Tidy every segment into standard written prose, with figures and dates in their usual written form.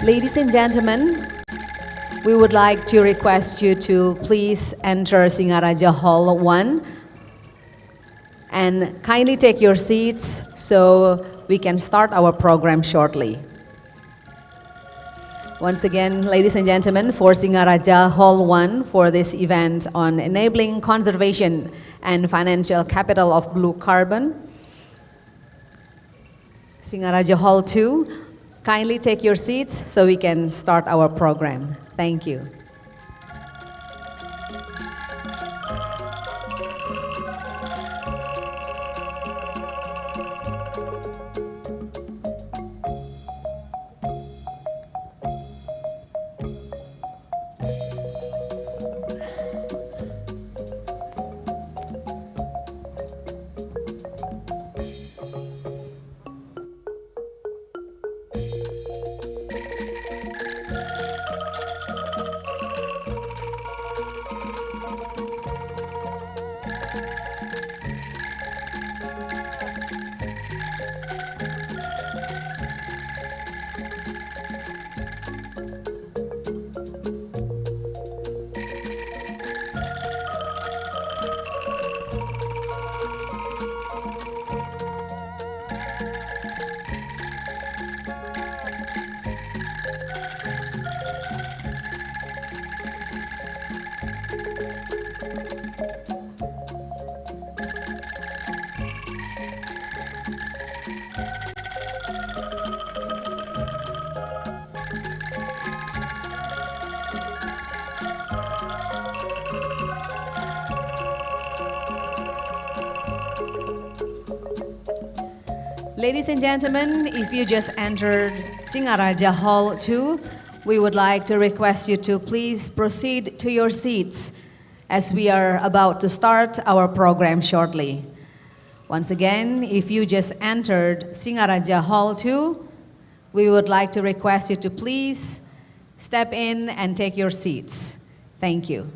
Ladies and gentlemen, we would like to request you to please enter Singaraja Hall 1 and kindly take your seats so we can start our program shortly. Once again, ladies and gentlemen, for Singaraja Hall 1 for this event on enabling conservation and financial capital of blue carbon. Singaraja Hall 2, kindly take your seats so we can start our program. Thank you. Ladies and gentlemen, if you just entered Singaraja Hall 2, we would like to request you to please proceed to your seats as we are about to start our program shortly. Once again, if you just entered Singaraja Hall 2, we would like to request you to please step in and take your seats. Thank you.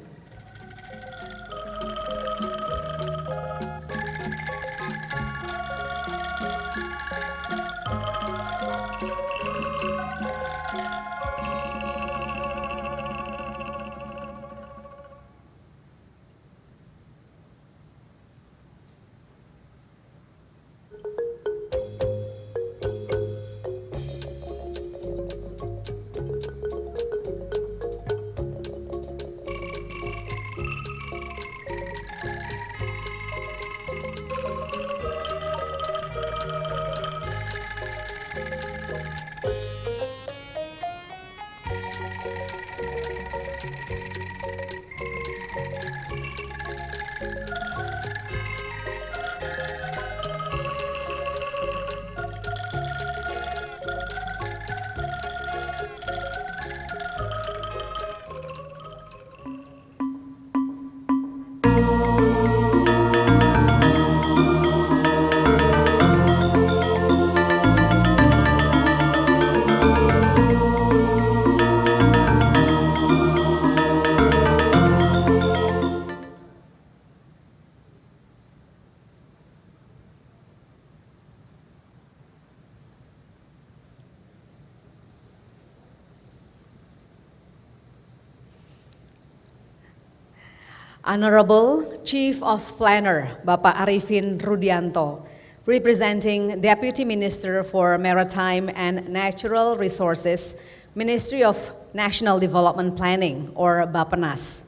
Honorable Chief of Planner, Bapak Arifin Rudianto, representing Deputy Minister for Maritime and Natural Resources, Ministry of National Development Planning, or BAPPENAS.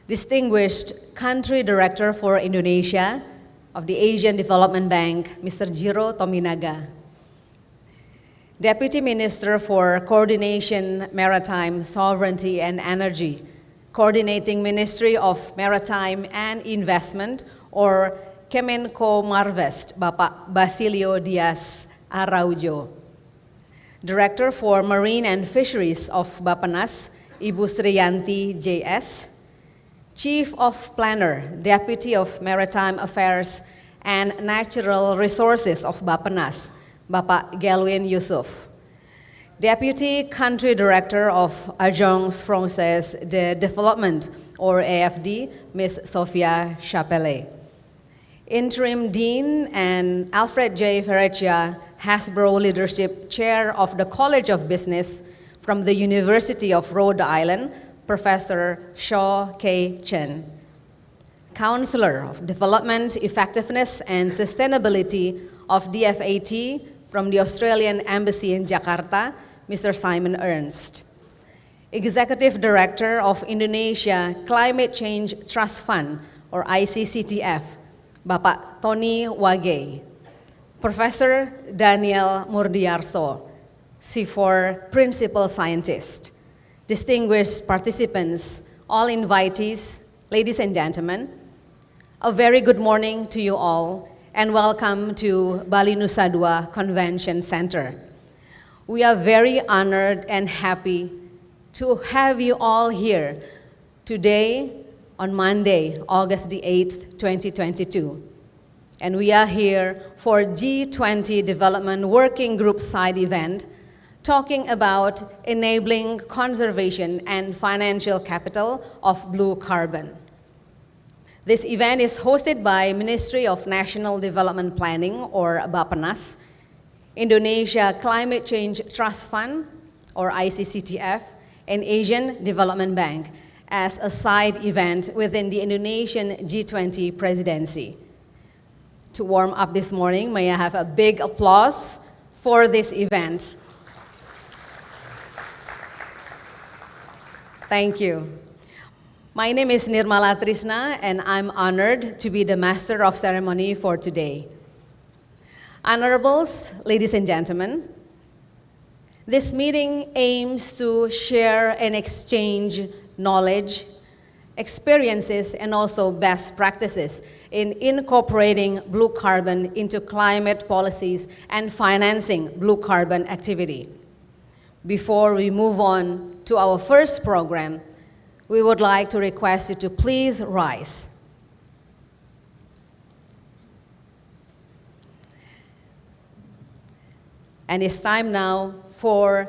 Distinguished Country Director for Indonesia of the Asian Development Bank, Mr. Jiro Tominaga. Deputy Minister for Coordination, Maritime, Sovereignty and Energy, Coordinating Ministry of Maritime and Investment, or Kemenko Marvest, Bapak Basilio Diaz Araujo. Director for Marine and Fisheries of BAPPENAS, Ibu Sriyanti JS. Chief of Planner, Deputy of Maritime Affairs and Natural Resources of BAPPENAS, Bapak Gelwin Yusuf. Deputy Country Director of Agence Française de Développement, or AFD, Ms. Sofia Chapelle. Interim Dean and Alfred J. Ferreccia, Hasbro Leadership Chair of the College of Business, from the University of Rhode Island, Professor Shaw K. Chen. Counselor of Development, Effectiveness, and Sustainability of DFAT from the Australian Embassy in Jakarta, Mr. Simon Ernst. Executive Director of Indonesia Climate Change Trust Fund, or ICCTF, Bapak Tony Wage. Professor Daniel Murdiarso, C4 Principal Scientist. Distinguished participants, all invitees, ladies and gentlemen, a very good morning to you all, and welcome to Bali Nusa Dua Convention Center. We are very honored and happy to have you all here today on Monday, August the 8th, 2022. And we are here for G20 Development Working Group side event, talking about enabling conservation and financial capital of blue carbon. This event is hosted by Ministry of National Development Planning, or BAPPENAS, Indonesia Climate Change Trust Fund, or ICCTF, and Asian Development Bank as a side event within the Indonesian G20 presidency. To warm up this morning, may I have a big applause for this event. Thank you. My name is Nirmala Trisna, and I'm honored to be the Master of Ceremony for today. Honorables, ladies and gentlemen, this meeting aims to share and exchange knowledge, experiences, and also best practices in incorporating blue carbon into climate policies and financing blue carbon activity. Before we move on to our first program, we would like to request you to please rise. And it's time now for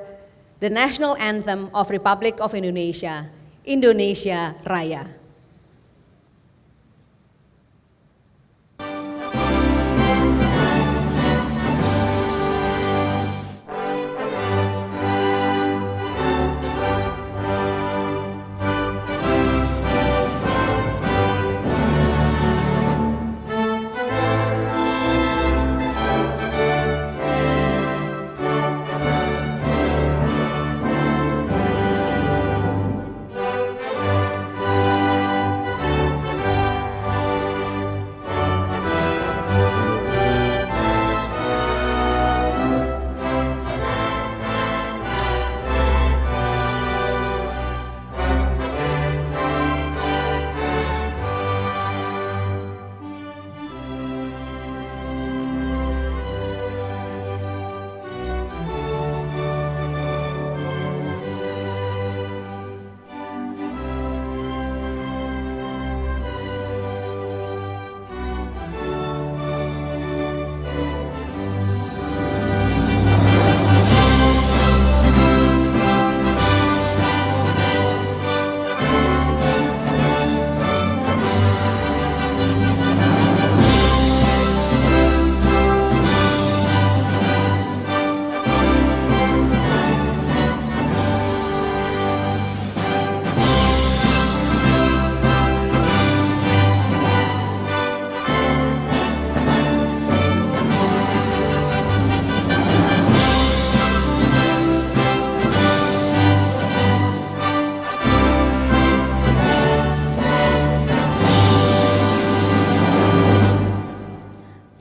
the national anthem of Republic of Indonesia, Indonesia Raya.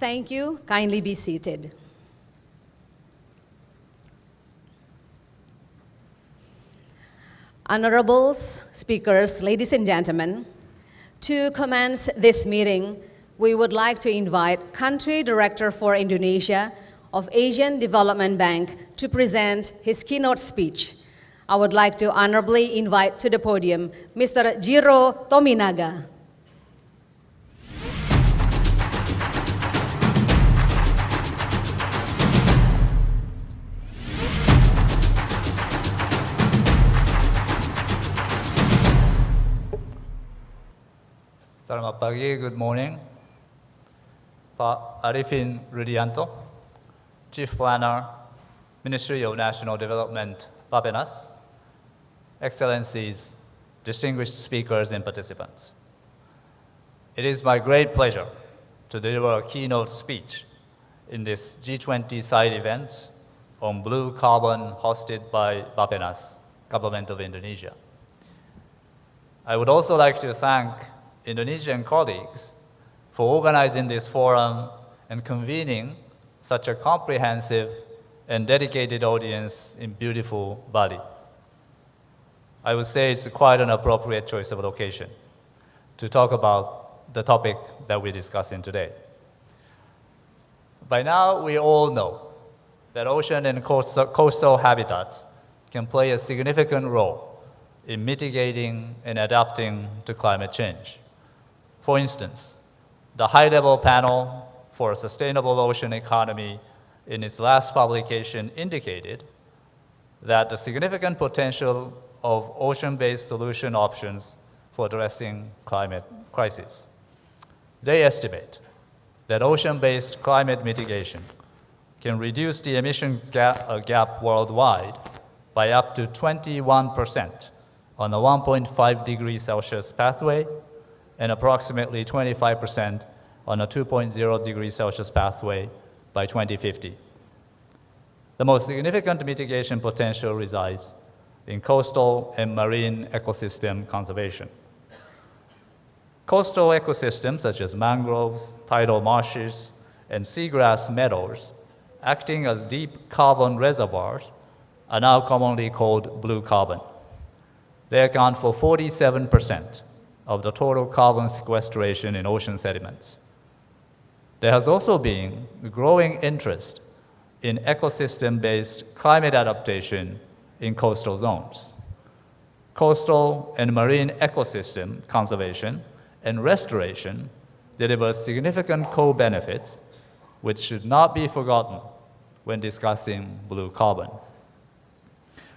Thank you. Kindly be seated. Honorables, speakers, ladies and gentlemen, to commence this meeting, we would like to invite Country Director for Indonesia of Asian Development Bank to present his keynote speech. I would like to honorably invite to the podium Mr. Jiro Tominaga. Selamat pagi, good morning. Pak Arifin Rudianto, Chief Planner, Ministry of National Development BAPPENAS, Excellencies, distinguished speakers and participants. It is my great pleasure to deliver a keynote speech in this G20 side event on blue carbon hosted by BAPPENAS, Government of Indonesia. I would also like to thank Indonesian colleagues for organizing this forum and convening such a comprehensive and dedicated audience in beautiful Bali. I would say it's quite an appropriate choice of location to talk about the topic that we're discussing today. By now, we all know that ocean and coastal habitats can play a significant role in mitigating and adapting to climate change. For instance, the high-level panel for a sustainable ocean economy in its last publication indicated that the significant potential of ocean-based solution options for addressing climate crisis. They estimate that ocean-based climate mitigation can reduce the emissions gap worldwide by up to 21% on a 1.5 degrees Celsius pathway and approximately 25% on a 2.0 degrees Celsius pathway by 2050. The most significant mitigation potential resides in coastal and marine ecosystem conservation. Coastal ecosystems such as mangroves, tidal marshes, and seagrass meadows, acting as deep carbon reservoirs, are now commonly called blue carbon. They account for 47% of the total carbon sequestration in ocean sediments. There has also been growing interest in ecosystem-based climate adaptation in coastal zones. Coastal and marine ecosystem conservation and restoration deliver significant co-benefits which should not be forgotten when discussing blue carbon.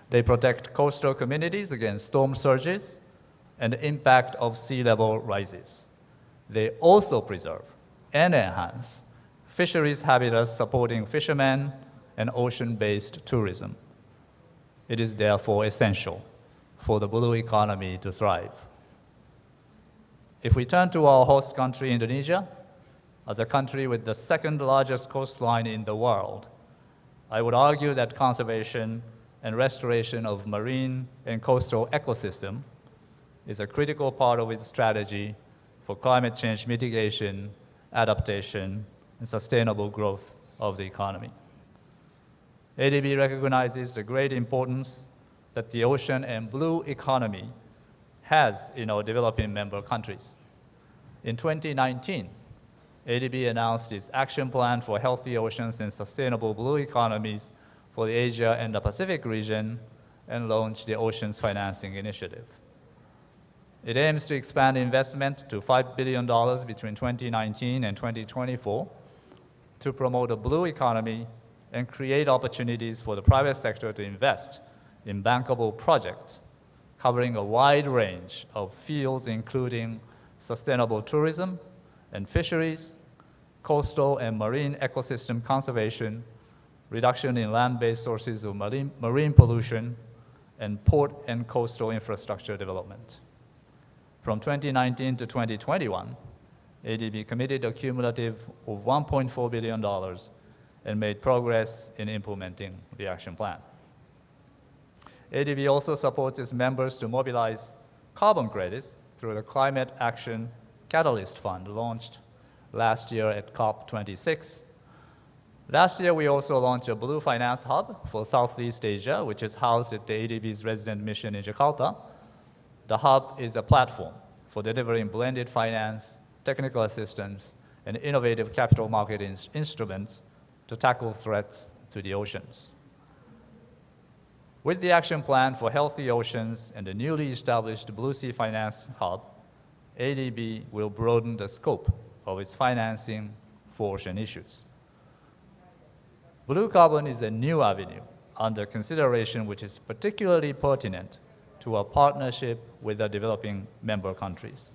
They protect coastal communities against storm surges and the impact of sea level rises. They also preserve and enhance fisheries habitats supporting fishermen and ocean-based tourism. It is therefore essential for the blue economy to thrive. If we turn to our host country, Indonesia, as a country with the second largest coastline in the world, I would argue that conservation and restoration of marine and coastal ecosystem is a critical part of its strategy for climate change mitigation, adaptation, and sustainable growth of the economy. ADB recognizes the great importance that the ocean and blue economy has in our developing member countries. In 2019, ADB announced its action plan for healthy oceans and sustainable blue economies for the Asia and the Pacific region and launched the Oceans Financing Initiative. It aims to expand investment to $5 billion between 2019 and 2024 to promote a blue economy and create opportunities for the private sector to invest in bankable projects covering a wide range of fields including sustainable tourism and fisheries, coastal and marine ecosystem conservation, reduction in land-based sources of marine pollution, and port and coastal infrastructure development. From 2019 to 2021, ADB committed a cumulative of $1.4 billion and made progress in implementing the action plan. ADB also supports its members to mobilize carbon credits through the Climate Action Catalyst Fund launched last year at COP26. Last year, we also launched a Blue Finance Hub for Southeast Asia, which is housed at the ADB's resident mission in Jakarta. The hub is a platform for delivering blended finance, technical assistance, and innovative capital market instruments to tackle threats to the oceans. With the action plan for healthy oceans and the newly established Blue Sea Finance Hub, ADB will broaden the scope of its financing for ocean issues. Blue carbon is a new avenue under consideration which is particularly pertinent to our partnership with the developing member countries.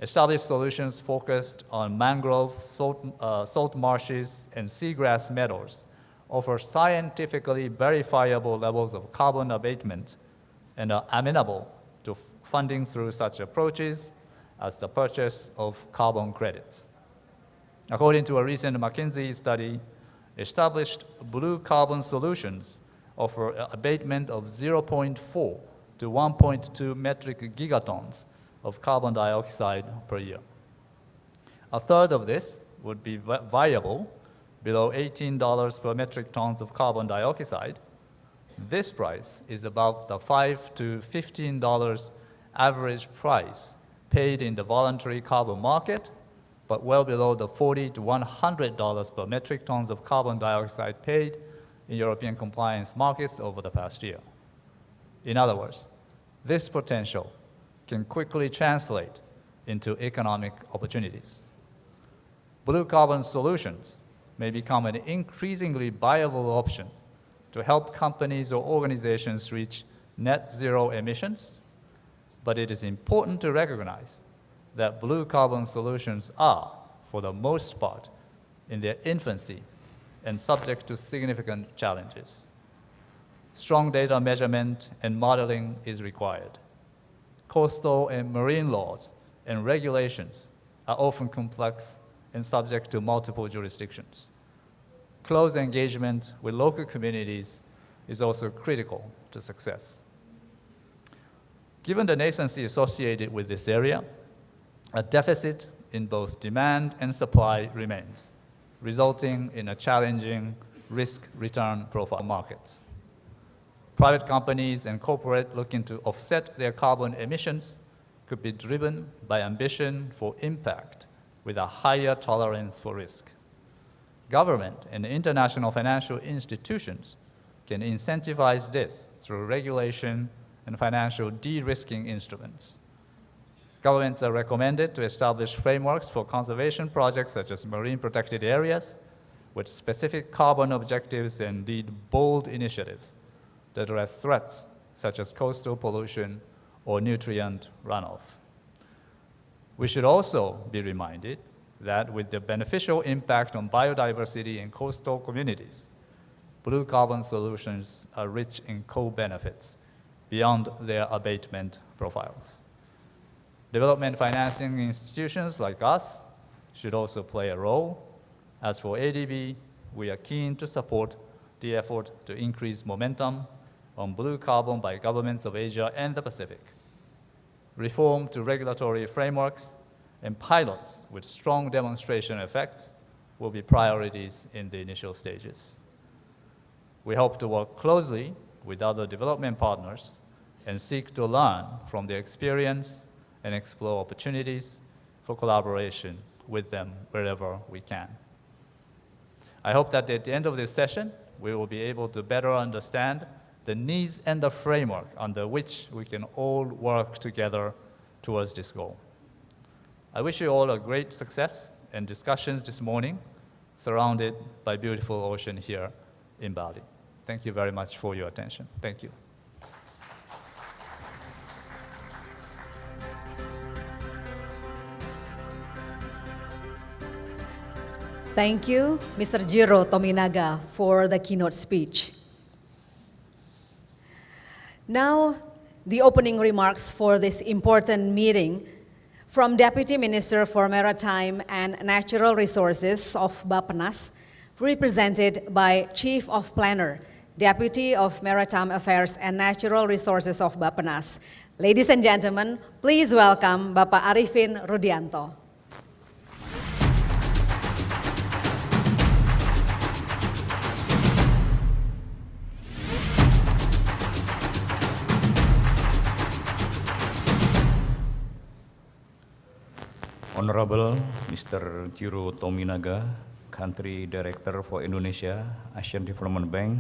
Established solutions focused on mangroves, salt marshes, and seagrass meadows offer scientifically verifiable levels of carbon abatement and are amenable to funding through such approaches as the purchase of carbon credits. According to a recent McKinsey study, established blue carbon solutions offer abatement of 0.4 to 1.2 metric gigatons of carbon dioxide per year. A third of this would be viable below $18 per metric tons of carbon dioxide. This price is above the $5 to $15 average price paid in the voluntary carbon market, but well below the $40 to $100 per metric tons of carbon dioxide paid in European compliance markets over the past year. In other words, this potential can quickly translate into economic opportunities. Blue carbon solutions may become an increasingly viable option to help companies or organizations reach net zero emissions, but it is important to recognize that blue carbon solutions are, for the most part, in their infancy and subject to significant challenges. Strong data measurement and modeling is required. Coastal and marine laws and regulations are often complex and subject to multiple jurisdictions. Close engagement with local communities is also critical to success. Given the nascency associated with this area, a deficit in both demand and supply remains, resulting in a challenging risk-return profile markets. Private companies and corporate looking to offset their carbon emissions could be driven by ambition for impact with a higher tolerance for risk. Government and international financial institutions can incentivize this through regulation and financial de-risking instruments. Governments are recommended to establish frameworks for conservation projects such as marine protected areas with specific carbon objectives and lead bold initiatives that address threats such as coastal pollution or nutrient runoff. We should also be reminded that with the beneficial impact on biodiversity in coastal communities, blue carbon solutions are rich in co-benefits beyond their abatement profiles. Development financing institutions like us should also play a role. As for ADB, we are keen to support the effort to increase momentum on blue carbon by governments of Asia and the Pacific. Reform to regulatory frameworks and pilots with strong demonstration effects will be priorities in the initial stages. We hope to work closely with other development partners and seek to learn from their experience and explore opportunities for collaboration with them wherever we can. I hope that at the end of this session, we will be able to better understand the needs and the framework under which we can all work together towards this goal. I wish you all a great success and discussions this morning, surrounded by beautiful ocean here in Bali. Thank you very much for your attention. Thank you. Thank you, Mr. Jiro Tominaga, for the keynote speech. Now, the opening remarks for this important meeting from Deputy Minister for Maritime and Natural Resources of BAPPENAS, represented by Chief of Planner, Deputy of Maritime Affairs and Natural Resources of BAPPENAS. Ladies and gentlemen, please welcome Bapak Arifin Rudianto. Honorable Mr. Jiro Tominaga, Country Director for Indonesia, Asian Development Bank,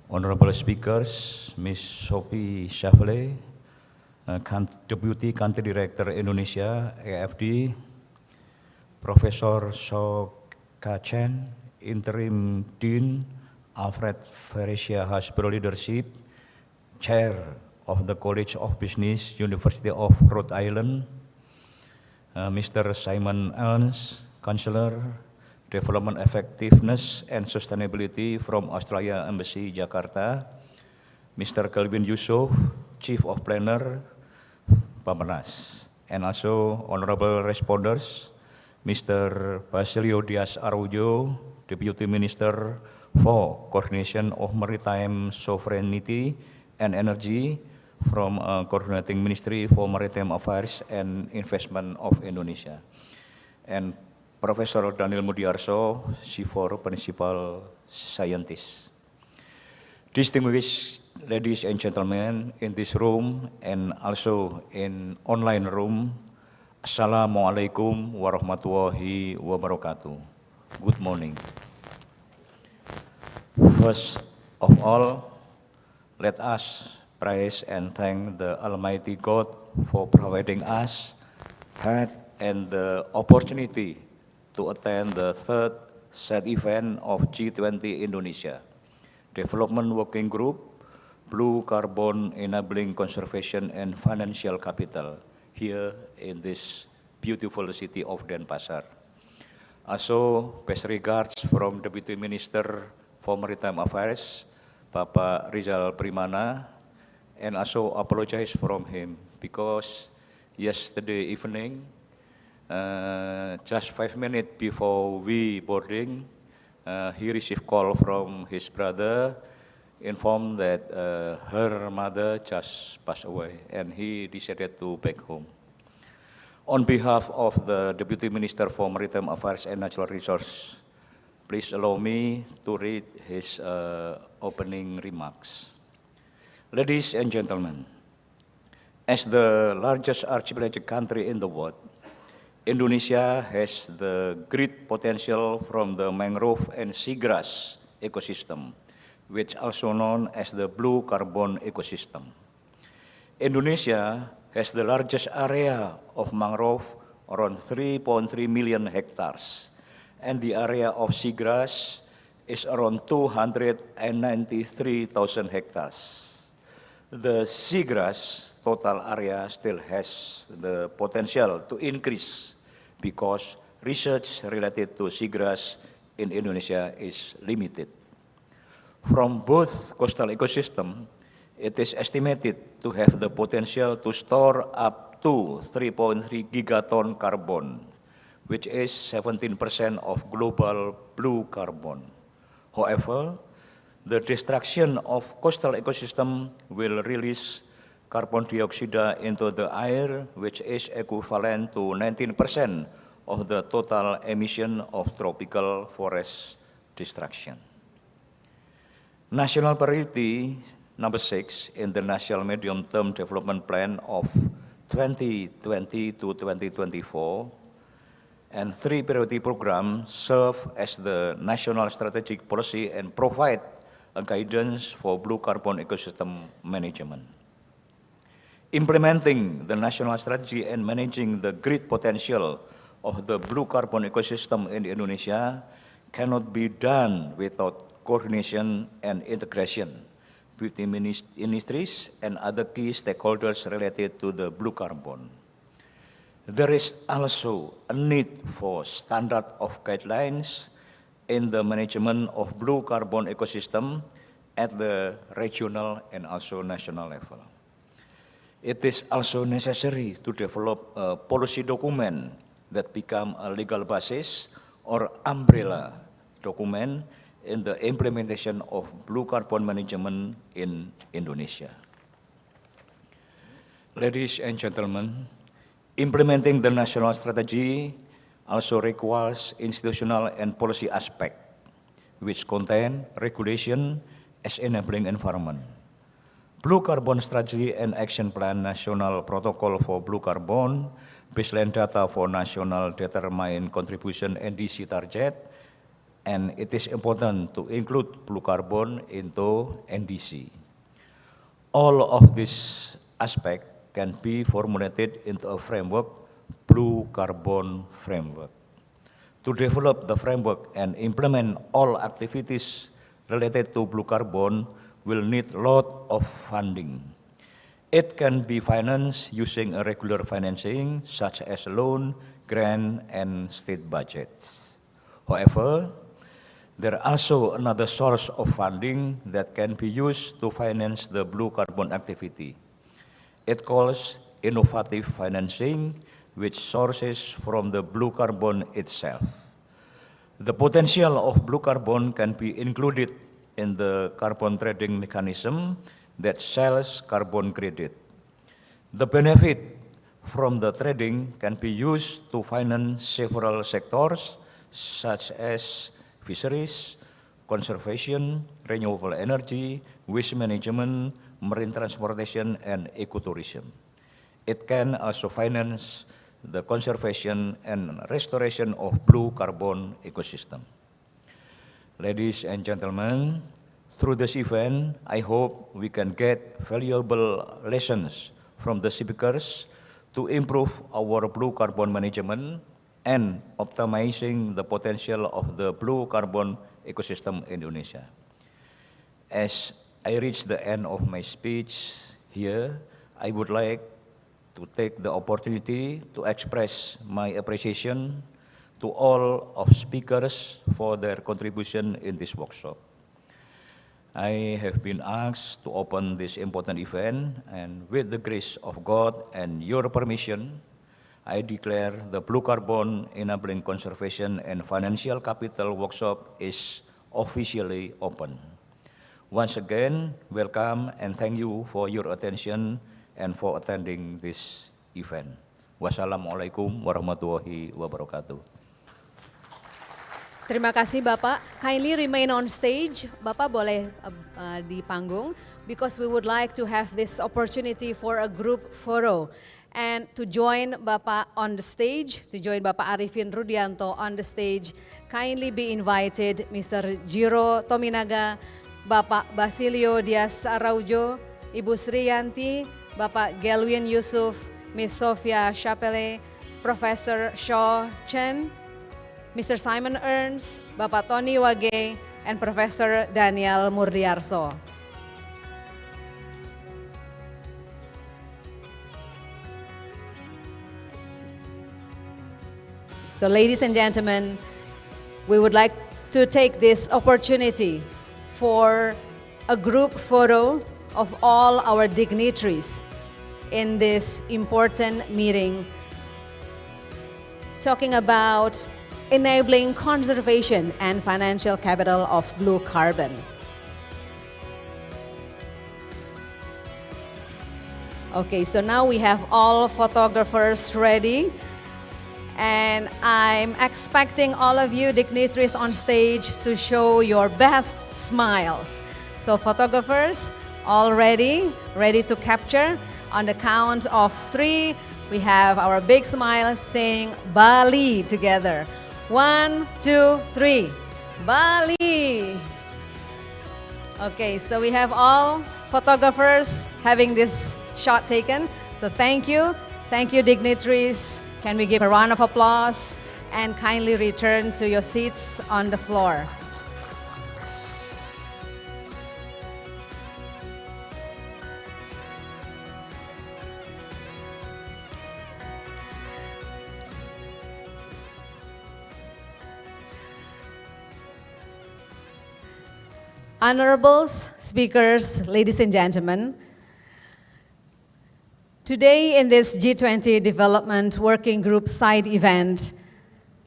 Honorable Speakers, Ms. Sophie Chavale, Deputy Country Director Indonesia, AFD, Professor Soka Chen, Interim Dean, Alfred Ferecia Hospital Leadership, Chair of the College of Business, University of Rhode Island, Mr. Simon Ernst, Counselor, Development Effectiveness and Sustainability from Australia Embassy, Jakarta, Mr. Kelvin Yusuf, Chief of Planner, BAPPENAS, and also honorable responders, Mr. Basilio Diaz Araujo, Deputy Minister for Coordination of Maritime Sovereignty and Energy from Coordinating Ministry for Maritime Affairs and Investment of Indonesia, and Professor Daniel Mudiarso, C4 Principal Scientist. Distinguished ladies and gentlemen in this room and also in online room, Assalamualaikum warahmatullahi wabarakatuh. Good morning. First of all, let us praise and thank the Almighty God for providing us health and the opportunity to attend the third set event of G20 Indonesia Development Working Group, Blue Carbon Enabling Conservation and Financial Capital here in this beautiful city of Denpasar. Also, best regards from Deputy Minister for Maritime Affairs, Bapak Rizal Primana, and also apologize from him because yesterday evening, just 5 minutes before we boarding, he received call from his brother, informed that her mother just passed away, and he decided to back home. On behalf of the Deputy Minister for Maritime Affairs and Natural Resources, please allow me to read his opening remarks. Ladies and gentlemen, as the largest archipelagic country in the world, Indonesia has the great potential from the mangrove and seagrass ecosystem, which also known as the blue carbon ecosystem. Indonesia has the largest area of mangrove, around 3.3 million hectares, and the area of seagrass is around 293,000 hectares. The seagrass total area still has the potential to increase because research related to seagrass in Indonesia is limited. From both coastal ecosystem, it is estimated to have the potential to store up to 3.3 gigaton carbon, which is 17% of global blue carbon. However, the destruction of coastal ecosystem will release carbon dioxide into the air, which is equivalent to 19% of the total emission of tropical forest destruction. National priority number 6 in the National Medium-Term Development Plan of 2020 to 2024 and 3 priority programs serve as the national strategic policy and provide a guidance for blue carbon ecosystem management. Implementing the national strategy and managing the great potential of the blue carbon ecosystem in Indonesia cannot be done without coordination and integration with the ministries and other key stakeholders related to the blue carbon. There is also a need for standard of guidelines in the management of blue carbon ecosystem at the regional and also national level. It is also necessary to develop a policy document that become a legal basis or umbrella document in the implementation of blue carbon management in Indonesia. Ladies and gentlemen, implementing the national strategy also requires institutional and policy aspect, which contain regulation as enabling environment. Blue Carbon Strategy and Action Plan National Protocol for Blue Carbon, baseline data for national determined contribution NDC target, and it is important to include blue carbon into NDC. All of these aspects can be formulated into a framework, Blue Carbon Framework. To develop the framework and implement all activities related to blue carbon will need a lot of funding. It can be financed using a regular financing such as loan, grant, and state budgets. However, there are also another source of funding that can be used to finance the blue carbon activity. It calls innovative financing, which sources from the blue carbon itself. The potential of blue carbon can be included in the carbon trading mechanism that sells carbon credit. The benefit from the trading can be used to finance several sectors such as fisheries, conservation, renewable energy, waste management, marine transportation, and ecotourism. It can also finance the conservation and restoration of blue carbon ecosystem. Ladies and gentlemen, through this event, I hope we can get valuable lessons from the speakers to improve our blue carbon management and optimizing the potential of the blue carbon ecosystem in Indonesia. As I reach the end of my speech here, I would like to take the opportunity to express my appreciation to all of speakers for their contribution in this workshop. I have been asked to open this important event, and with the grace of God and your permission, I declare the Blue Carbon Enabling Conservation and Financial Capital Workshop is officially open. Once again, welcome and thank you for your attention and for attending this event. Wassalamualaikum warahmatullahi wabarakatuh. Terima kasih Bapak. Kindly remain on stage. Bapak boleh di panggung because we would like to have this opportunity for a group photo. And to join Bapak on the stage, to join Bapak Arifin Rudianto on the stage, kindly be invited Mr. Jiro Tominaga, Bapak Basilio Dias Araujo, Ibu Sriyanti, Bapak Gelwin Yusuf, Miss Sofia Chapelle, Professor Shaw Chen, Mr. Simon Ernst, Bapak Tony Wage, and Professor Daniel Murdiarso. So ladies and gentlemen, we would like to take this opportunity for a group photo of all our dignitaries in this important meeting, talking about enabling conservation and financial capital of blue carbon. Okay, so now we have all photographers ready. And I'm expecting all of you dignitaries on stage to show your best smiles. So photographers, all ready to capture. On the count of 3, we have our big smile saying Bali together. 1, 2, 3, Bali. Okay, so we have all photographers having this shot taken. So thank you dignitaries. Can we give a round of applause and kindly return to your seats on the floor. Honorables, speakers, ladies and gentlemen, today in this G20 Development Working Group side event,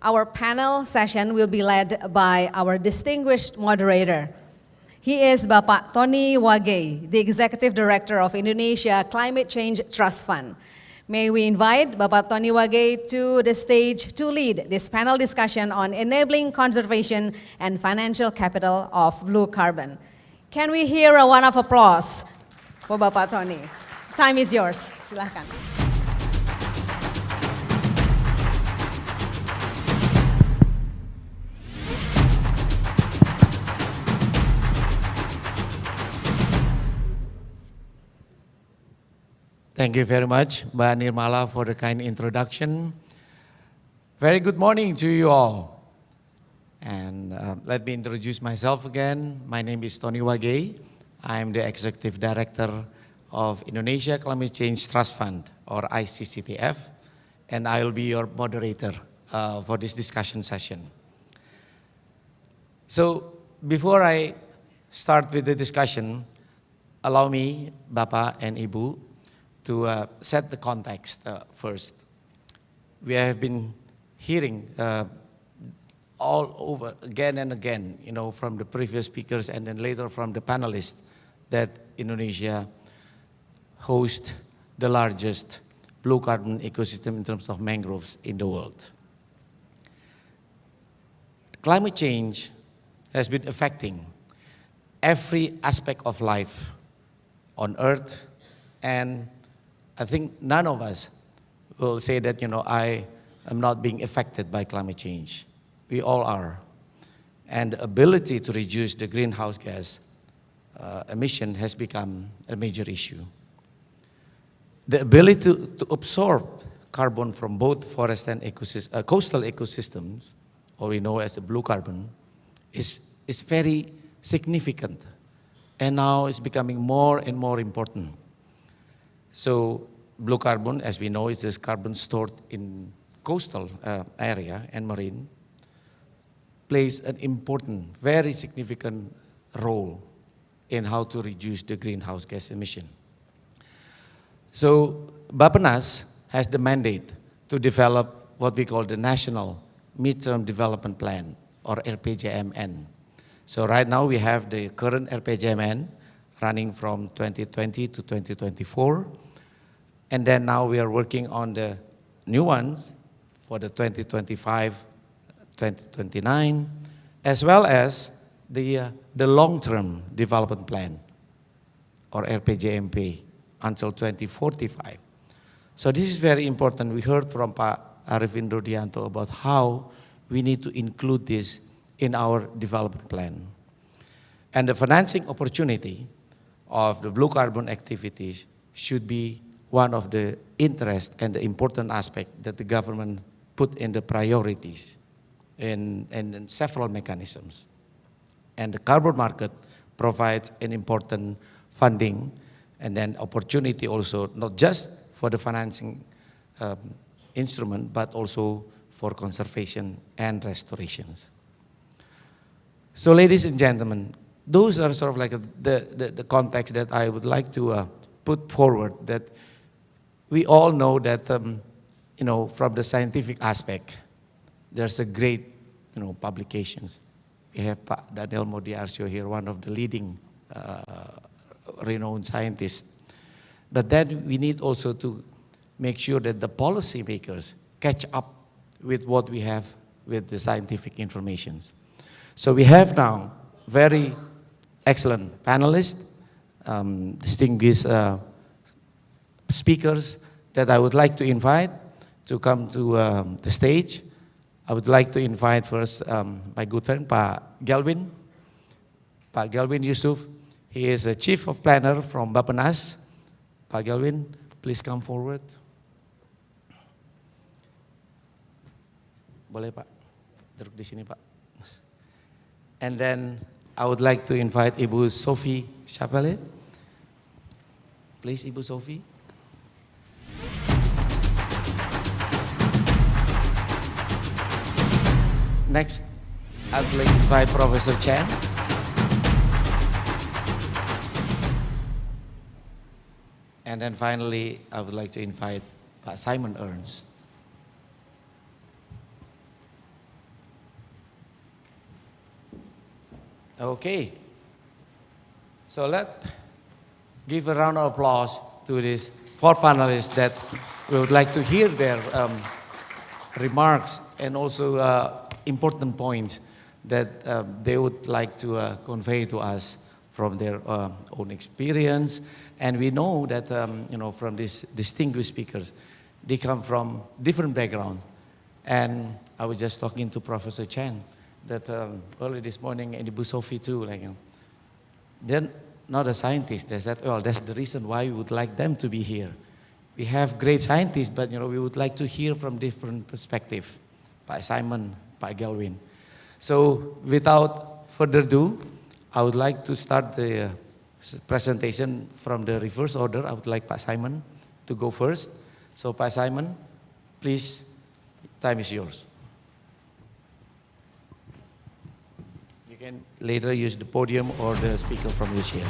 our panel session will be led by our distinguished moderator. He is Bapak Tony Wage, the Executive Director of Indonesia Climate Change Trust Fund. May we invite Bapak Tony Wage to the stage to lead this panel discussion on enabling conservation and financial capital of blue carbon. Can we hear a round of applause for Bapak Tony? Time is yours. Silakan. Thank you very much, Mbak Nirmala, for the kind introduction. Very good morning to you all. And let me introduce myself again. My name is Tony Wage. I am the Executive Director of Indonesia Climate Change Trust Fund, or ICCTF, and I will be your moderator for this discussion session. So before I start with the discussion, allow me, Bapak and Ibu, to set the context first. We have been hearing all over again and again, from the previous speakers and then later from the panelists, that Indonesia hosts the largest blue carbon ecosystem in terms of mangroves in the world. Climate change has been affecting every aspect of life on Earth, and I think none of us will say that, I am not being affected by climate change. We all are. And the ability to reduce the greenhouse gas emission has become a major issue. The ability to absorb carbon from both forest and coastal ecosystems, or we know as a blue carbon, is very significant. And now it's becoming more and more important. So blue carbon, as we know, is this carbon stored in coastal area and marine, plays an important, very significant role in how to reduce the greenhouse gas emission. So BAPPENAS has the mandate to develop what we call the National Midterm Development Plan, or RPJMN. So right now we have the current RPJMN running from 2020 to 2024. And then now we are working on the new ones for the 2025-2029, as well as the long-term development plan, or RPJMP, until 2045. So this is very important. We heard from Pak Arifin Rodianto about how we need to include this in our development plan. And the financing opportunity of the blue carbon activities should be one of the interest and the important aspect that the government put in the priorities in several mechanisms. And the carbon market provides an important funding and then opportunity also, not just for the financing instrument, but also for conservation and restorations. So ladies and gentlemen, those are sort of like the context that I would like to put forward, that we all know that, from the scientific aspect, there's a great, publications. We have Pak Daniel Modiarcio here, one of the leading renowned scientists. But then we need also to make sure that the policymakers catch up with what we have with the scientific information. So we have now very excellent panelists, distinguished speakers that I would like to invite to come to the stage. I would like to invite first my good friend, Pak Galvin. Pak Galvin Yusuf, he is a Chief of Planner from BAPPENAS. Pak Galvin, please come forward. Boleh Pak, duduk di sini Pak. And then I would like to invite Ibu Sophie Chapelle. Please, Ibu Sophie. Next, I'd like to invite Professor Chen. And then finally, I would like to invite Pak Simon Ernst. Okay. So let's give a round of applause to these four panelists that we would like to hear their remarks and also important points that they would like to convey to us from their own experience. And we know that, from these distinguished speakers, they come from different backgrounds. And I was just talking to Professor Chen that early this morning, and Ibu Sophie too, they're not a scientist. They said, well, that's the reason why we would like them to be here. We have great scientists, but we would like to hear from different perspectives. Pak Simon, Pak Galvin. So without further ado, I would like to start the presentation from the reverse order. I would like Pak Simon to go first. So Pak Simon, please, time is yours. You can later use the podium or the speaker from your chairs.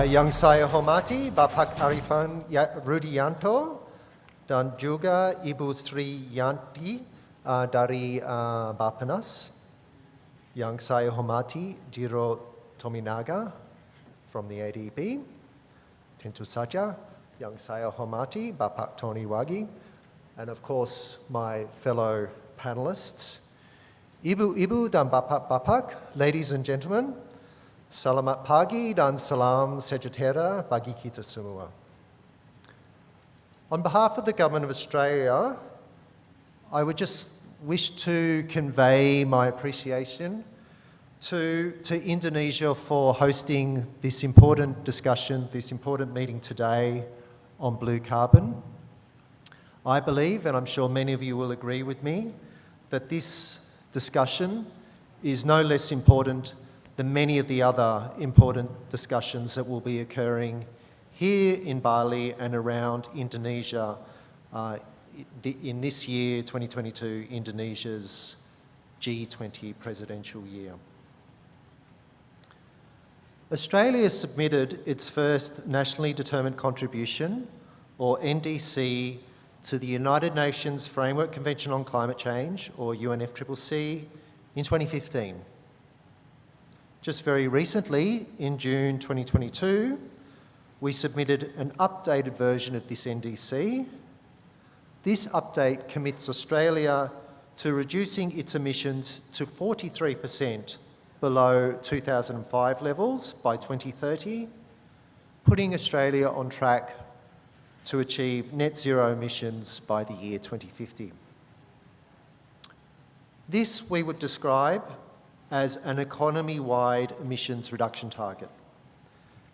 Yang saya hormati Bapak Arifan Rudianto dan juga Ibu Sri Yanti dari BAPPENAS. Yang saya hormati Jiro Tominaga from the ADB. Tentu saja yang saya hormati Bapak Tony Wagi, and of course my fellow panelists. Ibu-ibu dan bapak-bapak, ladies and gentlemen, selamat pagi dan salam sejahtera bagi kita semua. On behalf of the Government of Australia, I would just wish to convey my appreciation to Indonesia for hosting this important discussion, this important meeting today on blue carbon. I believe, and I'm sure many of you will agree with me, that this discussion is no less important than many of the other important discussions that will be occurring here in Bali and around Indonesia in this year, 2022, Indonesia's G20 presidential year. Australia submitted its first nationally determined contribution, or NDC, to the United Nations Framework Convention on Climate Change, or UNFCCC, in 2015. Just very recently, in June 2022, we submitted an updated version of this NDC. This update commits Australia to reducing its emissions to 43% below 2005 levels by 2030, putting Australia on track to achieve net zero emissions by the year 2050. This we would describe as an economy-wide emissions reduction target,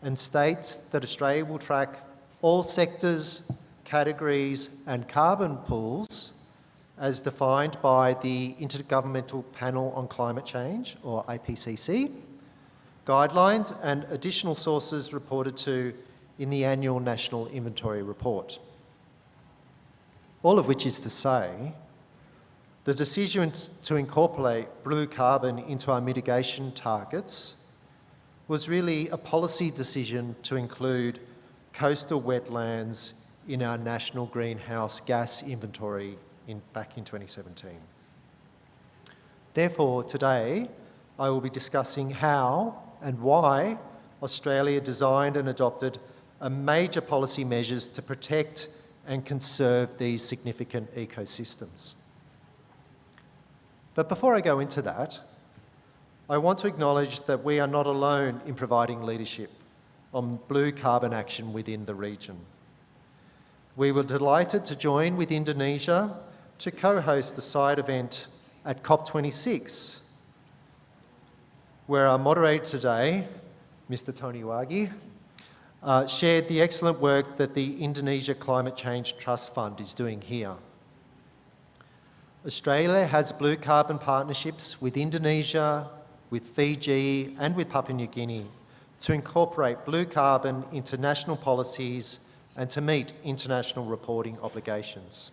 and states that Australia will track all sectors, categories and carbon pools as defined by the Intergovernmental Panel on Climate Change, or IPCC, guidelines and additional sources reported to in the annual National Inventory Report. All of which is to say, the decision to incorporate blue carbon into our mitigation targets was really a policy decision to include coastal wetlands in our national greenhouse gas inventory back in 2017. Therefore, today, I will be discussing how and why Australia designed and adopted a major policy measures to protect and conserve these significant ecosystems. But before I go into that, I want to acknowledge that we are not alone in providing leadership on blue carbon action within the region. We were delighted to join with Indonesia to co-host the side event at COP26, where our moderator today, Mr. Tony Wagi, shared the excellent work that the Indonesia Climate Change Trust Fund is doing here. Australia has blue carbon partnerships with Indonesia, with Fiji and with Papua New Guinea to incorporate blue carbon into national policies and to meet international reporting obligations.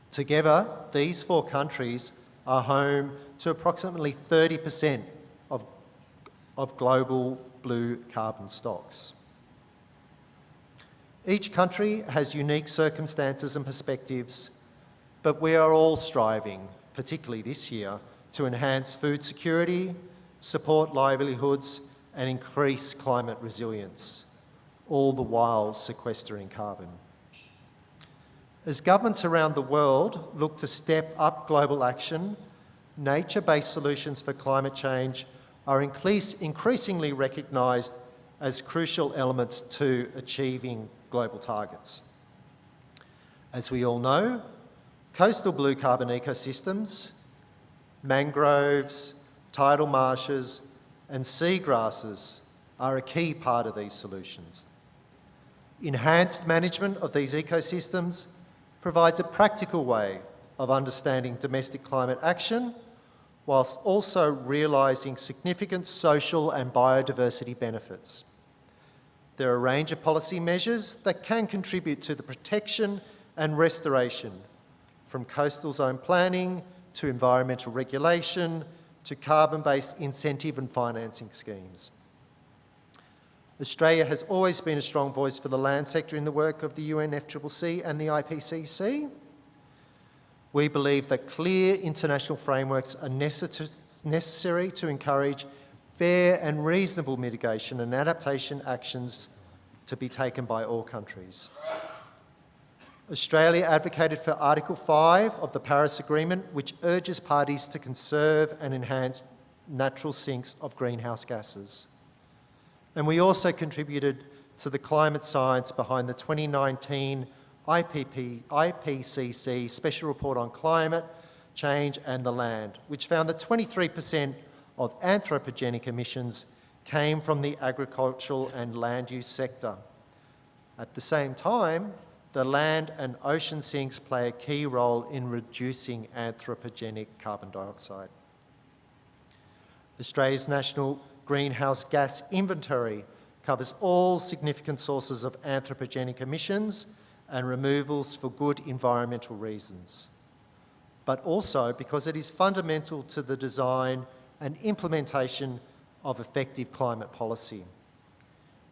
Together, these four countries are home to approximately 30% of global blue carbon stocks. Each country has unique circumstances and perspectives, but we are all striving, particularly this year, to enhance food security, support livelihoods, and increase climate resilience, all the while sequestering carbon. As governments around the world look to step up global action, nature-based solutions for climate change are increasingly recognised as crucial elements to achieving global targets. As we all know, coastal blue carbon ecosystems, mangroves, tidal marshes and seagrasses are a key part of these solutions. Enhanced management of these ecosystems provides a practical way of understanding domestic climate action whilst also realising significant social and biodiversity benefits. There are a range of policy measures that can contribute to the protection and restoration, from coastal zone planning to environmental regulation to carbon-based incentive and financing schemes. Australia has always been a strong voice for the land sector in the work of the UNFCCC and the IPCC. We believe that clear international frameworks are necessary to encourage fair and reasonable mitigation and adaptation actions to be taken by all countries. Australia advocated for Article 5 of the Paris Agreement, which urges parties to conserve and enhance natural sinks of greenhouse gases. And we also contributed to the climate science behind the 2019 IPCC Special Report on Climate Change and the Land, which found that 23% of anthropogenic emissions came from the agricultural and land use sector. At the same time, the land and ocean sinks play a key role in reducing anthropogenic carbon dioxide. Australia's National Greenhouse Gas Inventory covers all significant sources of anthropogenic emissions and removals for good environmental reasons, but also because it is fundamental to the design and implementation of effective climate policy.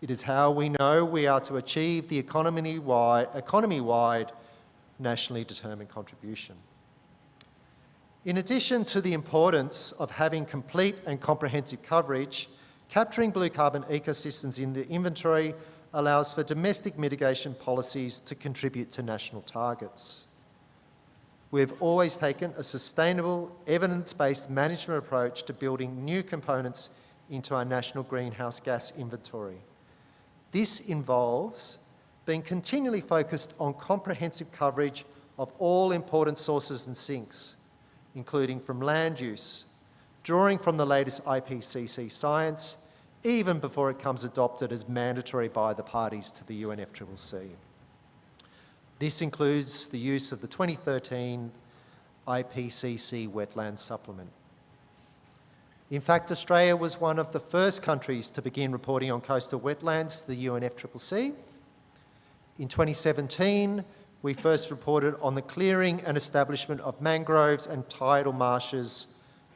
It is how we know we are to achieve the economy-wide nationally determined contribution. In addition to the importance of having complete and comprehensive coverage, capturing blue carbon ecosystems in the inventory allows for domestic mitigation policies to contribute to national targets. We have always taken a sustainable, evidence-based management approach to building new components into our national greenhouse gas inventory. This involves being continually focused on comprehensive coverage of all important sources and sinks, including from land use, drawing from the latest IPCC science, even before it comes adopted as mandatory by the parties to the UNFCCC. This includes the use of the 2013 IPCC Wetland Supplement. In fact, Australia was one of the first countries to begin reporting on coastal wetlands to the UNFCCC. In 2017, we first reported on the clearing and establishment of mangroves and tidal marshes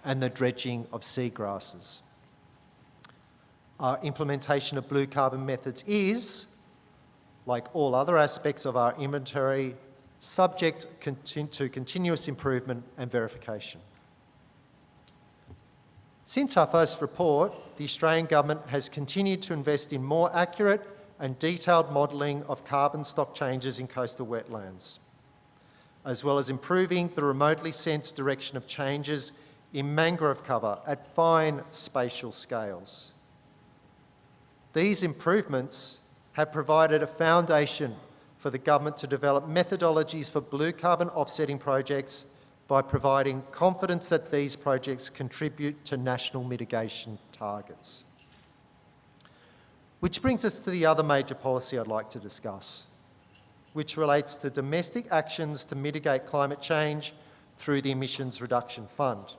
and the dredging of seagrasses. Our implementation of blue carbon methods is, like all other aspects of our inventory, subject to continuous improvement and verification. Since our first report, the Australian Government has continued to invest in more accurate and detailed modelling of carbon stock changes in coastal wetlands, as well as improving the remotely sensed direction of changes in mangrove cover at fine spatial scales. These improvements have provided a foundation for the government to develop methodologies for blue carbon offsetting projects by providing confidence that these projects contribute to national mitigation targets. Which brings us to the other major policy I'd like to discuss, which relates to domestic actions to mitigate climate change through the Emissions Reduction Fund.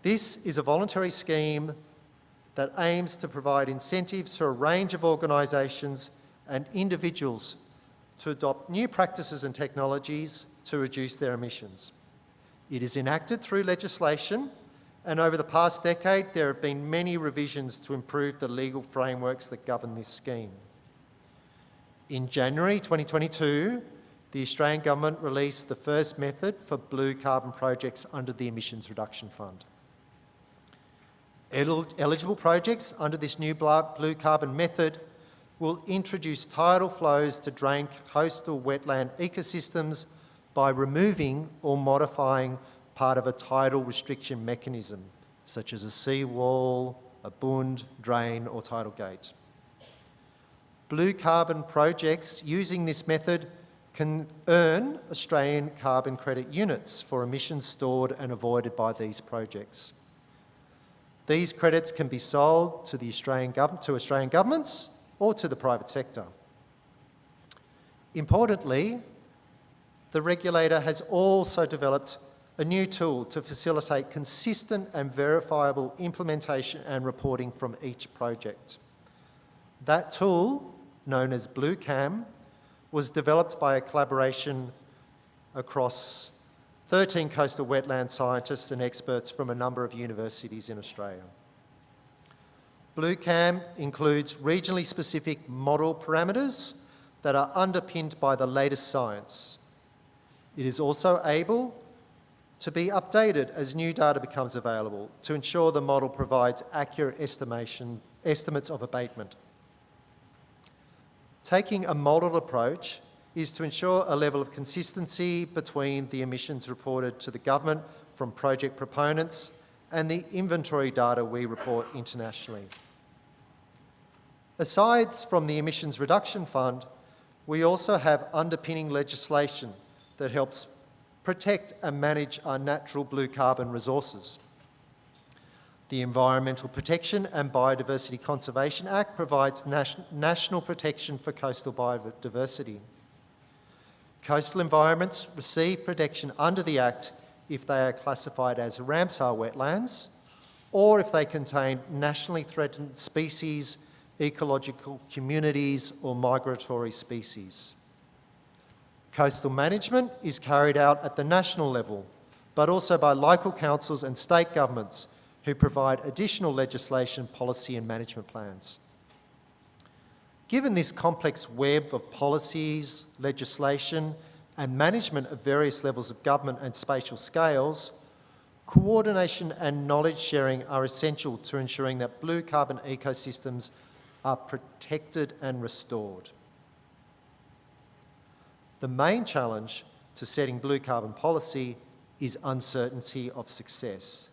This is a voluntary scheme that aims to provide incentives for a range of organisations and individuals to adopt new practices and technologies to reduce their emissions. It is enacted through legislation, and over the past decade there have been many revisions to improve the legal frameworks that govern this scheme. In January 2022, the Australian Government released the first method for blue carbon projects under the Emissions Reduction Fund. Eligible projects under this new blue carbon method will introduce tidal flows to drain coastal wetland ecosystems by removing or modifying part of a tidal restriction mechanism, such as a seawall, a bund, drain or tidal gate. Blue carbon projects using this method can earn Australian carbon credit units for emissions stored and avoided by these projects. These credits can be sold to Australian governments or to the private sector. Importantly, the regulator has also developed a new tool to facilitate consistent and verifiable implementation and reporting from each project. That tool, known as BlueCam, was developed by a collaboration across 13 coastal wetland scientists and experts from a number of universities in Australia. BlueCam includes regionally specific model parameters that are underpinned by the latest science. It is also able to be updated as new data becomes available to ensure the model provides accurate estimates of abatement. Taking a modelled approach is to ensure a level of consistency between the emissions reported to the government from project proponents and the inventory data we report internationally. Aside from the Emissions Reduction Fund, we also have underpinning legislation that helps protect and manage our natural blue carbon resources. The Environmental Protection and Biodiversity Conservation Act provides national protection for coastal biodiversity. Coastal environments receive protection under the Act if they are classified as Ramsar wetlands or if they contain nationally threatened species, ecological communities or migratory species. Coastal management is carried out at the national level, but also by local councils and state governments who provide additional legislation, policy and management plans. Given this complex web of policies, legislation and management of various levels of government and spatial scales, coordination and knowledge sharing are essential to ensuring that blue carbon ecosystems are protected and restored. The main challenge to setting blue carbon policy is uncertainty of success,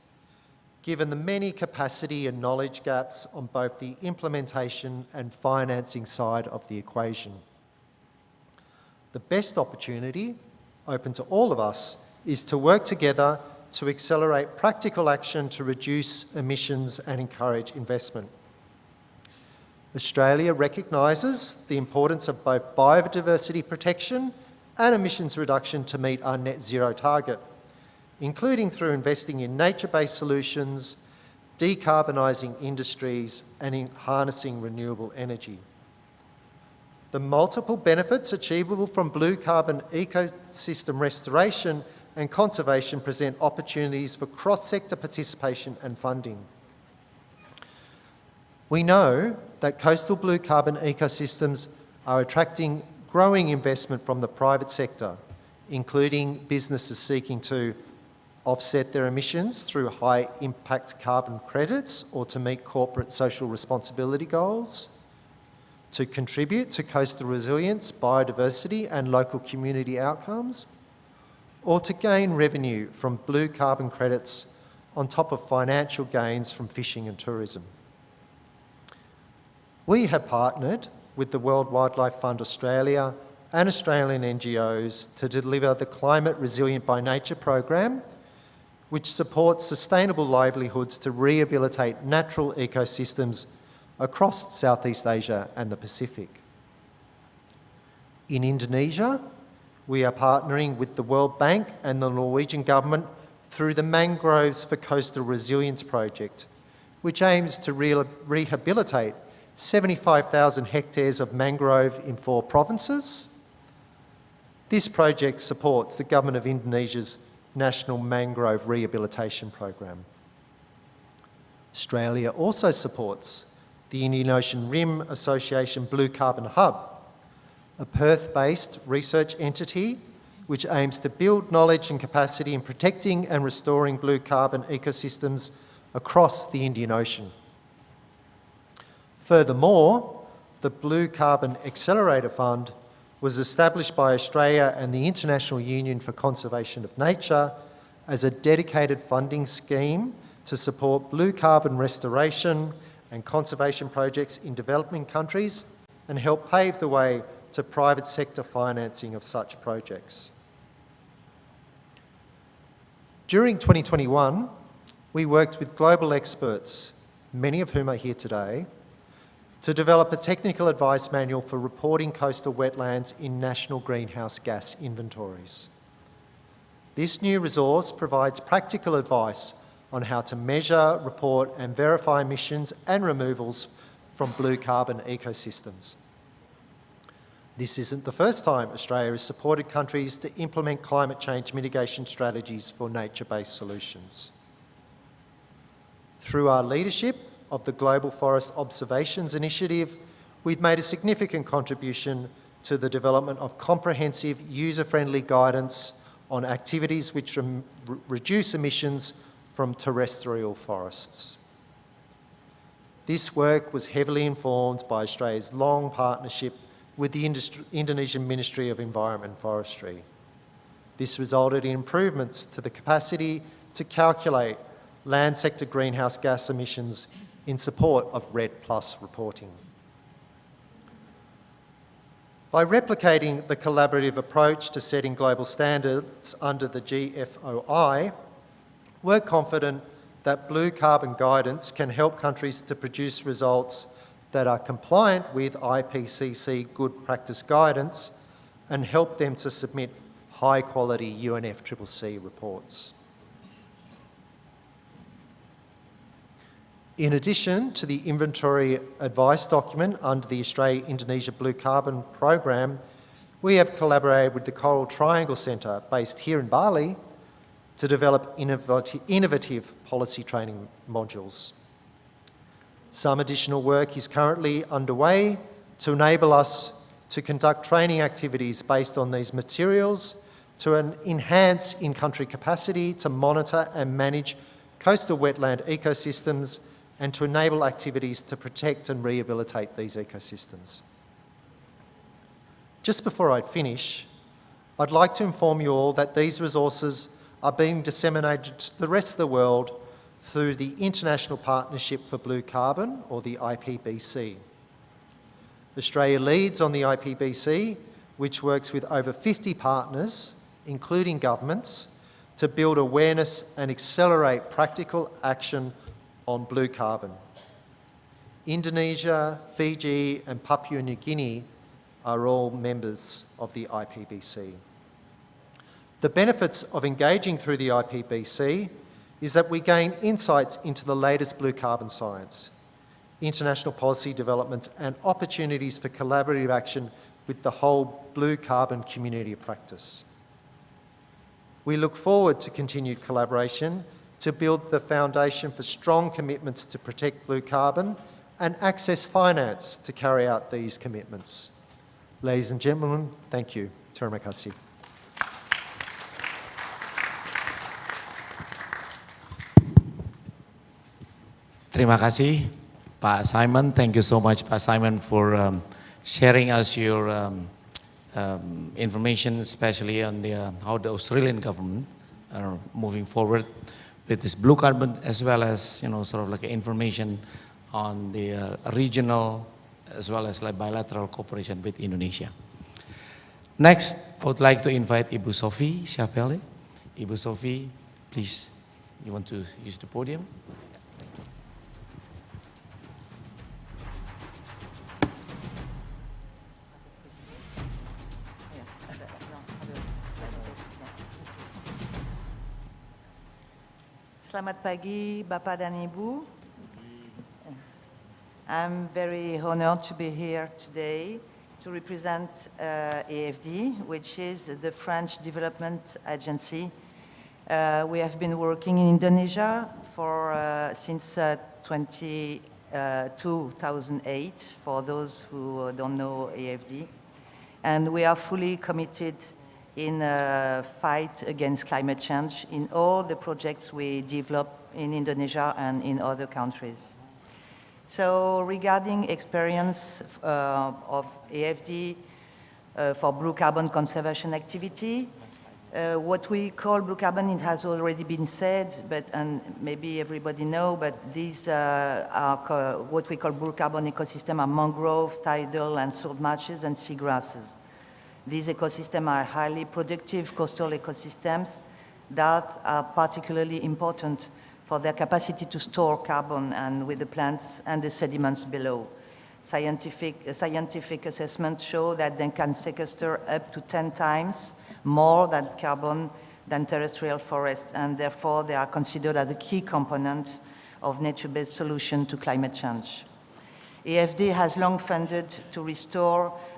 given the many capacity and knowledge gaps on both the implementation and financing side of the equation. The best opportunity, open to all of us, is to work together to accelerate practical action to reduce emissions and encourage investment. Australia recognises the importance of both biodiversity protection and emissions reduction to meet our net zero target, including through investing in nature-based solutions, decarbonising industries and in harnessing renewable energy. The multiple benefits achievable from blue carbon ecosystem restoration and conservation present opportunities for cross-sector participation and funding. We know that coastal blue carbon ecosystems are attracting growing investment from the private sector, including businesses seeking to offset their emissions through high impact carbon credits or to meet corporate social responsibility goals, to contribute to coastal resilience, biodiversity and local community outcomes, or to gain revenue from blue carbon credits on top of financial gains from fishing and tourism. We have partnered with the World Wildlife Fund Australia and Australian NGOs to deliver the Climate Resilient by Nature program, which supports sustainable livelihoods to rehabilitate natural ecosystems across Southeast Asia and the Pacific. In Indonesia, we are partnering with the World Bank and the Norwegian government through the Mangroves for Coastal Resilience project, which aims to rehabilitate 75,000 hectares of mangrove in 4 provinces. This project supports the Government of Indonesia's National Mangrove Rehabilitation Program. Australia also supports the Indian Ocean Rim Association Blue Carbon Hub, a Perth-based research entity which aims to build knowledge and capacity in protecting and restoring blue carbon ecosystems across the Indian Ocean. Furthermore, the Blue Carbon Accelerator Fund was established by Australia and the International Union for Conservation of Nature as a dedicated funding scheme to support blue carbon restoration and conservation projects in developing countries and help pave the way to private sector financing of such projects. During 2021, we worked with global experts, many of whom are here today, to develop a technical advice manual for reporting coastal wetlands in national greenhouse gas inventories. This new resource provides practical advice on how to measure, report and verify emissions and removals from blue carbon ecosystems. This isn't the first time Australia has supported countries to implement climate change mitigation strategies for nature-based solutions. Through our leadership of the Global Forest Observations Initiative, we've made a significant contribution to the development of comprehensive, user-friendly guidance on activities which reduce emissions from terrestrial forests. This work was heavily informed by Australia's long partnership with the Indonesian Ministry of Environment and Forestry. This resulted in improvements to the capacity to calculate land sector greenhouse gas emissions in support of REDD+ reporting. By replicating the collaborative approach to setting global standards under the GFOI, we're confident that blue carbon guidance can help countries to produce results that are compliant with IPCC good practice guidance and help them to submit high-quality UNFCCC reports. In addition to the inventory advice document under the Australia-Indonesia Blue Carbon Program, we have collaborated with the Coral Triangle Centre, based here in Bali, to develop innovative policy training modules. Some additional work is currently underway to enable us to conduct training activities based on these materials to enhance in-country capacity to monitor and manage coastal wetland ecosystems and to enable activities to protect and rehabilitate these ecosystems. Just before I finish, I'd like to inform you all that these resources are being disseminated to the rest of the world through the International Partnership for Blue Carbon, or the IPBC. Australia leads on the IPBC, which works with over 50 partners, including governments, to build awareness and accelerate practical action on blue carbon. Indonesia, Fiji and Papua New Guinea are all members of the IPBC. The benefits of engaging through the IPBC is that we gain insights into the latest blue carbon science, international policy developments and opportunities for collaborative action with the whole blue carbon community of practice. We look forward to continued collaboration to build the foundation for strong commitments to protect blue carbon and access finance to carry out these commitments. Ladies and gentlemen, thank you. Terima kasih. Terima kasih, Pak Simon. Thank you so much, Pak Simon, for sharing us your information, especially on how the Australian government are moving forward with this blue carbon, as well as sort of like information on the regional as well as like bilateral cooperation with Indonesia. Next, I would like to invite Ibu Sophie Chapelle. Ibu Sophie, please, you want to use the podium? Selamat pagi, Bapak dan Ibu. I'm very honored to be here today to represent AFD, which is the French Development Agency. We have been working in Indonesia since 2008, for those who don't know AFD. And we are fully committed in a fight against climate change in all the projects we develop in Indonesia and in other countries. So regarding experience of AFD for blue carbon conservation activity, what we call blue carbon, it has already been said, and maybe everybody know, but these are what we call blue carbon ecosystem are mangrove, tidal and salt marshes and seagrasses. These ecosystems are highly productive coastal ecosystems that are particularly important for their capacity to store carbon and with the plants and the sediments below. Scientific assessments show that they can sequester up to 10 times more than carbon than terrestrial forests, and therefore they are considered as a key component of nature-based solution to climate change. AFD has long funded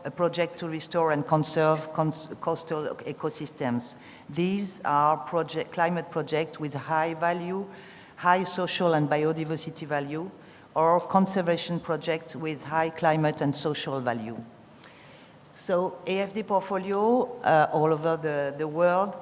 a project to restore and conserve coastal ecosystems. These are climate projects with high value, high social and biodiversity value, or conservation projects with high climate and social value. So AFD portfolio all over the world,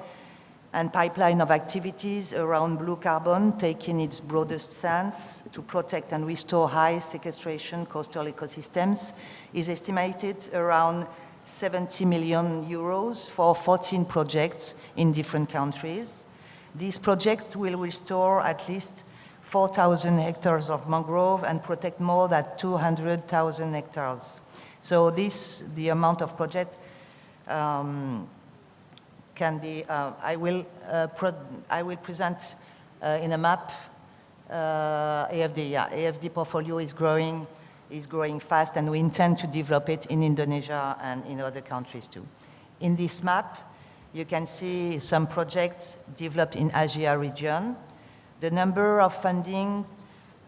and pipeline of activities around blue carbon, taking its broadest sense to protect and restore high sequestration coastal ecosystems, is estimated around 70 million euros for 14 projects in different countries. These projects will restore at least 4,000 hectares of mangrove and protect more than 200,000 hectares. So the amount of project can be, I will present in a map AFD. Yeah, AFD portfolio is growing fast, and we intend to develop it in Indonesia and in other countries too. In this map, you can see some projects developed in Asia region. The number of funding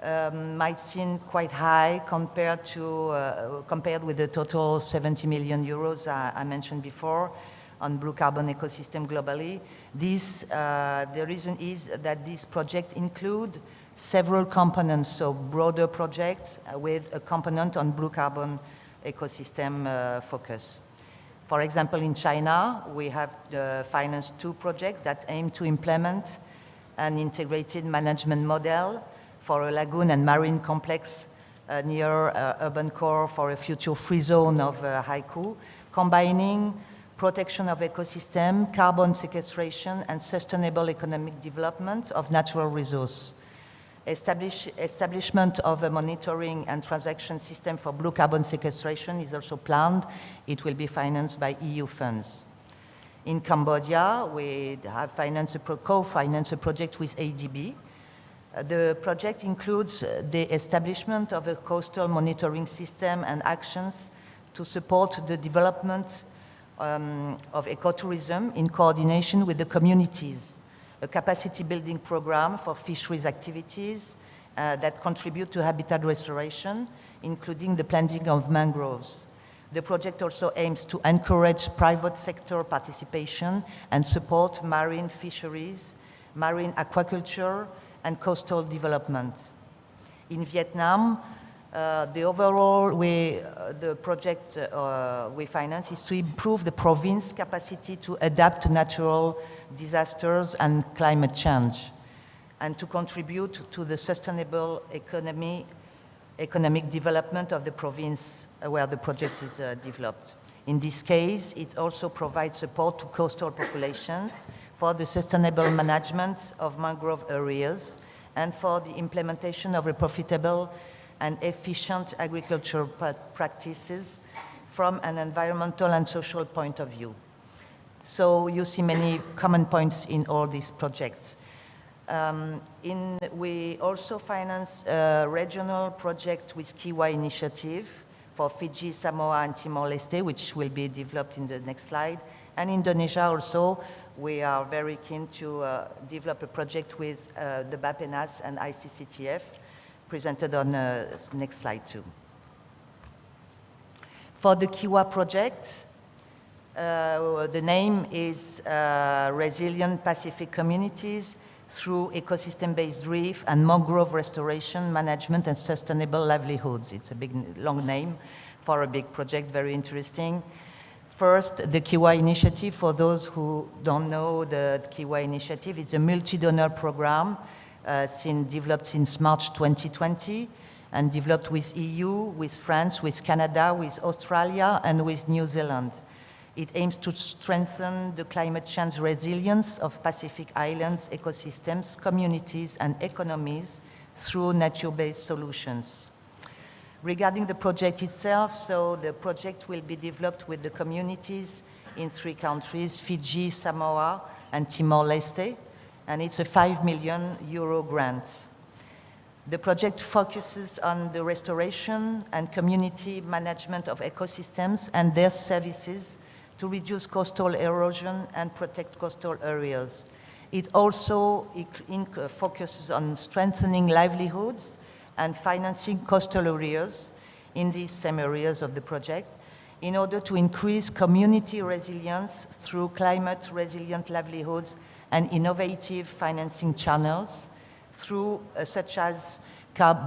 might seem quite high compared with the total 70 million euros I mentioned before on blue carbon ecosystem globally. The reason is that these projects include several components, so broader projects with a component on blue carbon ecosystem focus. For example, in China, we have financed 2 projects that aim to implement an integrated management model for a lagoon and marine complex near urban core for a future free zone of Haiku, combining protection of ecosystem, carbon sequestration, and sustainable economic development of natural resource. Establishment of a monitoring and transaction system for blue carbon sequestration is also planned. It will be financed by EU funds. In Cambodia, we have co-financed a project with ADB. The project includes the establishment of a coastal monitoring system and actions to support the development of ecotourism in coordination with the communities, a capacity building program for fisheries activities that contribute to habitat restoration, including the planting of mangroves. The project also aims to encourage private sector participation and support marine fisheries, marine aquaculture, and coastal development. In Vietnam, the project we finance is to improve the province's capacity to adapt to natural disasters and climate change, and to contribute to the sustainable economic development of the province where the project is developed. In this case, it also provides support to coastal populations for the sustainable management of mangrove areas and for the implementation of a profitable and efficient agricultural practices from an environmental and social point of view. So you see many common points in all these projects. We also finance a regional project with Kiwa Initiative for Fiji, Samoa, and Timor-Leste, which will be developed in the next slide. And Indonesia also, we are very keen to develop a project with the BAPPENAS and ICCTF, presented on the next slide too. For the Kiwa project, the name is Resilient Pacific Communities through ecosystem-based reef and mangrove restoration, management, and sustainable livelihoods. It's a big, long name for a big project, very interesting. First, the Kiwa Initiative. For those who don't know the Kiwa Initiative, it's a multi-donor program developed since March 2020 and developed with EU, with France, with Canada, with Australia, and with New Zealand. It aims to strengthen the climate change resilience of Pacific Islands ecosystems, communities, and economies through nature-based solutions. Regarding the project itself, so the project will be developed with the communities in 3 countries, Fiji, Samoa, and Timor-Leste, and it's a €5 million grant. The project focuses on the restoration and community management of ecosystems and their services to reduce coastal erosion and protect coastal areas. It also focuses on strengthening livelihoods and financing coastal areas, in these same areas of the project in order to increase community resilience through climate resilient livelihoods and innovative financing channels through such as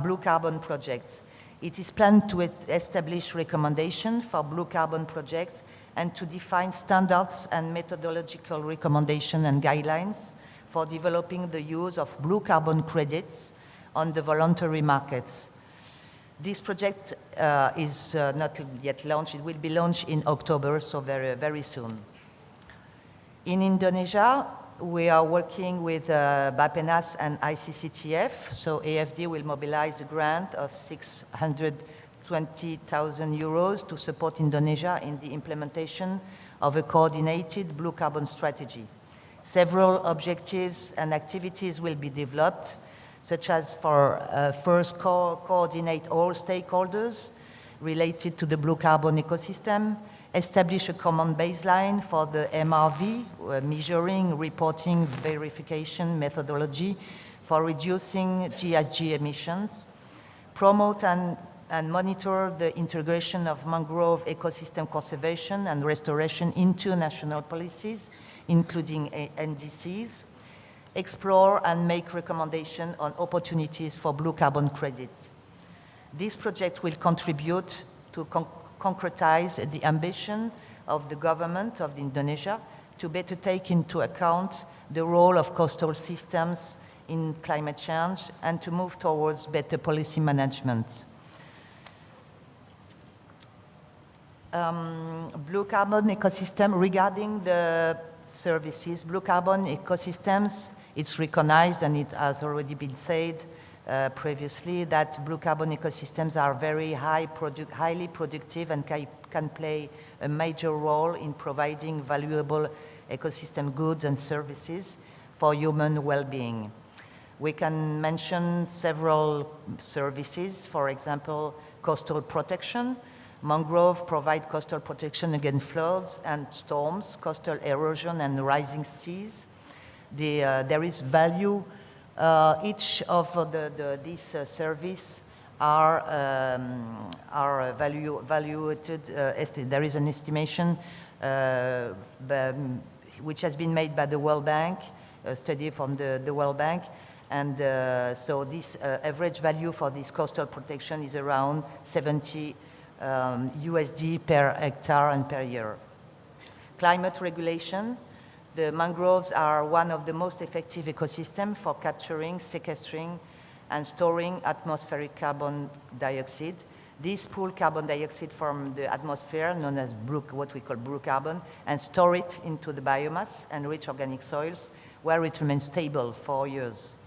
blue carbon projects. It is planned to establish recommendations for blue carbon projects and to define standards and methodological recommendations and guidelines for developing the use of blue carbon credits on the voluntary markets. This project is not yet launched. It will be launched in October, so very, very soon. In Indonesia, we are working with BAPPENAS and ICCTF, so AFD will mobilize a grant of 620,000 euros to support Indonesia in the implementation of a coordinated blue carbon strategy. Several objectives and activities will be developed, such as first coordinate all stakeholders related to the blue carbon ecosystem, establish a common baseline for the MRV, measuring, reporting, verification methodology for reducing GHG emissions, promote and monitor the integration of mangrove ecosystem conservation and restoration into national policies, including NDCs, explore and make recommendations on opportunities for blue carbon credits. This project will contribute to concretize the ambition of the government of Indonesia to better take into account the role of coastal systems in climate change and to move towards better policy management. Blue carbon ecosystem, regarding the services, blue carbon ecosystems, it's recognized and it has already been said previously that blue carbon ecosystems are very highly productive and can play a major role in providing valuable ecosystem goods and services for human well-being. We can mention several services, for example, coastal protection. Mangrove provide coastal protection against floods and storms, coastal erosion and rising seas. There is value. Each of these service are valuated. There is an estimation which has been made by the World Bank, a study from the World Bank, and so this average value for this coastal protection is around 70 USD per hectare and per year. Climate regulation. The mangroves are one of the most effective ecosystems for capturing, sequestering, and storing atmospheric carbon dioxide. These pull carbon dioxide from the atmosphere, known as what we call blue carbon, and store it into the biomass and rich organic soils, where it remains stable for years.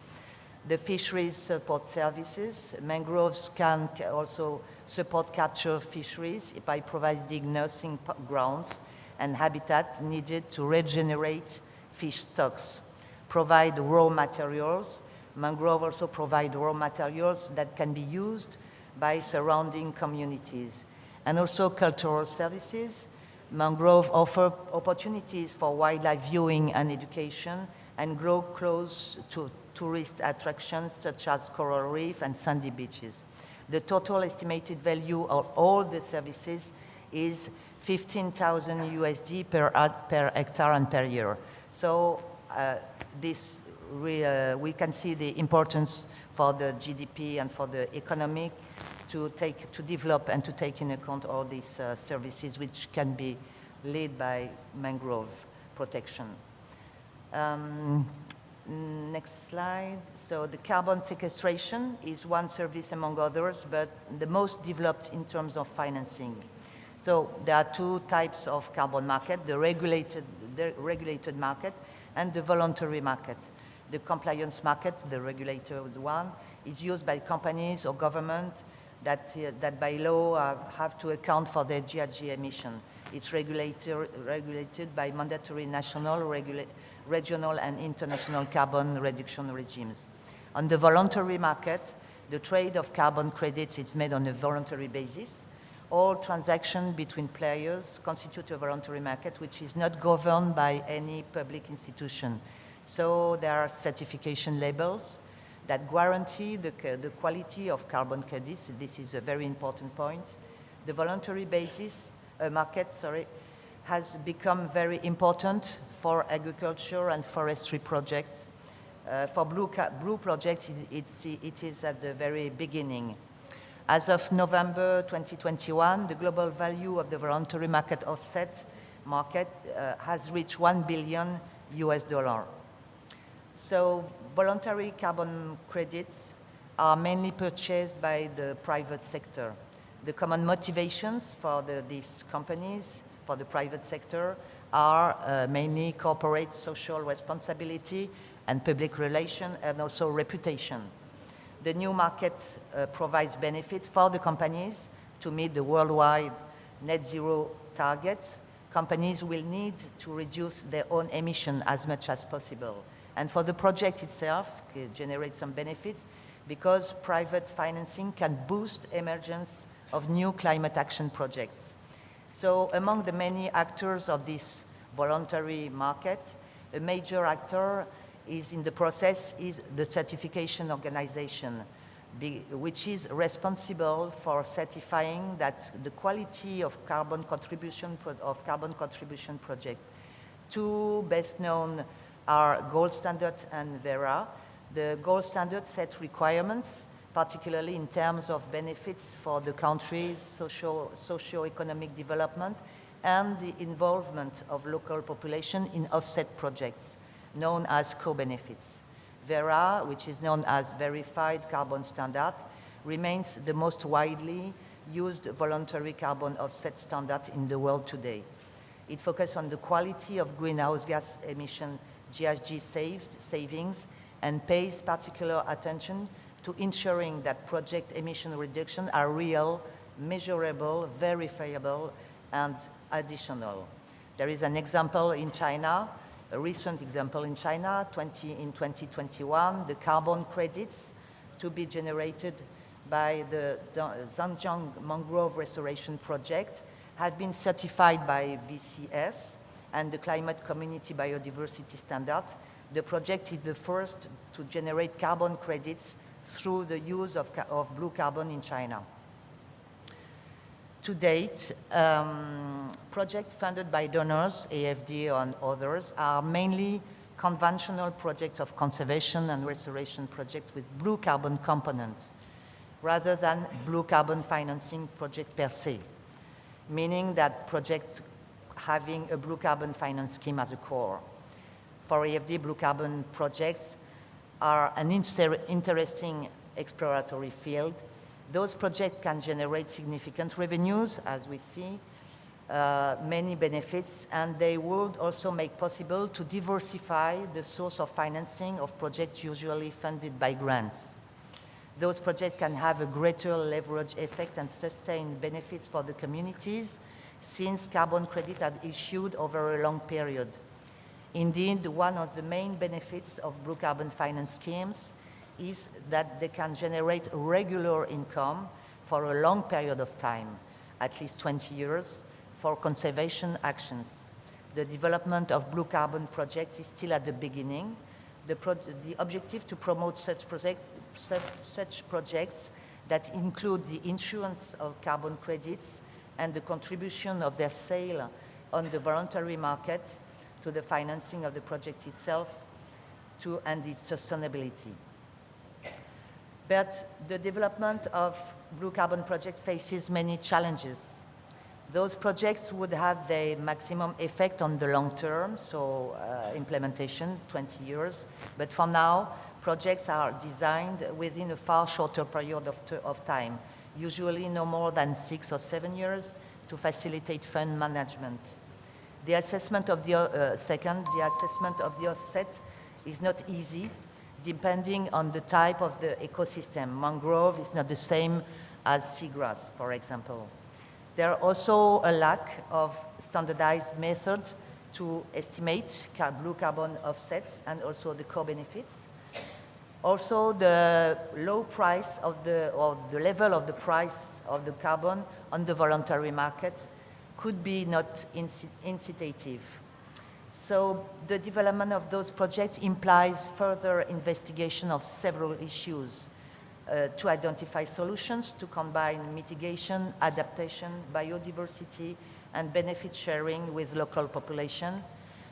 The fisheries support services. Mangroves can also support capture fisheries by providing nursing grounds and habitat needed to regenerate fish stocks, provide raw materials. Mangrove also provide raw materials that can be used by surrounding communities. And also cultural services. Mangrove offer opportunities for wildlife viewing and education and grow close to tourist attractions such as coral reef and sandy beaches. The total estimated value of all the services is 15,000 USD per hectare and per year. So we can see the importance for the GDP and for the economic to develop and to take in account all these services which can be led by mangrove protection. Next slide. So the carbon sequestration is one service among others, but the most developed in terms of financing. So there are two types of carbon market, the regulated market and the voluntary market. The compliance market, the regulated one, is used by companies or government that by law have to account for their GHG emission. It's regulated by mandatory national, regional and international carbon reduction regimes. On the voluntary market, the trade of carbon credits is made on a voluntary basis. All transactions between players constitute a voluntary market which is not governed by any public institution. So there are certification labels that guarantee the quality of carbon credits. This is a very important point. The voluntary basis market, has become very important for agriculture and forestry projects. For blue projects, it is at the very beginning. As of November 2021, the global value of the voluntary market offset market has reached $1 billion US. So voluntary carbon credits are mainly purchased by the private sector. The common motivations for these companies, for the private sector, are mainly corporate social responsibility and public relation, and also reputation. The new market provides benefits for the companies to meet the worldwide net zero targets. Companies will need to reduce their own emission as much as possible. And for the project itself, it generates some benefits because private financing can boost emergence of new climate action projects. So among the many actors of this voluntary market, a major actor is in the process is the certification organization, which is responsible for certifying that the quality of carbon contribution projects. Two best known are Gold Standard and Verra. The Gold Standard set requirements, particularly in terms of benefits for the country's socio-economic development and the involvement of local population in offset projects, known as co-benefits. Verra, which is known as Verified Carbon Standard, remains the most widely used voluntary carbon offset standard in the world today. It focuses on the quality of greenhouse gas emission GHG savings and pays particular attention to ensuring that project emission reduction are real, measurable, verifiable, and additional. There is an example in China, a recent example in China, in 2021, the carbon credits to be generated by the Zhanjiang Mangrove Restoration Project have been certified by VCS and the Climate Community Biodiversity Standard. The project is the first to generate carbon credits through the use of blue carbon in China. To date, projects funded by donors, AFD and others, are mainly conventional projects of conservation and restoration projects with blue carbon components, rather than blue carbon financing project per se, meaning that projects having a blue carbon finance scheme as a core. For AFD, blue carbon projects are an interesting exploratory field. Those projects can generate significant revenues, as we see, many benefits, and they would also make possible to diversify the source of financing of projects usually funded by grants. Those projects can have a greater leverage effect and sustain benefits for the communities since carbon credits are issued over a long period. Indeed, one of the main benefits of blue carbon finance schemes is that they can generate regular income for a long period of time, at least 20 years, for conservation actions. The development of blue carbon projects is still at the beginning. The objective to promote such projects that include the issuance of carbon credits and the contribution of their sale on the voluntary market to the financing of the project itself and its sustainability. But the development of blue carbon project faces many challenges. Those projects would have the maximum effect on the long term, so implementation, 20 years. But for now, projects are designed within a far shorter period of time, usually no more than 6 or 7 years, to facilitate fund management. The assessment of the offset is not easy, depending on the type of the ecosystem. Mangrove is not the same as seagrass, for example. There are also a lack of standardized method to estimate blue carbon offsets and also the co-benefits. Also, the low price or the level of the price of the carbon on the voluntary market could be not incitative. So the development of those projects implies further investigation of several issues to identify solutions to combine mitigation, adaptation, biodiversity, and benefit sharing with local population,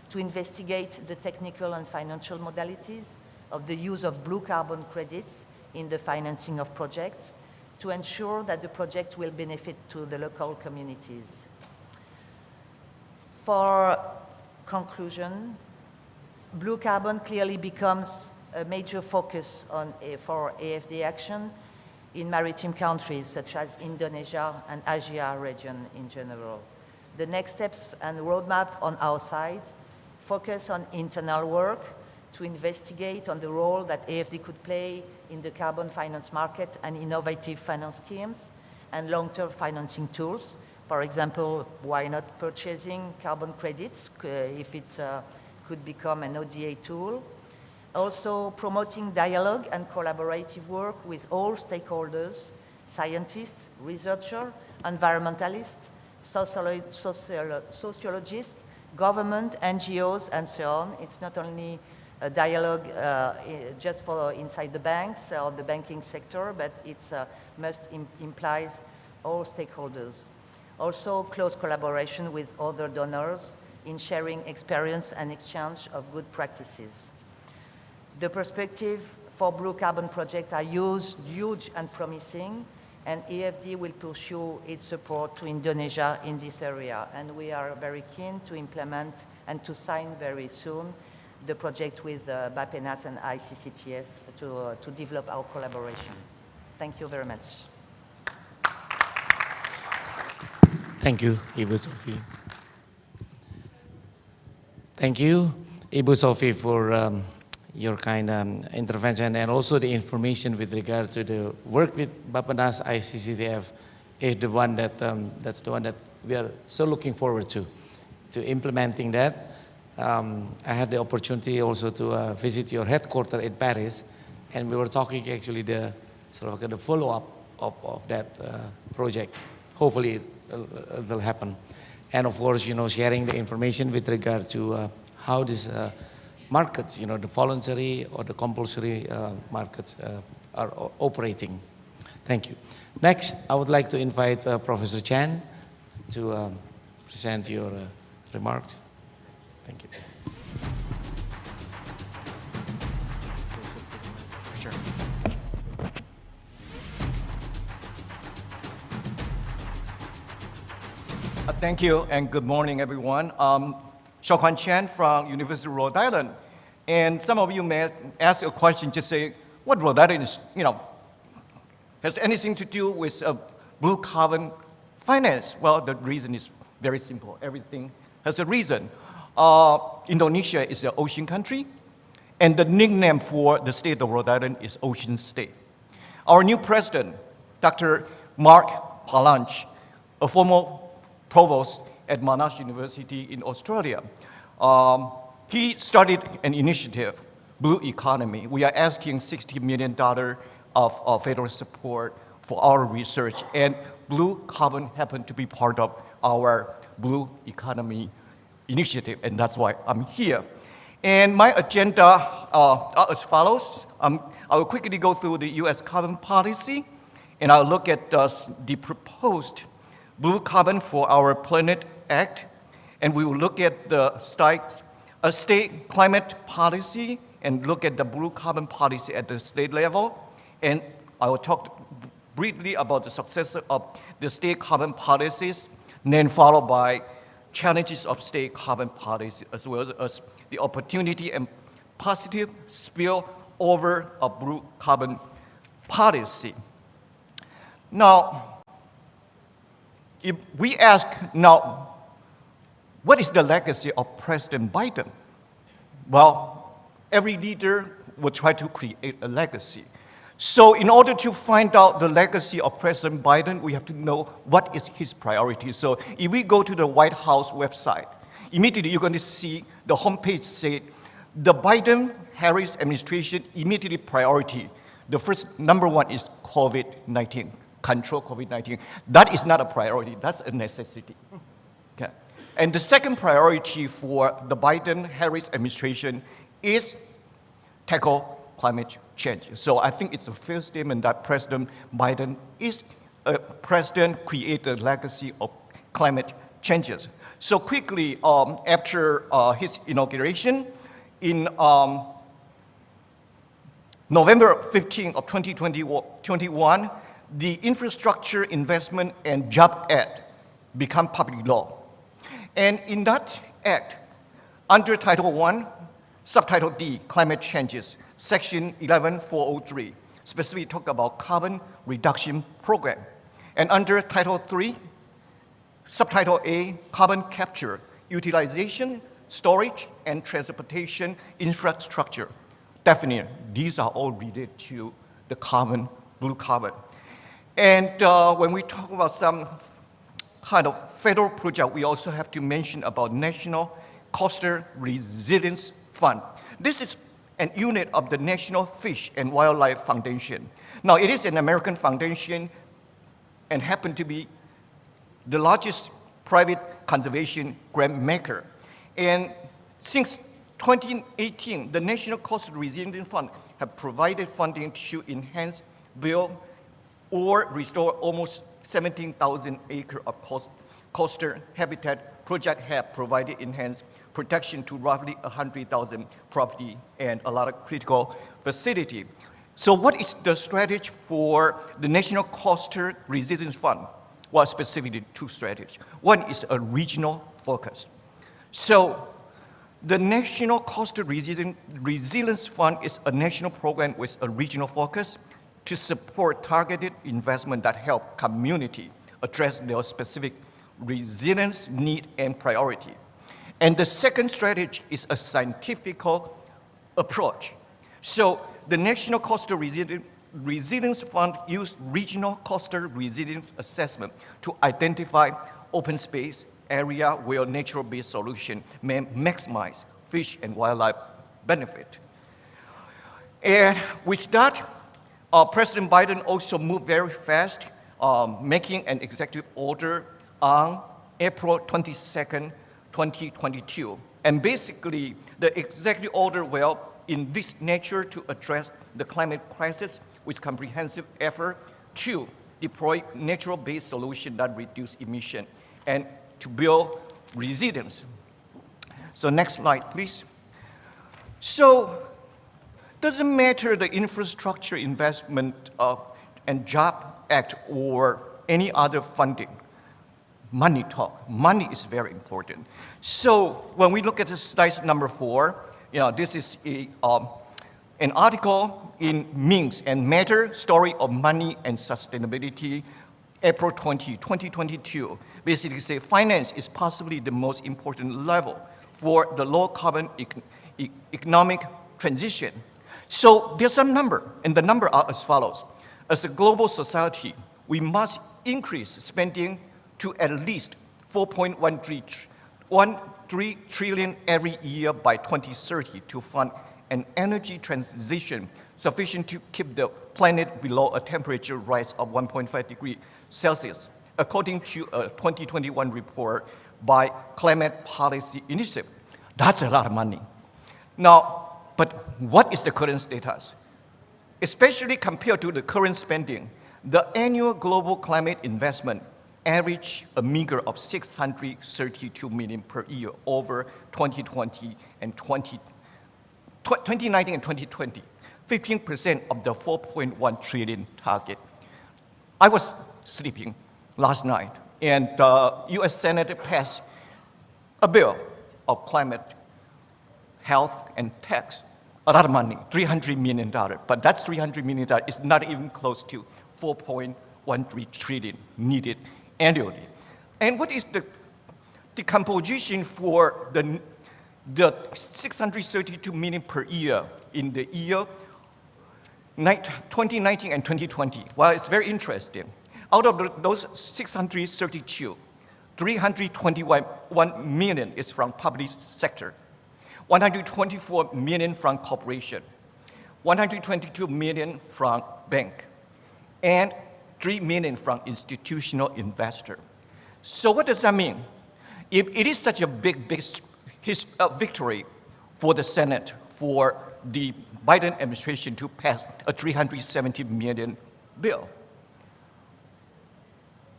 to investigate the technical and financial modalities of the use of blue carbon credits in the financing of projects, to ensure that the project will benefit to the local communities. For conclusion, blue carbon clearly becomes a major focus for AFD action in maritime countries such as Indonesia and Asia region in general. The next steps and roadmap on our side focus on internal work to investigate on the role that AFD could play in the carbon finance market and innovative finance schemes and long-term financing tools. For example, why not purchasing carbon credits if it could become an ODA tool? Also promoting dialogue and collaborative work with all stakeholders, scientists, researchers, environmentalists, sociologists, government, NGOs, and so on. It's not only a dialogue just for inside the banks or the banking sector, but it implies all stakeholders. Also, close collaboration with other donors in sharing experience and exchange of good practices. The perspective for blue carbon projects are huge and promising, and AFD will pursue its support to Indonesia in this area. And we are very keen to implement and to sign very soon the project with BAPPENAS and ICCTF to develop our collaboration. Thank you very much. Thank you, Ibu Sophie. Thank you, Ibu Sophie, for your kind intervention and also the information with regard to the work with BAPPENAS ICCTF is the one that that's the one that we are so looking forward to implementing that. I had the opportunity also to visit your headquarters in Paris, and we were talking actually the sort of the follow-up of that project. Hopefully it will happen, and of course, you know, sharing the information with regard to how this markets, you know, the voluntary or the compulsory markets are operating. Thank you. Next, I would like to invite Professor Chan to present your remarks. Thank you. Sure. Thank you and good morning, everyone. Shokwan Chan from University of Rhode Island. And some of you may ask a question, just say, what Rhode Island is, you know, has anything to do with blue carbon finance? Well, the reason is very simple. Everything has a reason. Indonesia is an ocean country, and the nickname for the state of Rhode Island is Ocean State. Our new president, Dr. Mark Palanch, a former provost at Monash University in Australia. He started an initiative, Blue Economy. We are asking $60 million of federal support for our research, and blue carbon happened to be part of our Blue Economy initiative, and that's why I'm here. And my agenda are as follows. I will quickly go through the U.S. carbon policy, and I'll look at the proposed Blue Carbon for Our Planet Act, and we will look at the state climate policy and look at the blue carbon policy at the state level. And I will talk briefly about the success of the state carbon policies, and then followed by challenges of state carbon policy, as well as the opportunity and positive spill over of blue carbon policy. Now, if we ask now, what is the legacy of President Biden? Well, every leader will try to create a legacy. So in order to find out the legacy of President Biden, we have to know what is his priority. So if we go to the White House website, immediately you're going to see the homepage say, the Biden-Harris administration immediately priority. The first, number one is COVID-19, control COVID-19. That is not a priority, that's a necessity. Okay. And the second priority for the Biden-Harris administration is tackle climate change. So I think it's a fair statement that President Biden is a president create a legacy of climate changes. So quickly, after his inauguration in November 15 of 2021, the Infrastructure Investment and Job Act became public law. And in that act, under Title I, Subtitle D, Climate Changes, Section 11403, specifically talk about carbon reduction program. And under Title III, Subtitle A, Carbon Capture, Utilization, Storage, and Transportation Infrastructure. Definitely, these are all related to the carbon, blue carbon. And when we talk about some kind of federal project, we also have to mention about National Coastal Resilience Fund. This is an unit of the National Fish and Wildlife Foundation. Now, it is an American foundation and happen to be the largest private conservation grant maker. And since 2018, the National Coastal Resilience Fund have provided funding to enhance, build, or restore almost 17,000 acres of coastal habitat. Project have provided enhanced protection to roughly 100,000 property and a lot of critical facility. So what is the strategy for the National Coastal Resilience Fund? Well, specifically two strategies. One is a regional focus. So the National Coastal Resilience Fund is a national program with a regional focus to support targeted investment that help community address their specific resilience need and priority. And the second strategy is a scientific approach. So the National Coastal Resilience Fund used regional coastal resilience assessment to identify open space area where natural-based solution may maximize fish and wildlife benefit. And with that, President Biden also moved very fast, making an executive order on April 22nd, 2022. And basically, the executive order will, in this nature, to address the climate crisis with comprehensive effort to deploy natural-based solutions that reduce emission and to build resilience. So next slide, please. So doesn't matter the Infrastructure Investment and Job Act or any other funding. Money talk. Money is very important. So when we look at the slide number 4, this is an article in Means and Matter, Story of Money and Sustainability, April 20, 2022. Basically say finance is possibly the most important level for the low carbon economic transition. So there's some number, and the number are as follows. As a global society, we must increase spending to at least 4.13 trillion every year by 2030 to fund an energy transition sufficient to keep the planet below a temperature rise of 1.5 degrees Celsius, according to a 2021 report by Climate Policy Initiative. That's a lot of money. Now, but what is the current status? Especially compared to the current spending, the annual global climate investment averaged a meager of $632 million per year over 2019 and 2020, 15% of the 4.1 trillion target. I was sleeping last night, and the US Senate passed a bill of climate, health, and tax. A lot of money, $300 million, but that's $300 million is not even close to 4.13 trillion needed annually. And what is the decomposition for the 632 million per year in the year 2019 and 2020? Well, it's very interesting. Out of those 632, 321 million is from public sector, 124 million from corporation, 122 million from bank, and 3 million from institutional investor. So what does that mean? if it is such a big victory for the Senate, for the Biden administration to pass a $370 million bill,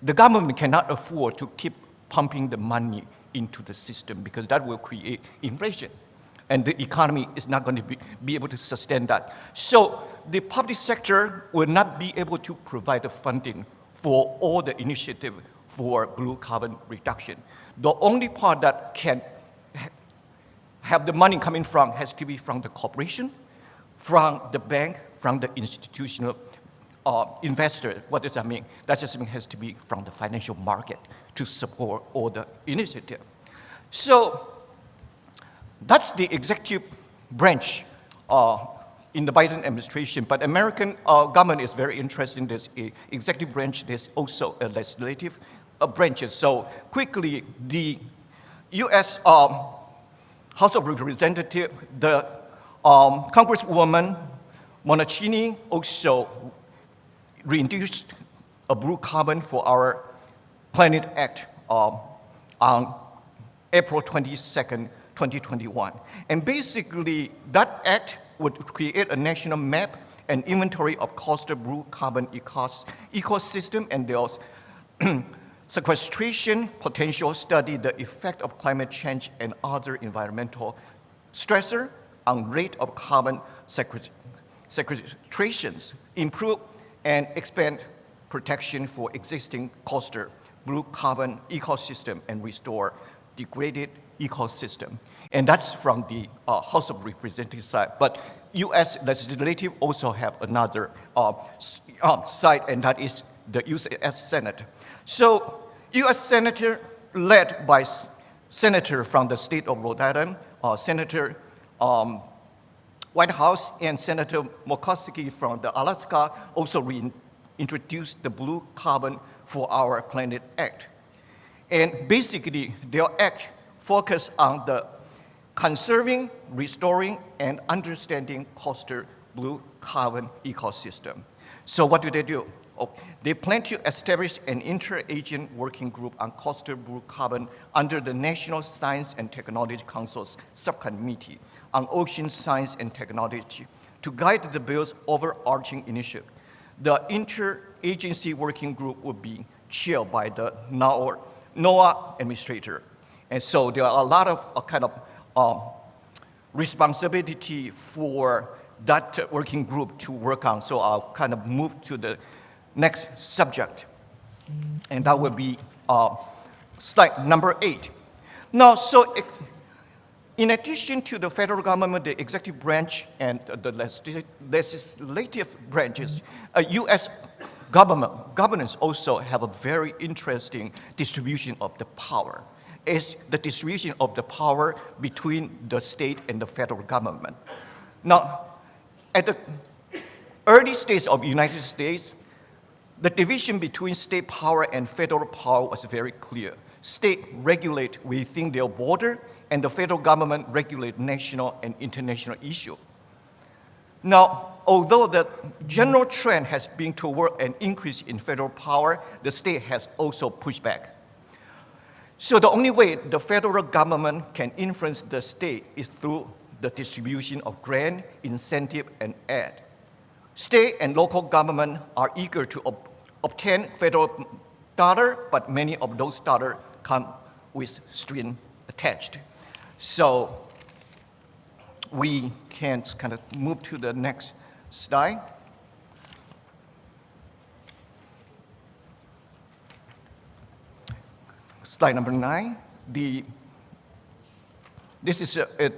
the government cannot afford to keep pumping the money into the system because that will create inflation. And the economy is not going to be able to sustain that. So the public sector will not be able to provide the funding for all the initiative for blue carbon reduction. The only part that can have the money coming from has to be from the corporation, from the bank, from the institutional investor. What does that mean? That just means it has to be from the financial market to support all the initiative. So that's the executive branch in the Biden administration. But American government is very interested in this executive branch. There's also a legislative branches. So quickly, the U.S. House of Representatives, the Congresswoman Monachini also reintroduced a blue carbon for our Planet Act on April 22nd, 2021. And basically, that act would create a national map and inventory of coastal blue carbon ecosystem, and there's sequestration potential, study the effect of climate change and other environmental stressor on rate of carbon sequestrations, improve and expand protection for existing coastal blue carbon ecosystem, and restore degraded ecosystem. And that's from the House of Representatives side. But U.S. legislative also have another side, and that is the U.S. Senate. So U.S. Senator led by Senator from the state of Rhode Island, Senator White House, and Senator Murkowski from the Alaska also introduced the blue carbon for our Planet Act. And basically, their act focused on the conserving, restoring, and understanding coastal blue carbon ecosystem. So what do? They plan to establish an inter-agency working group on coastal blue carbon under the National Science and Technology Council's subcommittee on ocean science and technology to guide the bill's overarching initiative. The inter-agency working group will be chaired by the NOAA administrator. And so there are a lot of kind of responsibility for that working group to work on. So I'll kind of move to the next subject, and that will be slide number 8. Now, so in addition to the federal government, the executive branch, and the legislative branches, U.S. governments also have a very interesting distribution of the power. It's the distribution of the power between the state and the federal government. Now, at the early stage of the United States, the division between state power and federal power was very clear. State regulate within their border, and the federal government regulate national and international issues. Now, although the general trend has been toward an increase in federal power, the state has also pushed back. So the only way the federal government can influence the state is through the distribution of grant, incentive, and aid. State and local government are eager to obtain federal dollar, but many of those dollars come with string attached. So we can kind of move to the next slide. Slide number 9. This is a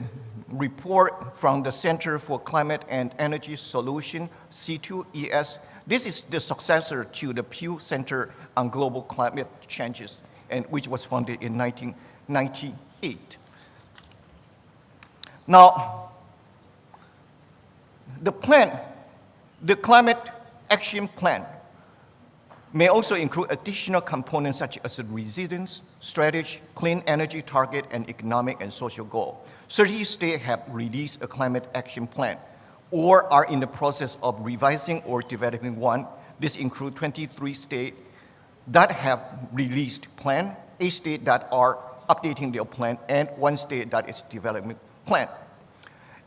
report from the Center for Climate and Energy Solution, C2ES. This is the successor to the Pew Center on Global Climate Changes, and which was founded in 1998. Now, the Climate Action Plan may also include additional components such as the resilience strategy, clean energy target, and economic and social goal. 30 states have released a climate action plan or are in the process of revising or developing one. This includes 23 states that have released plan, 8 states that are updating their plan, and one state that is developing plan.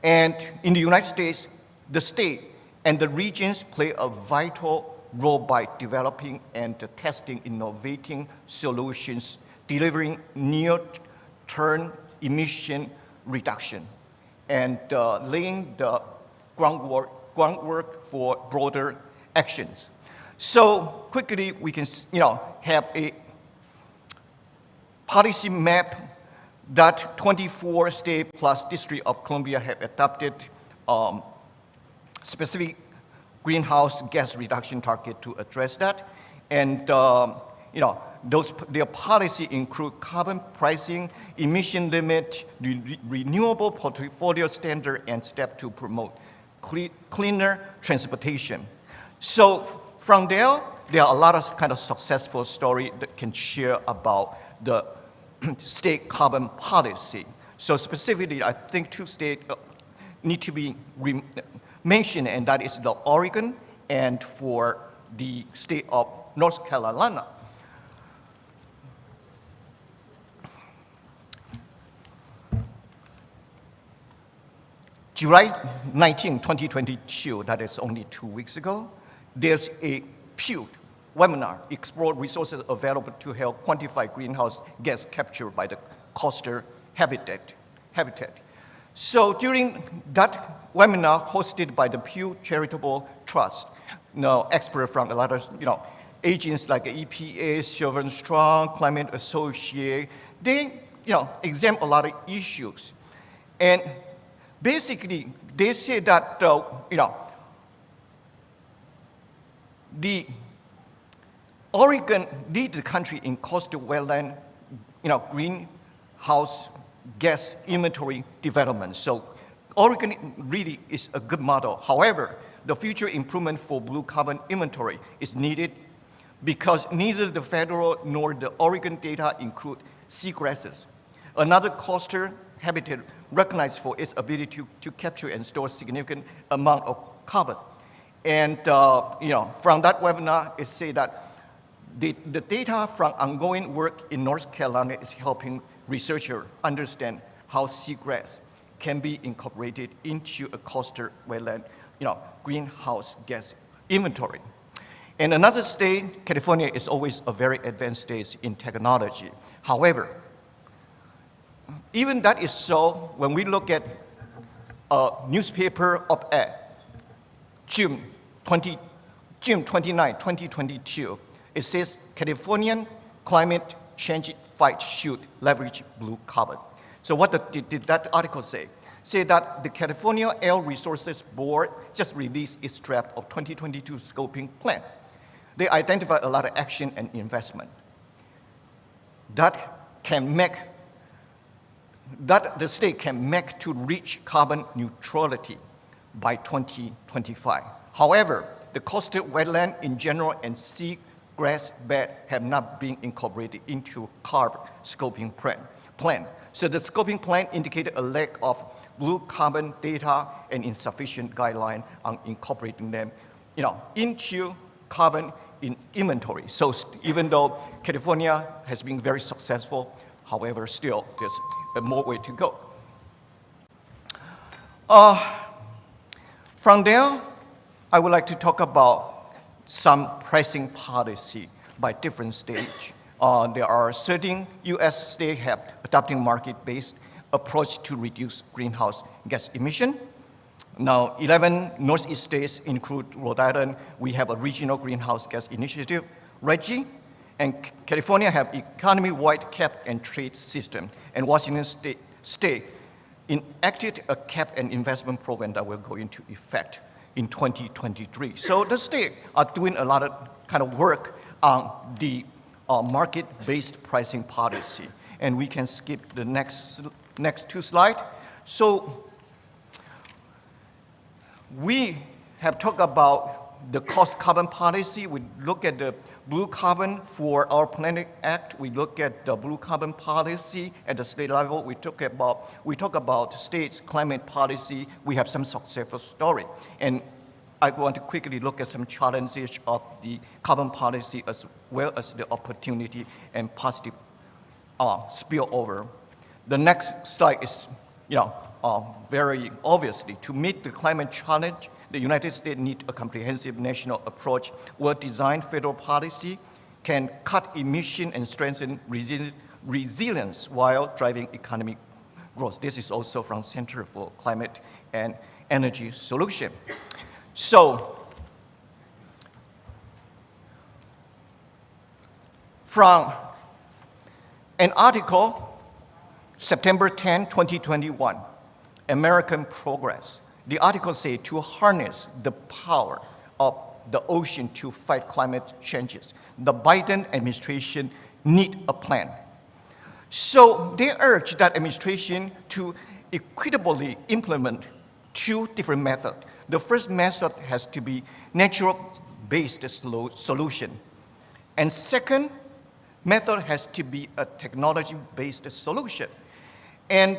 And in the United States, the state and the regions play a vital role by developing and testing innovating solutions, delivering near-term emission reduction, and laying the groundwork for broader actions. So quickly, we can have a policy map that 24 states plus District of Columbia have adopted specific greenhouse gas reduction target to address that. And their policy include carbon pricing, emission limit, renewable portfolio standard, and step to promote cleaner transportation. So from there are a lot of kind of successful story that can share about the state carbon policy. So specifically, I think two states need to be mentioned, and that is the Oregon and for the state of North Carolina. July 19, 2022, that is only 2 weeks ago, there's a Pew webinar, Explore Resources Available to Help Quantify Greenhouse Gas Capture by the Coastal Habitat. So during that webinar hosted by the Pew Charitable Trust, experts from a lot of agents like EPA, Chevron Strong, Climate Associate, they examine a lot of issues. And basically, they say that the Oregon lead the country in coastal wetland, greenhouse gas inventory development. So Oregon really is a good model. However, the future improvement for blue carbon inventory is needed because neither the federal nor the Oregon data include seagrasses, another coastal habitat recognized for its ability to capture and store significant amount of carbon. And from that webinar, it said that the data from ongoing work in North Carolina is helping researchers understand how seagrass can be incorporated into a coastal wetland, greenhouse gas inventory. And another state, California, is always a very advanced state in technology. However, even that is so, when we look at a newspaper op-ed, June 29, 2022, it says Californian climate change fight should leverage blue carbon. So what did that article say? Say that the California Air Resources Board just released its draft of 2022 scoping plan. They identify a lot of action and investment that the state can make to reach carbon neutrality by 2025. However, the coastal wetland in general and seagrass bed have not been incorporated into CARB scoping plan. So the scoping plan indicated a lack of blue carbon data and insufficient guideline on incorporating them, into carbon in inventory. So even though California has been very successful, however, still there's more way to go. From there, I would like to talk about some pricing policy by different states. There are certain U.S. states have adopting market-based approach to reduce greenhouse gas emission. Now, 11 Northeast states include Rhode Island. We have a regional greenhouse gas initiative, RGGI, and California have economy-wide cap and trade system. And Washington State enacted a cap and investment program that will go into effect in 2023. So the states are doing a lot of kind of work on the market-based pricing policy. And we can skip the next two slides. So we have talked about the cost carbon policy. We look at the blue carbon for our Planet Act. We look at the blue carbon policy at the state level. We talk about states' climate policy. We have some successful story. And I want to quickly look at some challenges of the carbon policy as well as the opportunity and positive spill over. The next slide is, very obviously, to meet the climate challenge, the United States needs a comprehensive national approach where designed federal policy can cut emission and strengthen resilience while driving economic growth. This is also from Center for Climate and Energy Solution. So, from an article, September 10, 2021, American Progress. The article says to harness the power of the ocean to fight climate changes, the Biden administration need a plan. So they urge that administration to equitably implement two different methods. The first method has to be natural-based solution. And second method has to be a technology-based solution. And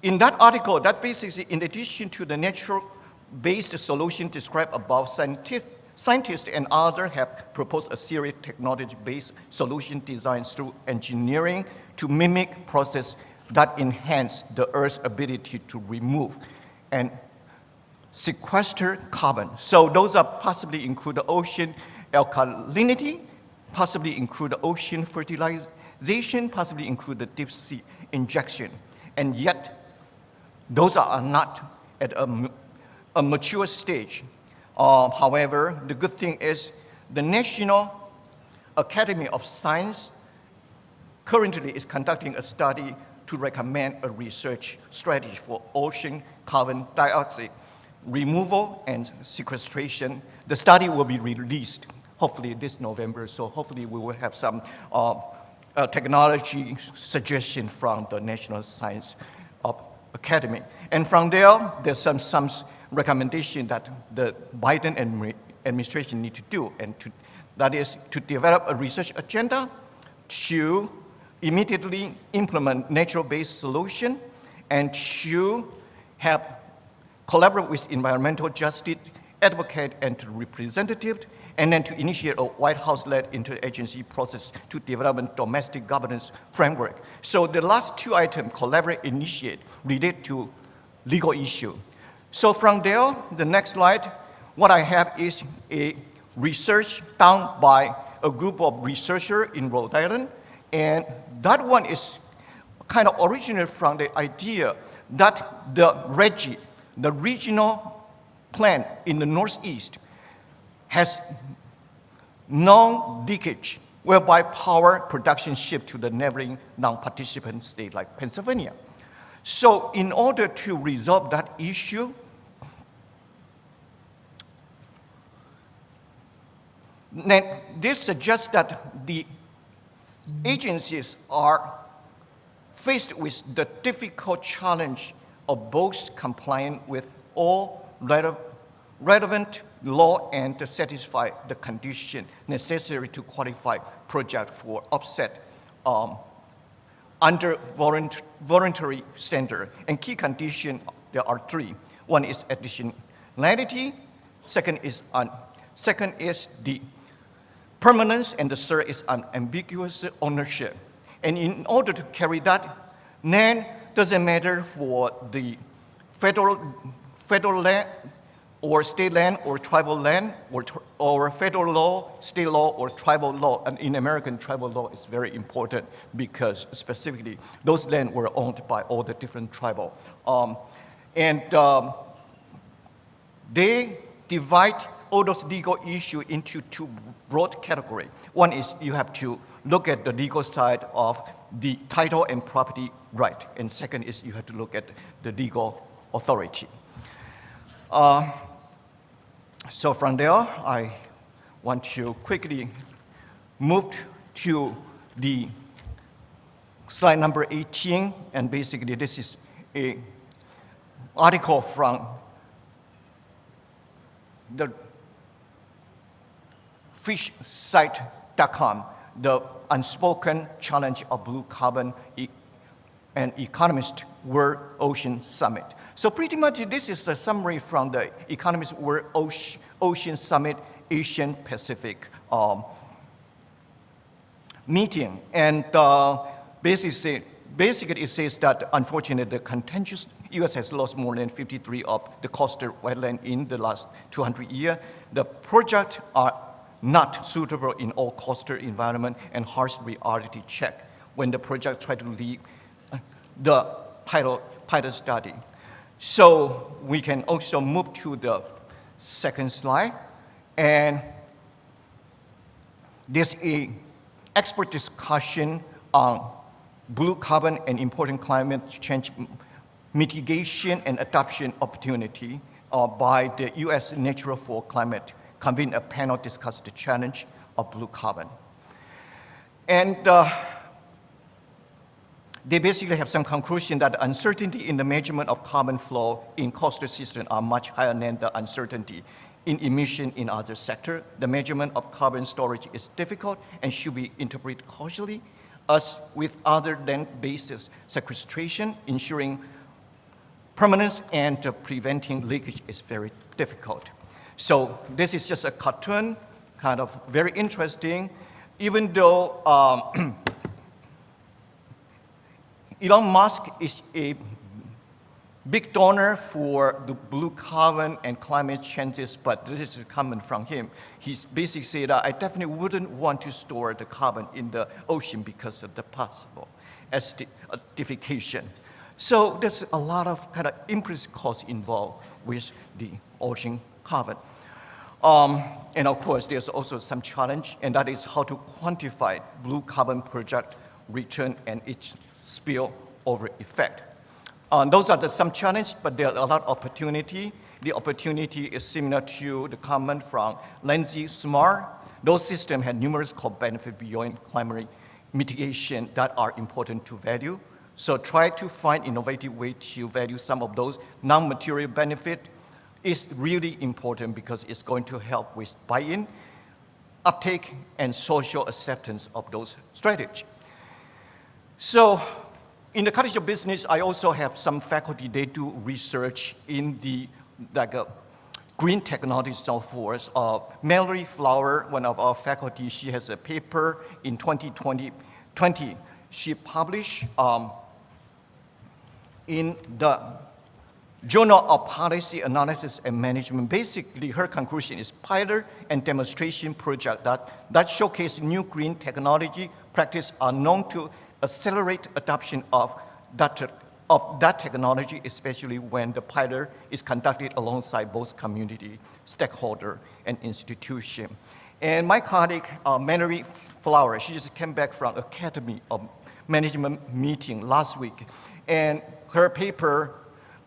in that article, that basically, in addition to the natural-based solution described above, scientists and others have proposed a series of technology-based solution designed through engineering to mimic process that enhance the Earth's ability to remove and sequester carbon. So those are possibly include the ocean alkalinity, possibly include the ocean fertilization, possibly include the deep sea injection. And yet, those are not at a mature stage. However, the good thing is the National Academy of Science currently is conducting a study to recommend a research strategy for ocean carbon dioxide removal and sequestration. The study will be released hopefully this November, so hopefully we will have some technology suggestion from the National Science Academy. And from there, there's some recommendation that the Biden administration need to do, and that is to develop a research agenda to immediately implement natural-based solution and to have collaborate with environmental justice advocate and representative, and then to initiate a White House-led interagency process to develop a domestic governance framework. So the last two items, collaborate, initiate, relate to legal issue. So from there, the next slide, what I have is a research done by a group of researchers in Rhode Island, and that one is kind of originated from the idea that the RGGI, the regional plan in the Northeast, has non-leakage, whereby power production shift to the neighboring non-participant state like Pennsylvania. So in order to resolve that issue, then this suggests that the agencies are faced with the difficult challenge of both complying with all relevant law and to satisfy the condition necessary to qualify project for offset under voluntary standard. And key condition, there are three. One is additionality, second is the permanence, and the third is unambiguous ownership. And in order to carry that, then doesn't matter for the federal land or state land or tribal land or federal law, state law, or tribal law. And in American, tribal law is very important because specifically those lands were owned by all the different tribal. They divide all those legal issues into two broad categories. One is you have to look at the legal side of the title and property right, and second is you have to look at the legal authority. So from there, I want to quickly move to the slide number 18, and basically this is an article from the fishsite.com, the unspoken challenge of blue carbon and Economist World Ocean Summit. So pretty much this is a summary from the Economist World Ocean Summit Asian Pacific meeting. And basically it says that unfortunately the contentious U.S. has lost more than 53 of the coastal wetland in the last 200 years. The projects are not suitable in all coastal environment and harsh reality check when the project try to lead the pilot study. So we can also move to the second slide. And there's a expert discussion on blue carbon and important climate change mitigation and adoption opportunity by the U.S. Natural for Climate convened a panel to discuss the challenge of blue carbon. And they basically have some conclusion that the uncertainty in the measurement of carbon flow in coastal systems are much higher than the uncertainty in emission in other sectors. The measurement of carbon storage is difficult and should be interpreted cautiously, as with other land-based sequestration, ensuring permanence and preventing leakage is very difficult. So this is just a cartoon, kind of very interesting, even though Elon Musk is a big donor for the blue carbon and climate changes, but this is coming from him. He's basically said, I definitely wouldn't want to store the carbon in the ocean because of the possible acidification. So there's a lot of kind of implicit costs involved with the ocean carbon. And of course, there's also some challenge, and that is how to quantify blue carbon project return and its spillover effect. Those are some challenges, but there are a lot of opportunity. The opportunity is similar to the comment from Lindsay Smart. Those systems have numerous co-benefits beyond climate mitigation that are important to value. So try to find innovative way to value some of those non-material benefits is really important because it's going to help with buy-in, uptake, and social acceptance of those strategies. So in the College of Business, I also have some faculty, they do research in the green technology and so forth. Mallory Flower, one of our faculty, she has a paper in 2020. She published in the Journal of Policy Analysis and Management. Basically, her conclusion is pilot and demonstration project that showcase new green technology practice are known to accelerate adoption of that technology, especially when the pilot is conducted alongside both community, stakeholder, and institution. And my colleague, Mallory Flower, she just came back from Academy of Management meeting last week. And her paper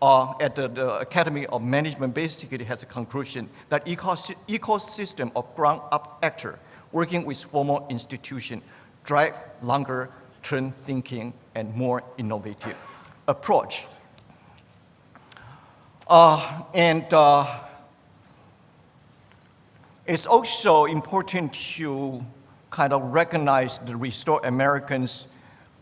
at the Academy of Management basically has a conclusion that ecosystem of ground-up actor working with formal institution drive longer-term thinking and more innovative approach. It's also important to kind of recognize the Restore Americans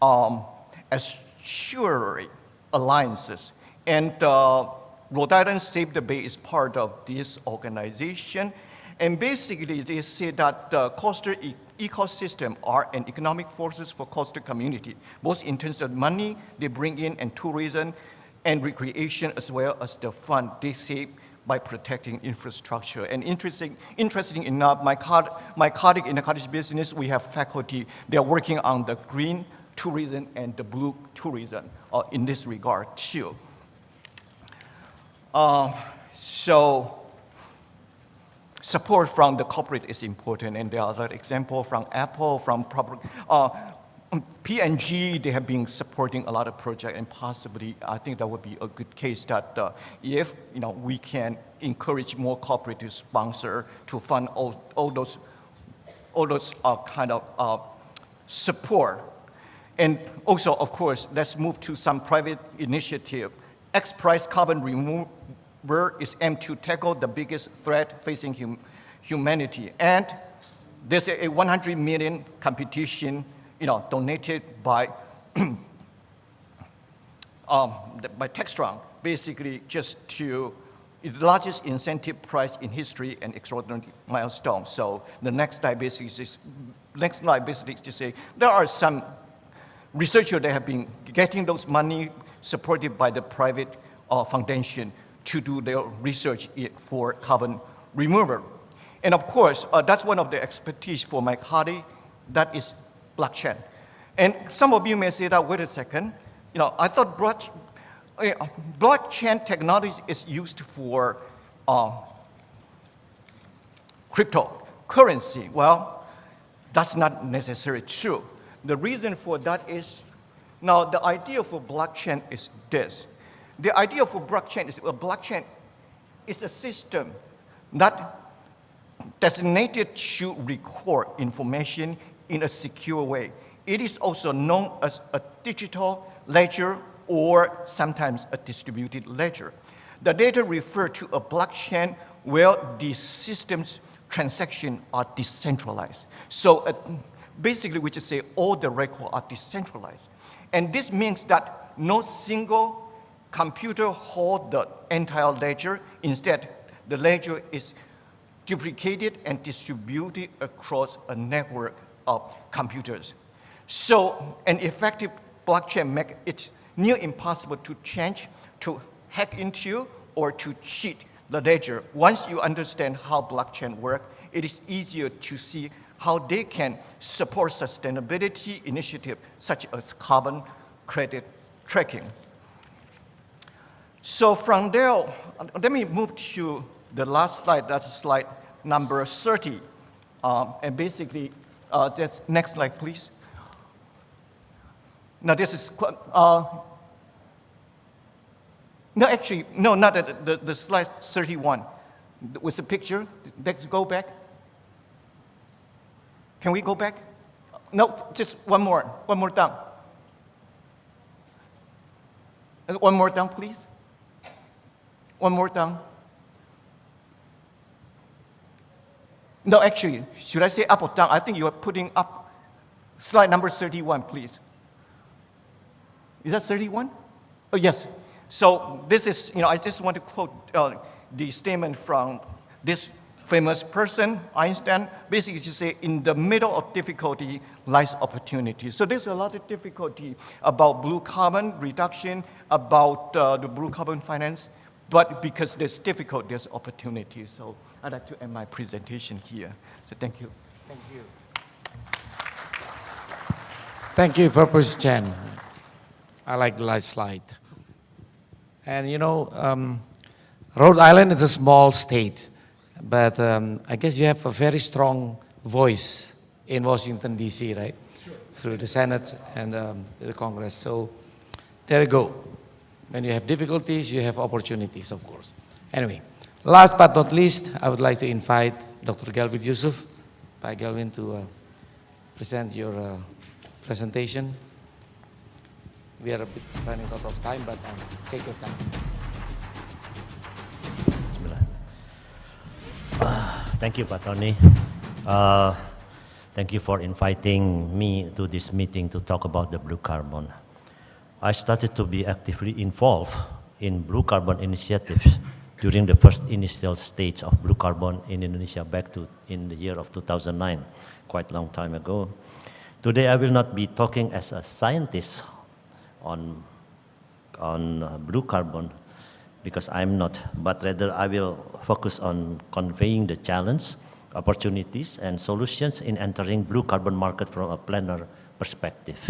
as surety alliances. And Rhode Island Save the Bay is part of this organization. And basically, they say that the coastal ecosystem are an economic forces for coastal community, both in terms of money they bring in and tourism and recreation, as well as the fund they save by protecting infrastructure. And interesting enough, my colleague in the College of Business, we have faculty, they're working on the green tourism and the blue tourism in this regard too. So support from the corporate is important, and there are other examples from Apple, from P&G, they have been supporting a lot of projects, and possibly I think that would be a good case that if we can encourage more corporate to sponsor, to fund all those kind of support. And also, of course, let's move to some private initiative. X-Prize carbon remover is aimed to tackle the biggest threat facing humanity. And there's a 100 million competition, donated by by Textron, basically just to It's the largest incentive price in history and extraordinary milestone. So the next slide basically is to say there are some researchers that have been getting those money supported by the private foundation to do their research for carbon removal. And of course, that's one of the expertise for my colleague, that is blockchain. And some of you may say that, wait a second, I thought blockchain technology is used for cryptocurrency. Well, that's not necessarily true. The reason for that is, now the idea for blockchain is this. The idea for blockchain is a system that designated to record information in a secure way. It is also known as a digital ledger or sometimes a distributed ledger. The data refer to a blockchain where the system's transactions are decentralized. So basically, we just say all the records are decentralized. And this means that no single computer holds the entire ledger. Instead, the ledger is duplicated and distributed across a network of computers. So an effective blockchain makes it near impossible to change, to hack into, or to cheat the ledger. Once you understand how blockchain works, it is easier to see how they can support sustainability initiatives such as carbon credit tracking. So from there, let me move to the last slide. That's slide number 30. And basically, that's next slide, please. Now this is, no, actually, no, not the slide 31. With the picture, let's go back. Can we go back? No, just one more down. One more down, please. One more down. No, actually, should I say up or down? I think you are putting up slide number 31, please. Is that 31? Oh, yes. So this is, I just want to quote the statement from this famous person, Einstein, basically to say, in the middle of difficulty lies opportunity. So there's a lot of difficulty about blue carbon reduction, about the blue carbon finance, but because there's difficulty, there's opportunity. So I'd like to end my presentation here. So thank you. Thank you. Thank you, Professor Chen. I like the last slide. And Rhode Island is a small state, but I guess you have a very strong voice in Washington, D.C., right? Sure. Through the Senate and the Congress. So there you go. When you have difficulties, you have opportunities, of course. Anyway, last but not least, I would like to invite Dr. Galvin Yusuf, by Galvin, to present your presentation. We are a bit running out of time, but take your time. Thank you, Pak Tony. Thank you for inviting me to this meeting to talk about the blue carbon. I started to be actively involved in blue carbon initiatives during the first initial stage of blue carbon in Indonesia back in the year of 2009, quite a long time ago. Today I will not be talking as a scientist on blue carbon, because I'm not, but rather I will focus on conveying the challenge, opportunities, and solutions in entering blue carbon market from a planner perspective.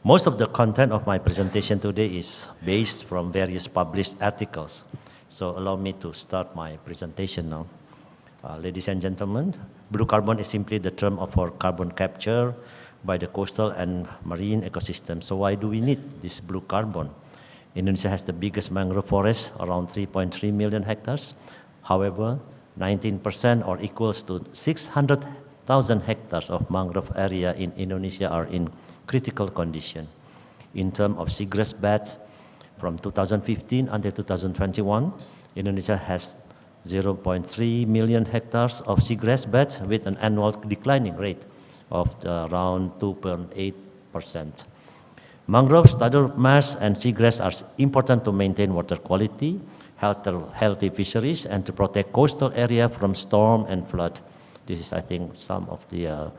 Most of the content of my presentation today is based from various published articles. So allow me to start my presentation now. Ladies and gentlemen, blue carbon is simply the term for carbon capture by the coastal and marine ecosystem. So why do we need this blue carbon? Indonesia has the biggest mangrove forest, around 3.3 million hectares. However, 19% or equals to 600,000 hectares of mangrove area in Indonesia are in critical condition. In terms of seagrass beds, from 2015 until 2021, Indonesia has 0.3 million hectares of seagrass beds with an annual declining rate of around 2.8%. Mangroves, tidal mass, and seagrass are important to maintain water quality, healthy fisheries, and to protect coastal area from storm and flood. This is, I think, some of the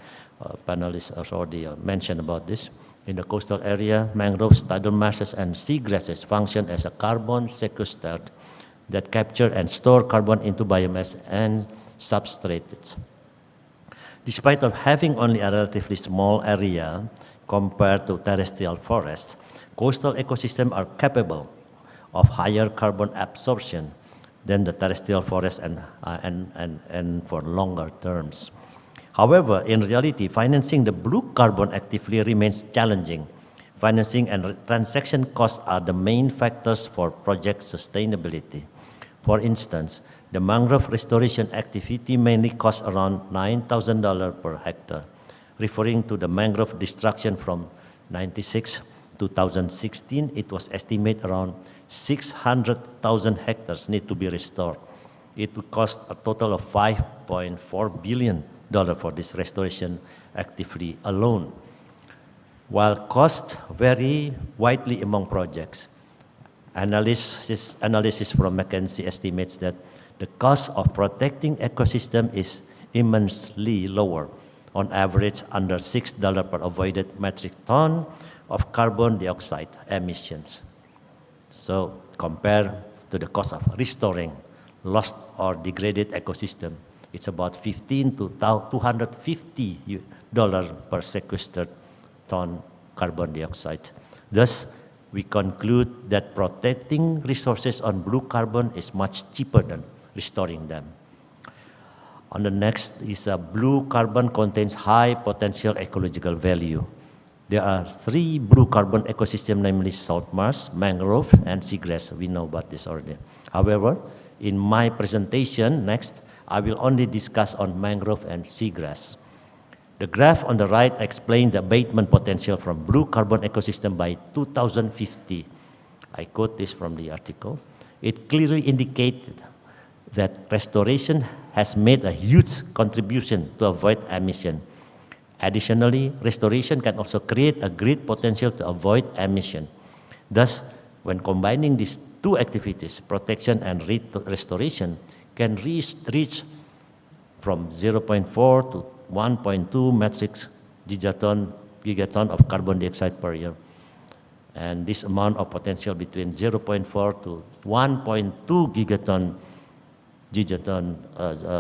panelists have already mentioned about this. In the coastal area, mangroves, tidal marshes, and seagrasses function as a carbon sequester that capture and store carbon into biomass and substrates. Despite of having only a relatively small area compared to terrestrial forests, coastal ecosystems are capable of higher carbon absorption than the terrestrial forest and for longer terms. However, in reality, financing the blue carbon actively remains challenging. Financing and transaction costs are the main factors for project sustainability. For instance, the mangrove restoration activity mainly costs around $9,000 per hectare, referring to the mangrove destruction from 96 to 2016. It was estimated around 600,000 hectares need to be restored. It would cost a total of $5.4 billion for this restoration activity alone. While costs vary widely among projects, analysis from McKinsey estimates that the cost of protecting ecosystem is immensely lower, on average under $6 per avoided metric ton of carbon dioxide emissions. So compared to the cost of restoring lost or degraded ecosystem, it's about $15 to $250 per sequestered ton carbon dioxide. Thus, we conclude that protecting resources on blue carbon is much cheaper than restoring them. On the next is blue carbon contains high potential ecological value. There are 3 blue carbon ecosystems, namely salt marsh, mangrove, and seagrass. We know about this already. However, in my presentation next, I will only discuss on mangrove and seagrass. The graph on the right explains the abatement potential from blue carbon ecosystem by 2050. I quote this from the article. It clearly indicated that restoration has made a huge contribution to avoid emission. Additionally, restoration can also create a great potential to avoid emission. Thus, when combining these 2 activities, protection and restoration, can reach from 0.4 to 1.2 metric gigaton of carbon dioxide per year. And this amount of potential between 0.4 to 1.2 gigaton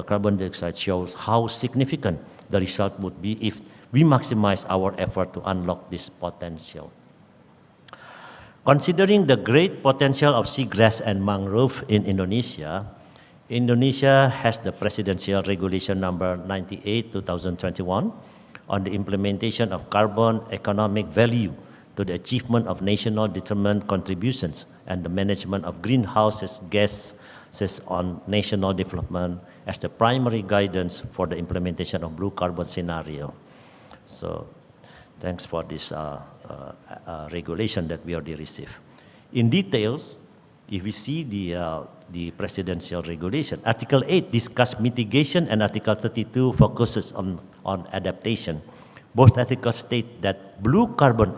carbon dioxide shows how significant the result would be if we maximize our effort to unlock this potential. Considering the great potential of seagrass and mangrove in Indonesia, Indonesia has the Presidential Regulation number 98/2021 on the implementation of carbon economic value to the achievement of national determined contributions and the management of greenhouse gases on national development as the primary guidance for the implementation of blue carbon scenario. So thanks for this regulation that we already received. In details, if we see the presidential regulation, Article 8 discusses mitigation and Article 32 focuses on adaptation. Both articles state that blue carbon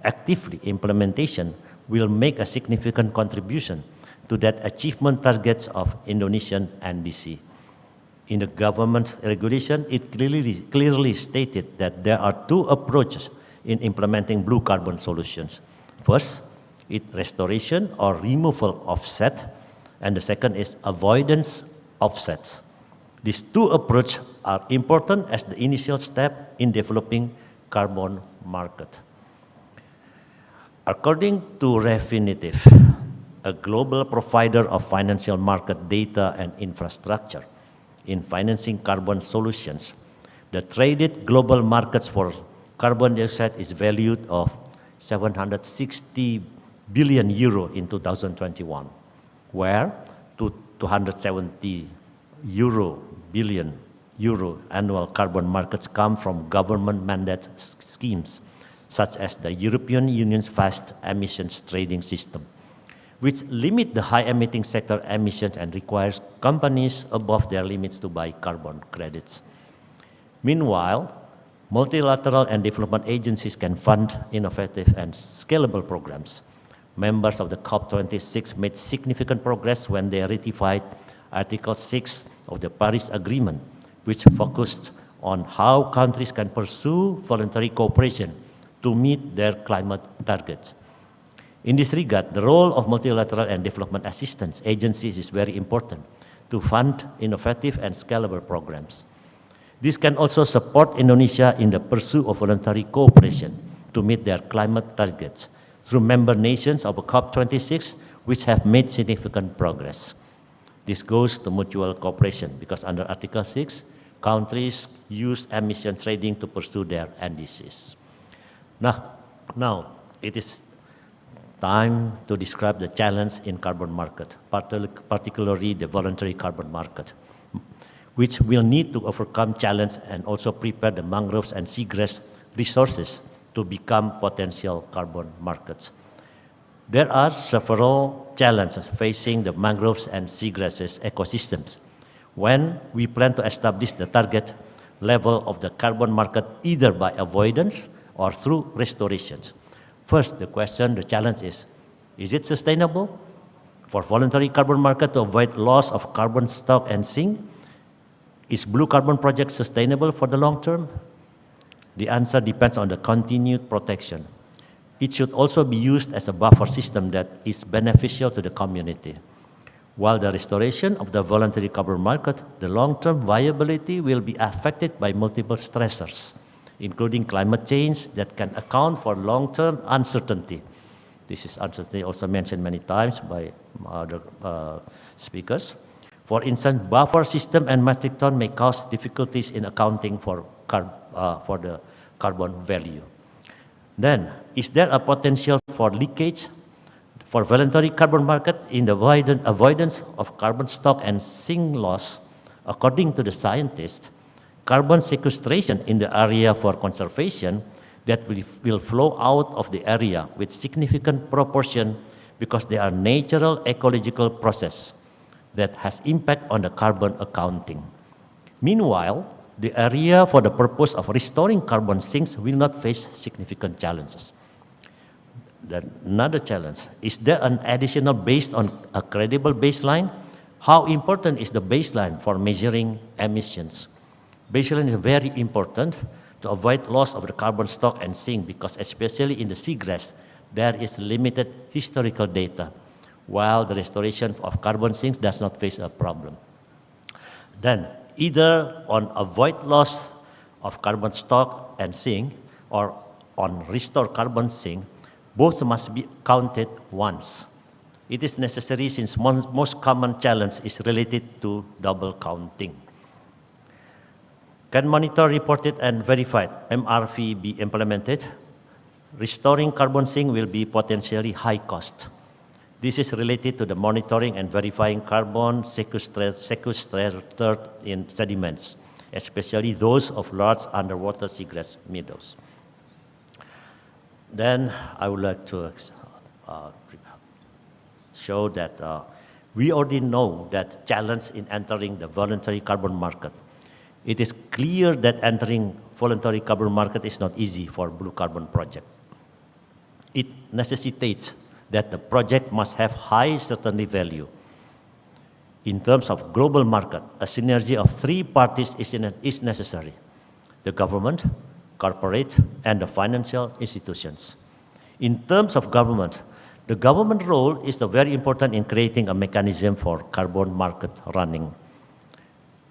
actively implementation will make a significant contribution to that achievement targets of Indonesian NDC. In the government regulation, it clearly stated that there are 2 approaches in implementing blue carbon solutions. First, restoration or removal offset, and the second is avoidance offsets. These 2 approaches are important as the initial step in developing carbon market. According to Refinitiv, a global provider of financial market data and infrastructure in financing carbon solutions, the traded global markets for carbon dioxide is valued of 760 billion euro in 2021, where 270 billion euro annual carbon markets come from government mandate schemes, such as the European Union's fast emissions trading system, which limit the high emitting sector emissions and requires companies above their limits to buy carbon credits. Meanwhile, multilateral and development agencies can fund innovative and scalable programs, Members of the COP26 made significant progress when they ratified Article 6 of the Paris Agreement, which focused on how countries can pursue voluntary cooperation to meet their climate targets. In this regard, the role of multilateral and development assistance agencies is very important to fund innovative and scalable programs. This can also support Indonesia in the pursuit of voluntary cooperation to meet their climate targets through member nations of COP26, which have made significant progress. This goes to mutual cooperation because under Article 6, countries use emission trading to pursue their NDCs. Now it is time to describe the challenge in carbon market, particularly the voluntary carbon market, which will need to overcome challenge and also prepare the mangroves and seagrass resources to become potential carbon markets. There are several challenges facing the mangroves and seagrasses ecosystems when we plan to establish the target level of the carbon market either by avoidance or through restorations. First, the challenge is it sustainable for voluntary carbon market to avoid loss of carbon stock and sink? Is blue carbon project sustainable for the long term? The answer depends on the continued protection. It should also be used as a buffer system that is beneficial to the community. While the restoration of the voluntary carbon market, the long-term viability will be affected by multiple stressors, including climate change that can account for long-term uncertainty. This is uncertainty also mentioned many times by other speakers. For instance, buffer system and metric ton may cause difficulties in accounting for the carbon value. Then, is there a potential for leakage for voluntary carbon market in the avoidance of carbon stock and sink loss? According to the scientists, carbon sequestration in the area for conservation that will flow out of the area with significant proportion because they are natural ecological process that has impact on the carbon accounting. Meanwhile, the area for the purpose of restoring carbon sinks will not face significant challenges. Then another challenge, is there an additional based on a credible baseline? How important is the baseline for measuring emissions? Baseline is very important to avoid loss of the carbon stock and sink because especially in the seagrass, there is limited historical data, while the restoration of carbon sinks does not face a problem. Then, either on avoid loss of carbon stock and sink or on restore carbon sink, both must be counted once. It is necessary since most common challenge is related to double counting. Can monitor, reported, and verified MRV be implemented? Restoring carbon sink will be potentially high cost. This is related to the monitoring and verifying carbon sequestered in sediments, especially those of large underwater seagrass meadows. Then I would like to show that we already know that challenge in entering the voluntary carbon market. It is clear that entering voluntary carbon market is not easy for blue carbon project. It necessitates that the project must have high certainty value. In terms of global market, a synergy of three parties is necessary: the government, corporate, and the financial institutions. In terms of government, the government role is very important in creating a mechanism for carbon market running.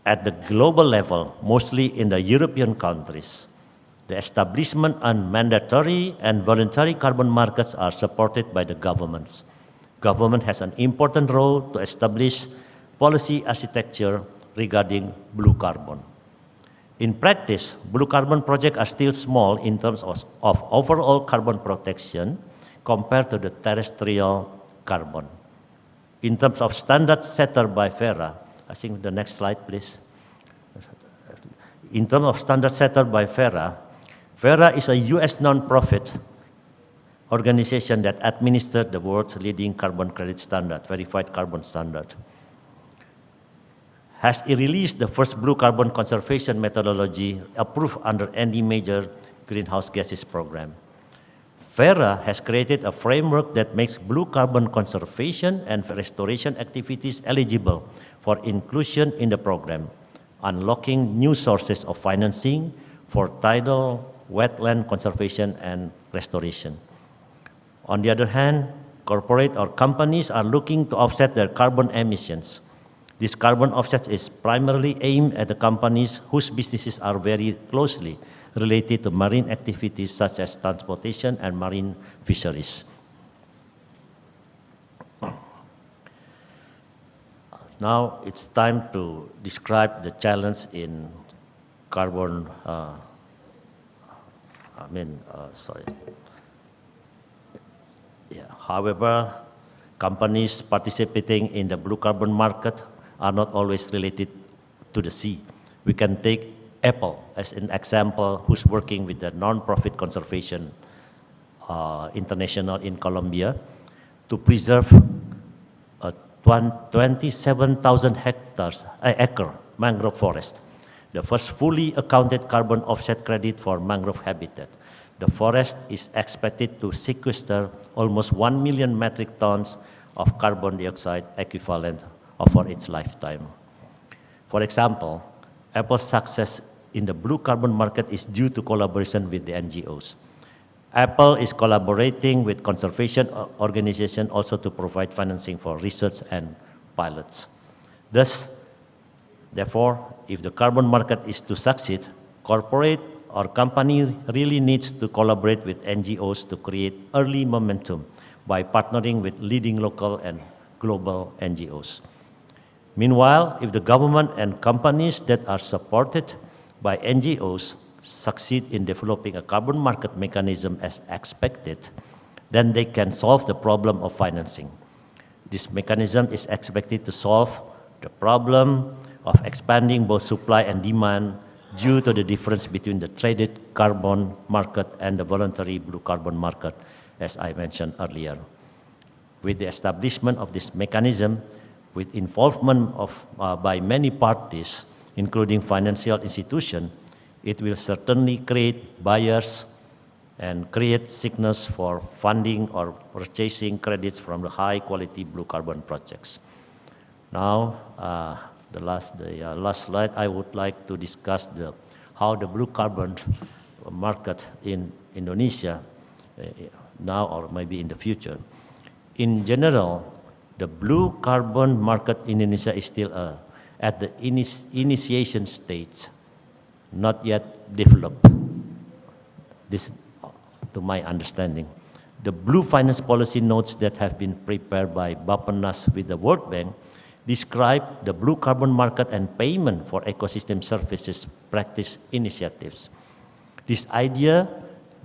At the global level, mostly in the European countries, the establishment on mandatory and voluntary carbon markets are supported by the governments. Government has an important role to establish policy architecture regarding blue carbon. In practice, blue carbon projects are still small in terms of overall carbon protection compared to the terrestrial carbon. In terms of standards set by FERA, I think the next slide, please. In terms of standards set by FERA, FERA is a US non-profit organization that administers the world's leading carbon credit standard, verified carbon standard. Has released the first blue carbon conservation methodology approved under any major greenhouse gases program. FERA has created a framework that makes blue carbon conservation and restoration activities eligible for inclusion in the program, unlocking new sources of financing for tidal wetland conservation and restoration. On the other hand, corporate or companies are looking to offset their carbon emissions. This carbon offset is primarily aimed at the companies whose businesses are very closely related to marine activities such as transportation and marine fisheries. Now it's time to describe the challenge in carbon, However, companies participating in the blue carbon market are not always related to the sea. We can take Apple as an example, who's working with the non-profit conservation international in Colombia to preserve a 27,000 acre mangrove forest, the first fully accounted carbon offset credit for mangrove habitat. The forest is expected to sequester almost 1 million metric tons of carbon dioxide equivalent over its lifetime. For example, Apple's success in the blue carbon market is due to collaboration with the NGOs. Apple is collaborating with conservation organizations also to provide financing for research and pilots. Therefore, if the carbon market is to succeed, corporate or company really needs to collaborate with NGOs to create early momentum by partnering with leading local and global NGOs. Meanwhile, if the government and companies that are supported by NGOs succeed in developing a carbon market mechanism as expected, then they can solve the problem of financing. This mechanism is expected to solve the problem of expanding both supply and demand due to the difference between the traded carbon market and the voluntary blue carbon market, as I mentioned earlier. With the establishment of this mechanism, with involvement by many parties, including financial institutions, it will certainly create buyers and create signals for funding or purchasing credits from the high-quality blue carbon projects. Now, the last slide, I would like to discuss how the blue carbon market in Indonesia, now or maybe in the future. In general, the blue carbon market in Indonesia is still at the initiation stage, not yet developed. This, to my understanding. The blue finance policy notes that have been prepared by BAPPENAS with the World Bank describe the blue carbon market and payment for ecosystem services practice initiatives. This idea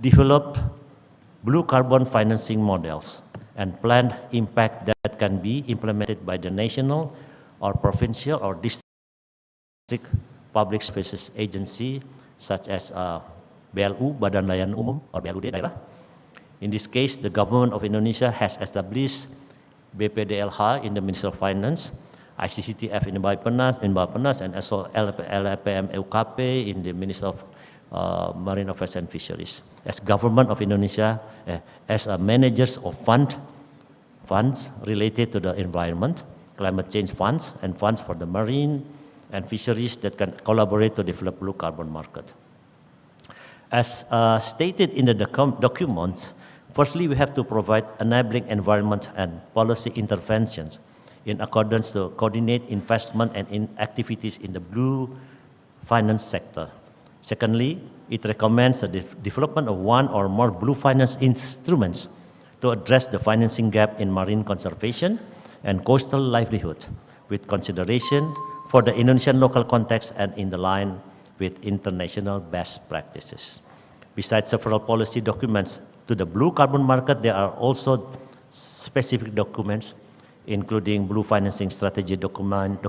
developed blue carbon financing models and planned impact that can be implemented by the national or provincial or district public services agency such as BLU, Badan Layanan Umum, or BLUD daerah. In this case, the government of Indonesia has established BPDLH in the Ministry of Finance, ICCTF in BAPPENAS, and also LPM UKP in the Ministry of Marine Affairs and Fisheries. As government of Indonesia, as managers of funds related to the environment, climate change funds, and funds for the marine and fisheries that can collaborate to develop blue carbon market. As stated in the documents, firstly, we have to provide enabling environment and policy interventions in accordance to coordinate investment and activities in the blue finance sector. Secondly, it recommends the development of one or more blue finance instruments to address the financing gap in marine conservation and coastal livelihood, with consideration for the Indonesian local context and in the line with international best practices. Besides several policy documents to the blue carbon market, there are also specific documents, including blue financing strategy document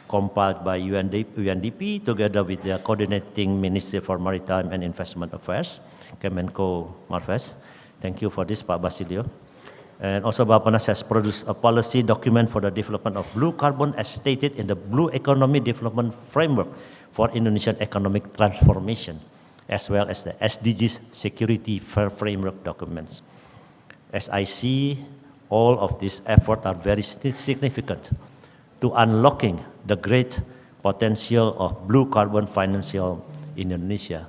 compiled by UNDP together with the coordinating Ministry for Maritime and Investment Affairs, Kemenko Marves. Thank you for this, Pak Basilio. And also BAPPENAS has produced a policy document for the development of blue carbon as stated in the Blue Economy Development Framework for Indonesian Economic Transformation. as well as the SDGs security framework documents. As I see, all of these efforts are very significant to unlocking the great potential of blue carbon financial in Indonesia.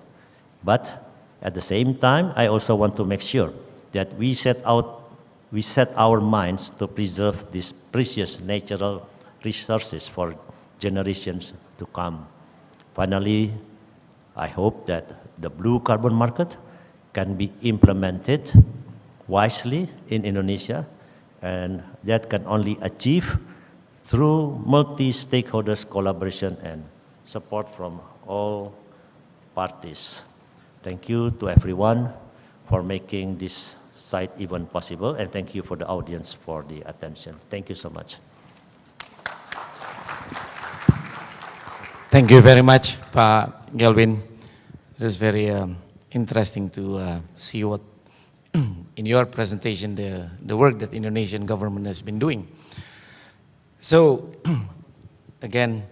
But at the same time, I also want to make sure that we set our minds to preserve these precious natural resources for generations to come. Finally, I hope that the blue carbon market can be implemented wisely in Indonesia, and that can only achieve through multi-stakeholders collaboration and support from all parties. Thank you to everyone for making this site even possible, and thank you for the audience for the attention. Thank you so much. Thank you very much, Pak Gelvin. It is very interesting to see what, in your presentation, the work that Indonesian government has been doing. So, again,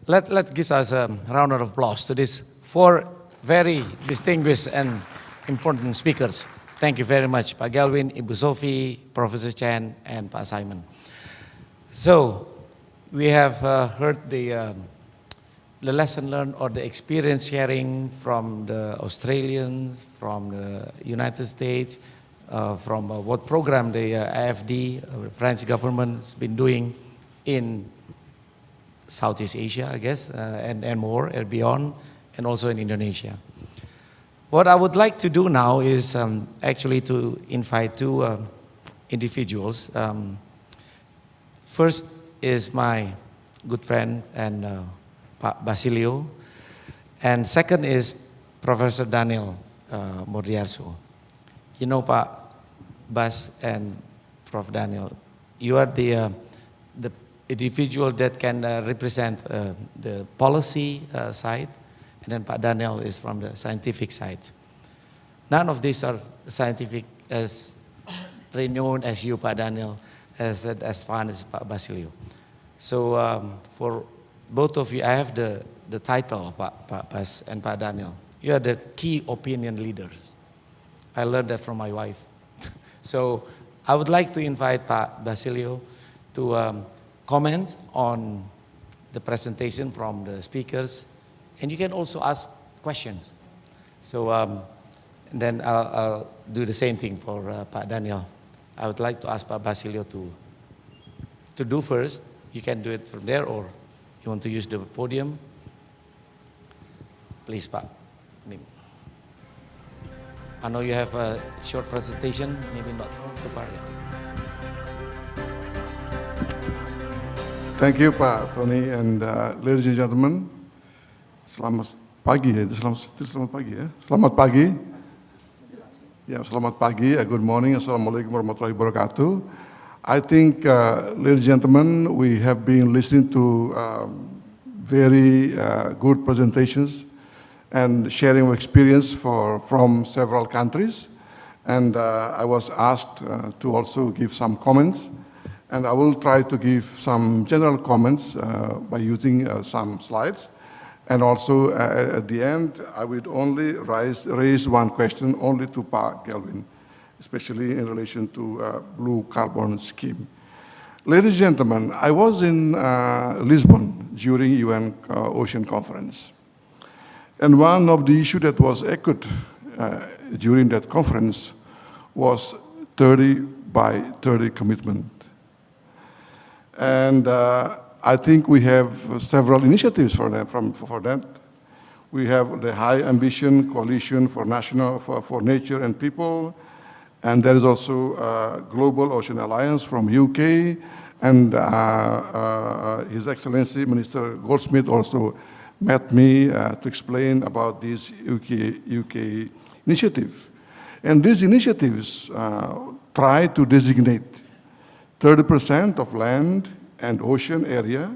let's give us a round of applause to these 4 very distinguished and important speakers. Thank you very much, Pak Gelvin, Ibu Sophie, Professor Chan, and Pak Simon. So, we have heard the lesson learned or the experience sharing from the Australians, from the United States, from what program the AFD, French government, has been doing in Southeast Asia, I guess, and more, and beyond, and also in Indonesia. What I would like to do now is actually to invite 2 individuals. First is my good friend and Pak Basilio, and second is Professor Daniel Mordiarso. You know, Pak Bas and Prof. Daniel, you are the individual that can represent the policy side, and then Pak Daniel is from the scientific side. None of these are scientific as renowned as you, Pak Daniel, as far as Pak Basilio. So for both of you, I have the title of Pak Bas and Pak Daniel. You are the key opinion leaders. I learned that from my wife. So I would like to invite Pak Basilio to comment on the presentation from the speakers, and you can also ask questions. So then I'll do the same thing for Pak Daniel. I would like to ask Pak Basilio to do first. You can do it from there, or you want to use the podium. Please, Pak. I know you have a short presentation, maybe not too far. Thank you, Pak Tony, and ladies and gentlemen, selamat pagi ya, selamat pagi ya, selamat pagi. Ya, selamat pagi, good morning, assalamualaikum warahmatullahi wabarakatuh. I think, ladies and gentlemen, we have been listening to very good presentations and sharing of experience from several countries. And I was asked to also give some comments. And I will try to give some general comments by using some slides. And also at the end, I would only raise one question only to Pak Gelvin, especially in relation to blue carbon scheme. Ladies and gentlemen, I was in Lisbon during UN Ocean Conference. And one of the issues that was echoed during that conference was 30 by 30 commitment. And I think we have several initiatives for that. We have the High Ambition Coalition for Nature and People, and there is also a Global Ocean Alliance from UK, and His Excellency Minister Goldsmith also met me to explain about this UK initiative. And these initiatives try to designate 30% of land and ocean area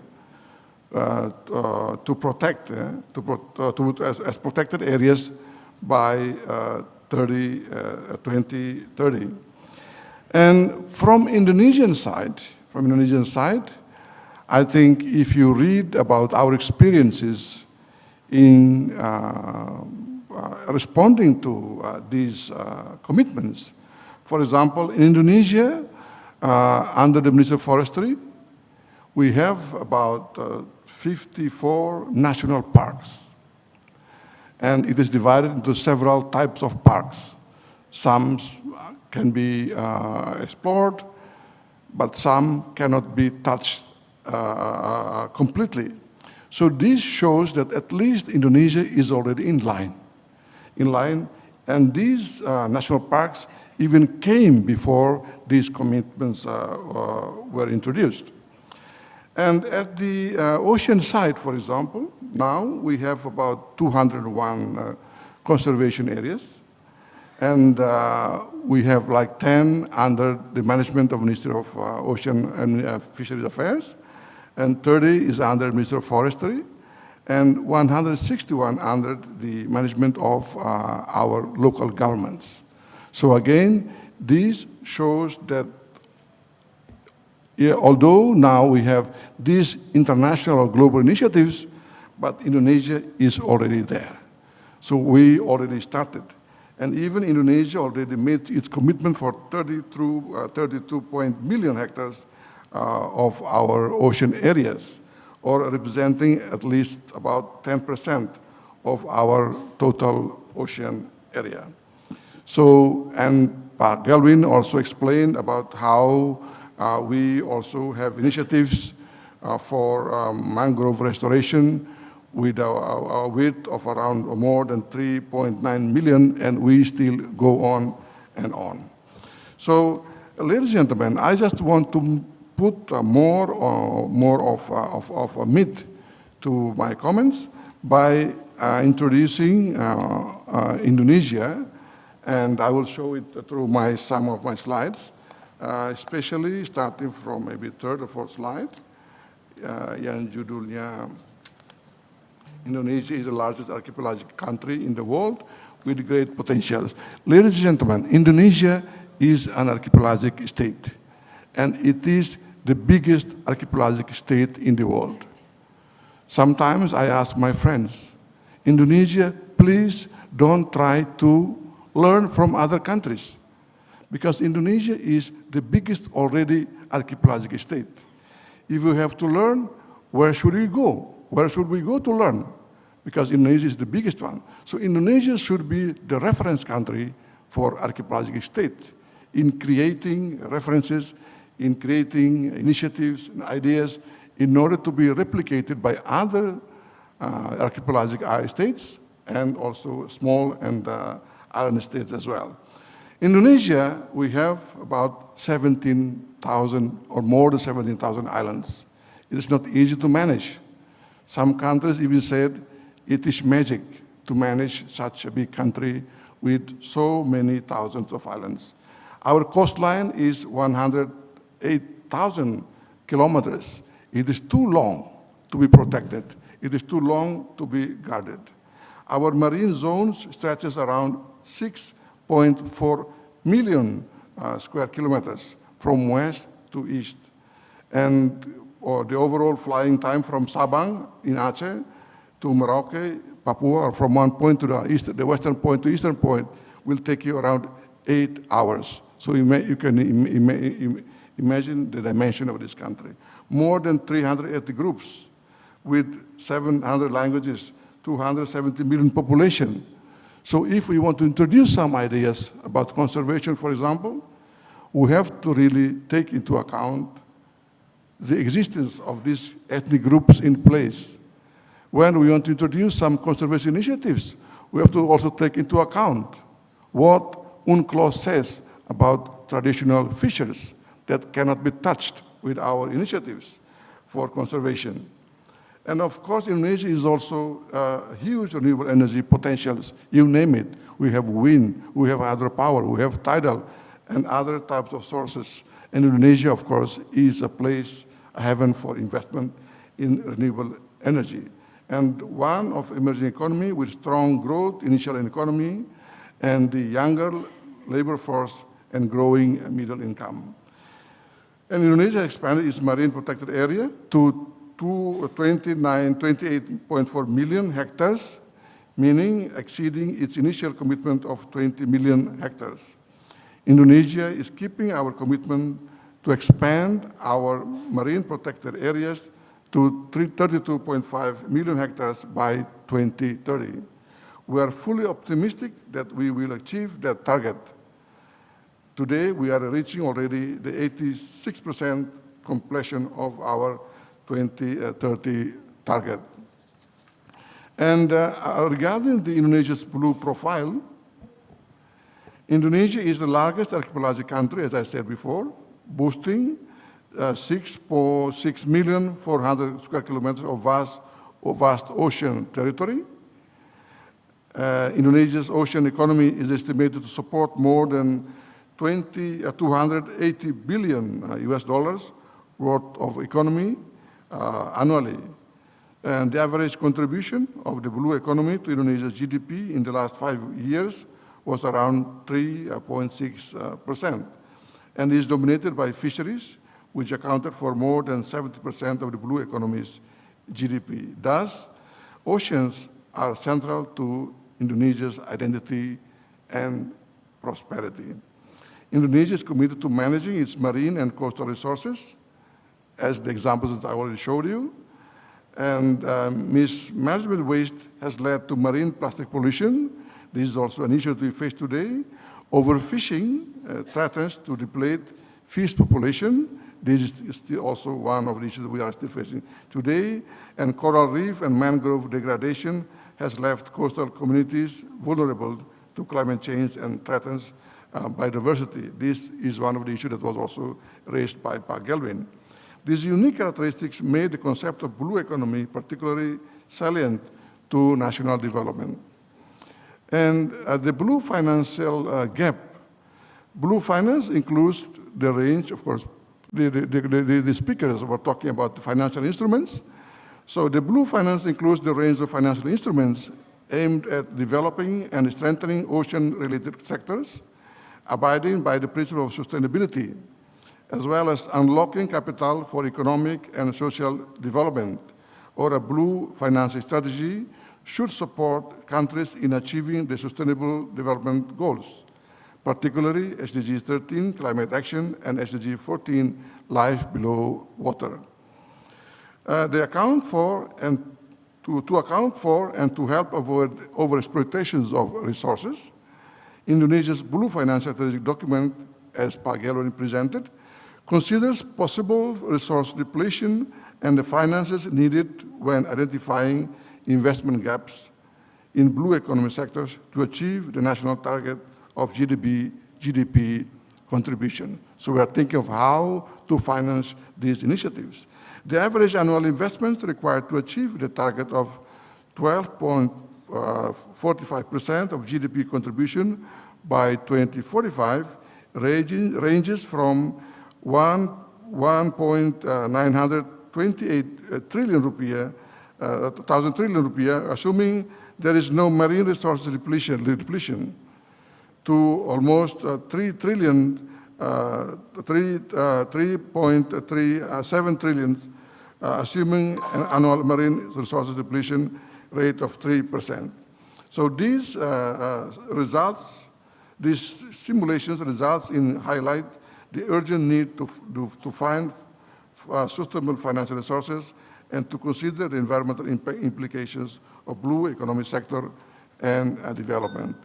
to protect as protected areas by 2030. And from Indonesian side, I think if you read about our experiences in responding to these commitments. For example, in Indonesia, under the Ministry of Forestry, we have about 54 national parks. And it is divided into several types of parks. Some can be explored, but some cannot be touched completely. So this shows that at least Indonesia is already in line. And these national parks even came before these commitments were introduced. And at the ocean side, for example, now we have about 201 conservation areas. And we have like 10 under the management of Ministry of Ocean and Fisheries Affairs, and 30 is under Ministry of Forestry, and 161 under the management of our local governments. So again, this shows that although now we have these international or global initiatives, but Indonesia is already there. So we already started. And even Indonesia already made its commitment for 32 million hectares of our ocean areas, or representing at least about 10% of our total ocean area. So, and Pak Galvin also explained about how we also have initiatives for mangrove restoration with a width of around more than 3.9 million, and we still go on and on. So, ladies and gentlemen, I just want to put more of a meat to my comments by introducing Indonesia, and I will show it through some of my slides, especially starting from maybe third or fourth slide, yang judulnya Indonesia is the largest archipelagic country in the world with great potentials. Ladies and gentlemen, Indonesia is an archipelagic state, and it is the biggest archipelagic state in the world. Sometimes I ask my friends, Indonesia, please don't try to learn from other countries, because Indonesia is the biggest already archipelagic state. If you have to learn, where should we go? Where should we go to learn? Because Indonesia is the biggest one. So Indonesia should be the reference country for archipelagic state in creating references, in creating initiatives and ideas in order to be replicated by other archipelagic states and also small and island states as well. Indonesia, we have about 17,000 or more than 17,000 islands. It is not easy to manage. Some countries even said it is magic to manage such a big country with so many thousands of islands. Our coastline is 108,000 kilometers. It is too long to be protected. It is too long to be guarded. Our marine zones stretches around 6.4 million square kilometers from west to east. And the overall flying time from Sabang in Aceh to Merauke, Papua, or from one point to the western point to eastern point, will take you around 8 hours. So you can imagine the dimension of this country. More than 380 groups with 700 languages, 270 million population. So if we want to introduce some ideas about conservation, for example, we have to really take into account the existence of these ethnic groups in place. When we want to introduce some conservation initiatives, we have to also take into account what UNCLOS says about traditional fisheries that cannot be touched with our initiatives for conservation. And of course, Indonesia is also huge renewable energy potentials. You name it. We have wind, we have hydropower, we have tidal, and other types of sources. And Indonesia, of course, is a place, a heaven for investment in renewable energy. And one of emerging economy with strong growth, initial economy, and the younger labor force and growing middle income. And Indonesia expanded its marine protected area to 28.4 million hectares meaning exceeding its initial commitment of 20 million hectares. Indonesia is keeping our commitment to expand our marine protected areas to 32.5 million hectares by 2030. We are fully optimistic that we will achieve that target. Today, we are reaching already the 86% completion of our 2030 target. And regarding the Indonesia's blue profile, Indonesia is the largest archipelagic country, as I said before, boasting 6,400,000 square kilometers of vast ocean territory. Indonesia's ocean economy is estimated to support more than $280 billion US dollars worth of economy annually. And the average contribution of the blue economy to Indonesia's GDP in the last 5 years was around 3.6%, and is dominated by fisheries, which accounted for more than 70% of the blue economy's GDP. Thus, oceans are central to Indonesia's identity and prosperity. Indonesia is committed to managing its marine and coastal resources, as the examples that I already showed you. And mismanagement waste has led to marine plastic pollution. This is also an issue that we face today. Overfishing threatens to deplete fish population. This is still also one of the issues that we are still facing today. And coral reef and mangrove degradation has left coastal communities vulnerable to climate change and threatens biodiversity. This is one of the issues that was also raised by Pak Gelvin. These unique characteristics made the concept of blue economy particularly salient to national development. And the blue financial gap. Blue finance includes the range, of course, the speakers were talking about the financial instruments. So the blue finance includes the range of financial instruments aimed at developing and strengthening ocean-related sectors, abiding by the principle of sustainability, as well as unlocking capital for economic and social development. Or a blue financing strategy should support countries in achieving the sustainable development goals, particularly SDG 13, climate action, and SDG 14, life below water. They account for and to account for and to help avoid overexploitations of resources, Indonesia's blue financial strategic document, as Pak Gelvin presented, considers possible resource depletion and the finances needed when identifying investment gaps in blue economy sectors to achieve the national target of GDP contribution. So we are thinking of how to finance these initiatives. The average annual investments required to achieve the target of 12.45% of GDP contribution by 2045 ranges from 1.928 trillion rupiah, assuming there is no marine resources depletion, to almost 3.37 trillion, assuming an annual marine resources depletion rate of 3%. So these these simulations results in highlight the urgent need to find sustainable financial resources and to consider the environmental implications of blue economic sector and development.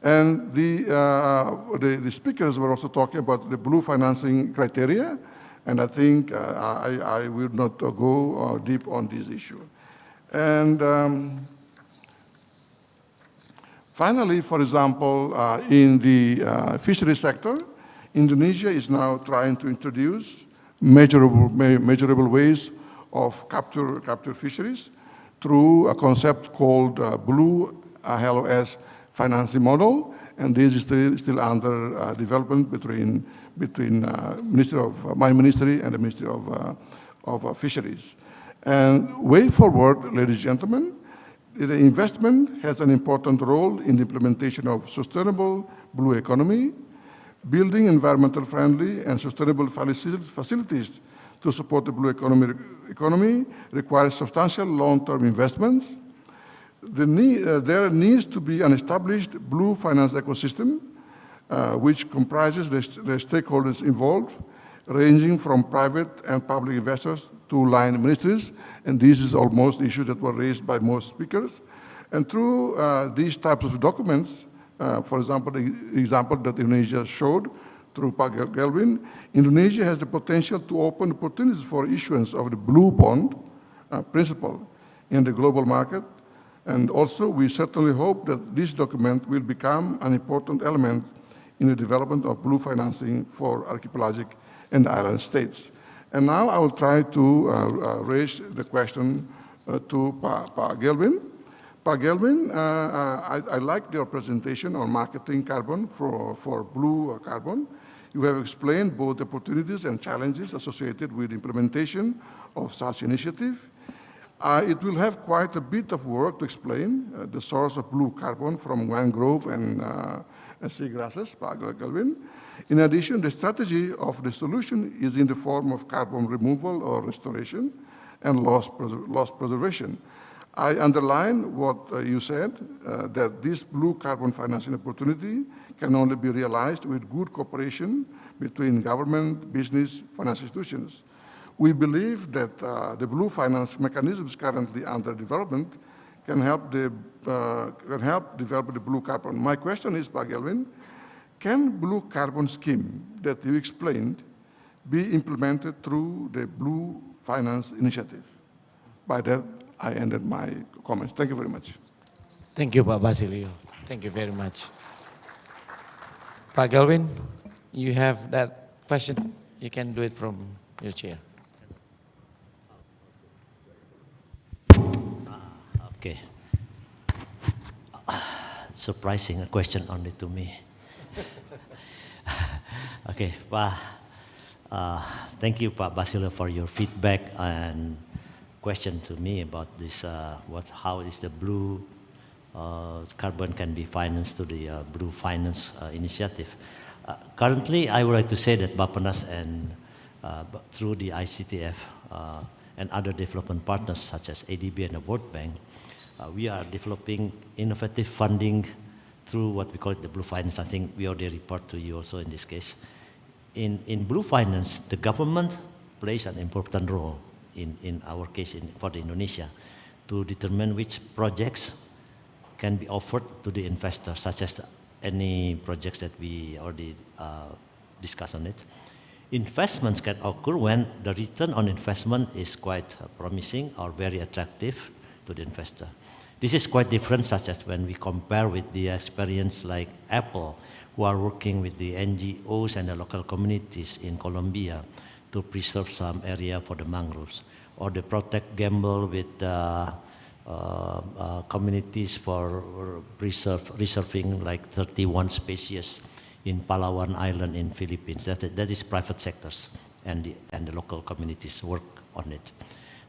And the speakers were also talking about the blue financing criteria, and I think I will not go deep on this issue. And finally, for example, in the fisheries sector, Indonesia is now trying to introduce measurable ways of capture fisheries through a concept called Blue HLS financing model, and this is still under development between my ministry and the Ministry of Fisheries. And way forward, ladies and gentlemen, the investment has an important role in the implementation of sustainable blue economy, building environmental friendly and sustainable facilities to support the blue economy requires substantial long-term investments. there needs to be an established blue finance ecosystem which comprises the stakeholders involved, ranging from private and public investors to line ministries, and this is almost issues that were raised by most speakers. And through these types of documents, for example, the example that Indonesia showed through Pak Gelvin, Indonesia has the potential to open opportunities for issuance of the blue bond principle in the global market. And also, we certainly hope that this document will become an important element in the development of blue financing for archipelagic and island states. And now I will try to raise the question to Pak Gelvin. Pak Gelvin, I like your presentation on marketing carbon for blue carbon. You have explained both opportunities and challenges associated with implementation of such initiative. It will have quite a bit of work to explain the source of blue carbon from mangrove and seagrasses, Pak Gelvin. In addition, the strategy of the solution is in the form of carbon removal or restoration and loss preservation. I underline what you said, that this blue carbon financing opportunity can only be realized with good cooperation between government, business, financial institutions. We believe that the blue finance mechanisms currently under development can help develop the blue carbon. My question is, Pak Gelvin, can blue carbon scheme that you explained be implemented through the blue finance initiative? By that, I ended my comments. Thank you very much. Thank you, Pak Basilio. Thank you very much. Pak Gelvin, you have that question. You can do it from your chair. Okay. Surprising, a question only to me. Okay, thank you, Pak Basilio, for your feedback and question to me about this, how is the blue carbon can be financed to the blue finance initiative. Currently, I would like to say that BAPPENAS and through the ICCTF and other development partners such as ADB and the World Bank, we are developing innovative funding through what we call it the blue finance. I think we already report to you also in this case. In blue finance, the government plays an important role in our case for the Indonesia to determine which projects can be offered to the investor, such as any projects that we already discussed on it. Investments can occur when the return on investment is quite promising or very attractive to the investor. This is quite different, such as when we compare with the experience like Apple, who are working with the NGOs and the local communities in Colombia to preserve some area for the mangroves, or the Protect Gamble with communities for reserving like 31 species in Palawan Island in Philippines. That is private sectors and the local communities work on it.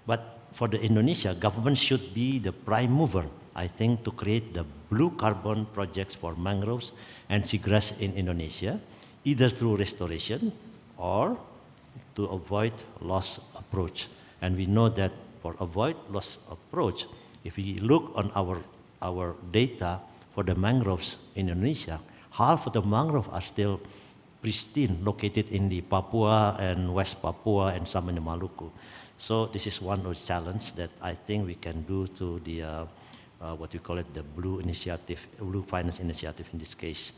But for the Indonesia, government should be the prime mover, I think, to create the blue carbon projects for mangroves and seagrass in Indonesia, either through restoration or to avoid loss approach. And we know that for avoid loss approach, if we look on our data for the mangroves in Indonesia, half of the mangroves are still pristine, located in the Papua and West Papua and some in the Maluku. So this is one of the challenges that I think we can do through the what we call it the blue initiative, blue finance initiative in this case.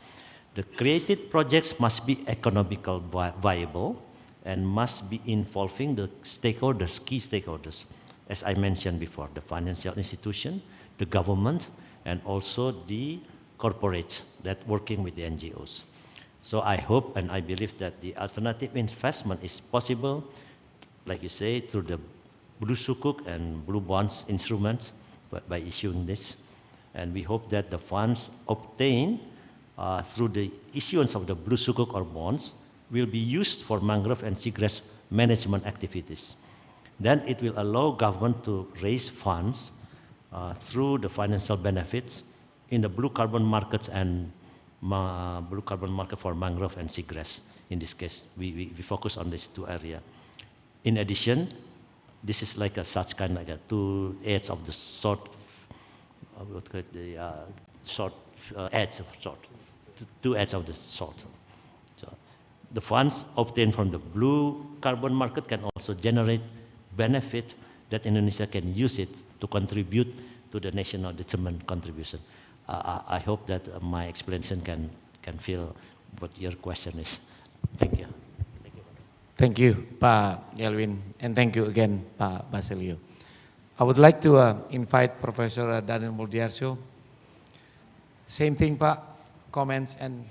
The created projects must be economical viable and must be involving the stakeholders, key stakeholders, as I mentioned before, the financial institution, the government, and also the corporates that working with the NGOs. So I hope and I believe that the alternative investment is possible, like you say, through the blue sukuk and blue bonds instruments by issuing this. And we hope that the funds obtained through the issuance of the blue sukuk or bonds will be used for mangrove and seagrass management activities. Then it will allow government to raise funds through the financial benefits in the blue carbon markets and blue carbon market for mangrove and seagrass. In this case, we focus on these two areas. In addition, this is like such kind of like two edges of the sword what could the short edge of short, two edges of the sword. So the funds obtained from the blue carbon market can also generate benefit that Indonesia can use it to contribute to the national determined contribution. I hope that my explanation can fill what your question is. Thank you. Thank you, Pak Gelwin, and thank you again, Pak Basilio. I would like to invite Professor Daniel Muldiarsyo. Same thing, Pak, comments and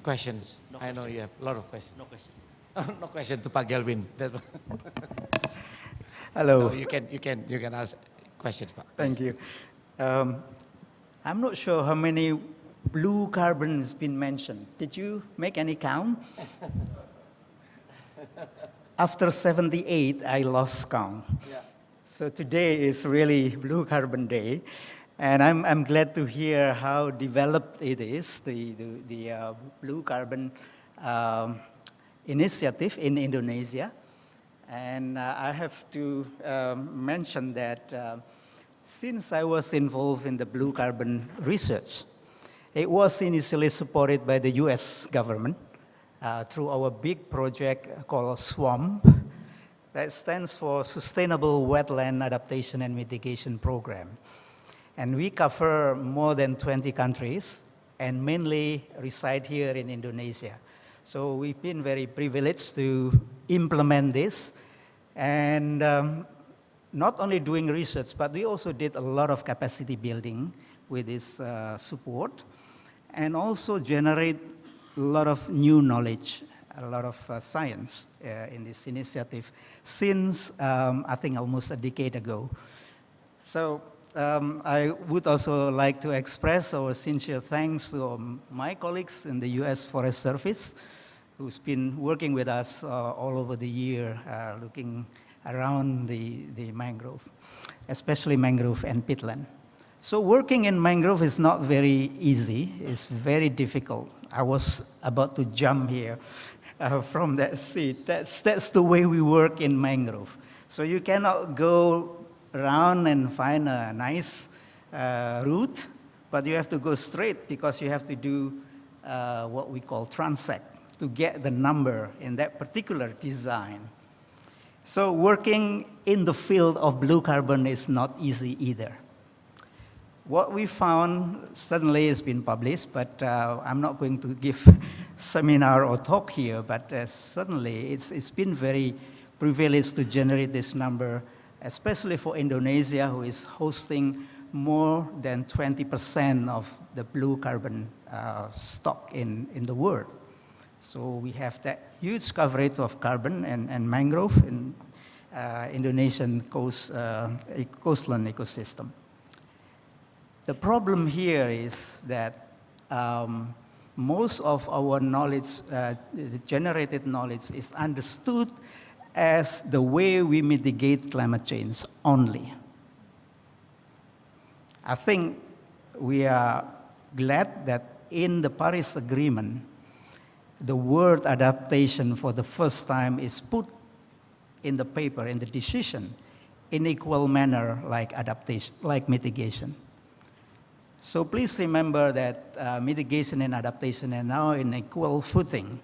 questions. No I know question. you have a lot of questions. No question. No question to Pak Gelwin. Hello. No, you can ask questions, Pak. Thank you. I'm not sure how many blue carbon has been mentioned. Did you make any count? After 78, I lost count. Yeah. So today is really Blue Carbon Day, and I'm glad to hear how developed it is, the Blue Carbon initiative in Indonesia. And I have to mention that since I was involved in the blue carbon research, it was initially supported by the US government through our big project called SWAMP, that stands for Sustainable Wetland Adaptation and Mitigation Program. And we cover more than 20 countries and mainly reside here in Indonesia. So we've been very privileged to implement this, and not only doing research, but we also did a lot of capacity building with this support, and also generate a lot of new knowledge, a lot of science in this initiative since, I think, almost a decade ago. So I would also like to express our sincere thanks to my colleagues in the US Forest Service, who's been working with us all over the year, looking around the mangrove, especially mangrove and peatland. So working in mangrove is not very easy. It's very difficult. I was about to jump here from that seat. That's the way we work in mangrove. So you cannot go around and find a nice route, but you have to go straight because you have to do what we call transect to get the number in that particular design. So working in the field of blue carbon is not easy either. What we found suddenly has been published, but I'm not going to give seminar or talk here, but suddenly it's been very privileged to generate this number, especially for Indonesia, who is hosting more than 20% of the blue carbon stock in the world. So we have that huge coverage of carbon and mangrove in Indonesian coastline ecosystem. The problem here is that most of our knowledge, the generated knowledge, is understood as the way we mitigate climate change only. I think we are glad that in the Paris Agreement, the word adaptation for the first time is put in the paper, in the decision, in equal manner like adaptation, like mitigation. So please remember that mitigation and adaptation are now in equal footing.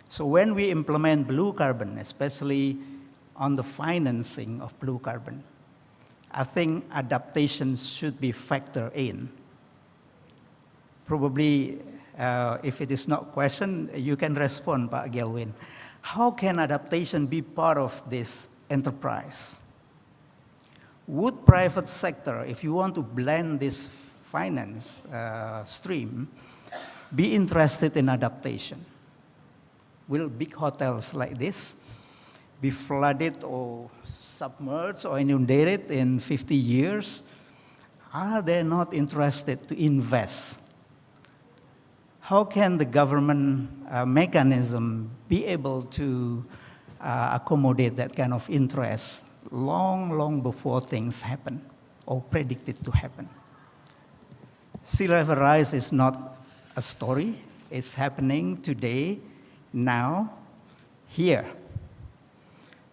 So when we implement blue carbon, especially on the financing of blue carbon, I think adaptation should be factored in. Probably, if it is not questioned, you can respond, Pak Gelwin. How can adaptation be part of this enterprise? Would private sector, if you want to blend this finance stream, be interested in adaptation? Will big hotels like this be flooded or submerged or inundated in 50 years? Are they not interested to invest? How can the government mechanism be able to accommodate that kind of interest long before things happen or predicted to happen? Sea level rise is not a story. It's happening today, now, here.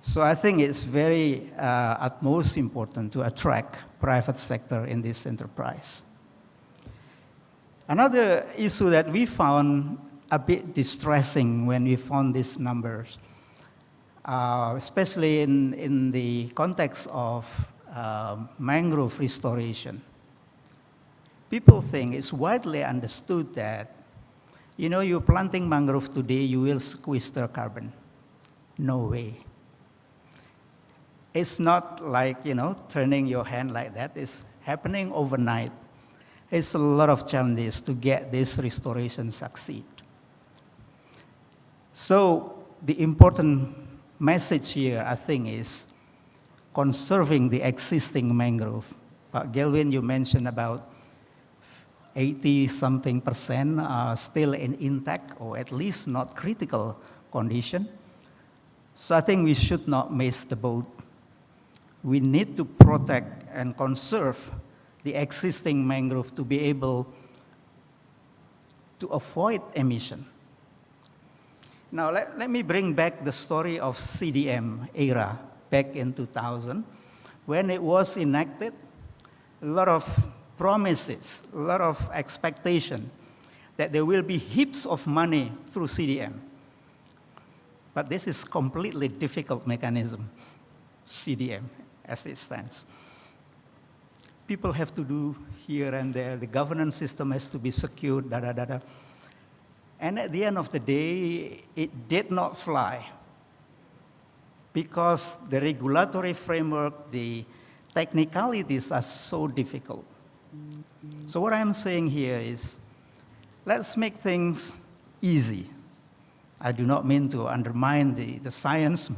So I think it's very utmost important to attract private sector in this enterprise. Another issue that we found a bit distressing when we found these numbers, especially in the context of mangrove restoration. People think it's widely understood that, you know, you're planting mangrove today, you will sequester carbon. No way. It's not like, you know, turning your hand like that. It's happening overnight. It's a lot of challenges to get this restoration succeed. So the important message here, I think, is conserving the existing mangrove. But Gelwin, you mentioned about 80-something% are still in intact or at least not critical condition. So I think we should not miss the boat. We need to protect and conserve the existing mangrove to be able to avoid emission. Now, let me bring back the story of CDM era back in 2000. When it was enacted, a lot of promises, a lot of expectation that there will be heaps of money through CDM. But this is completely difficult mechanism, CDM, as it stands. People have to do here and there. The governance system has to be secured, da-da-da-da. And at the end of the day, it did not fly because the regulatory framework, the technicalities are so difficult. So what I'm saying here is, let's make things easy. I do not mean to undermine the science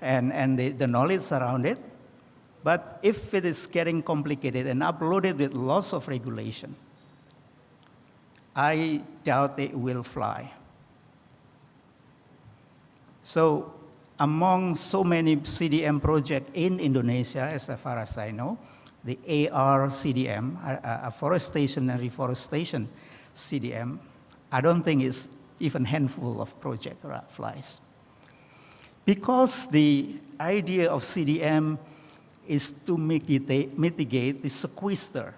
and the knowledge around it, but if it is getting complicated and uploaded with lots of regulation, I doubt it will fly. So among so many CDM projects in Indonesia, as far as I know, the AR CDM, afforestation and reforestation CDM, I don't think it's even a handful of projects flies. Because the idea of CDM is to mitigate the sequester,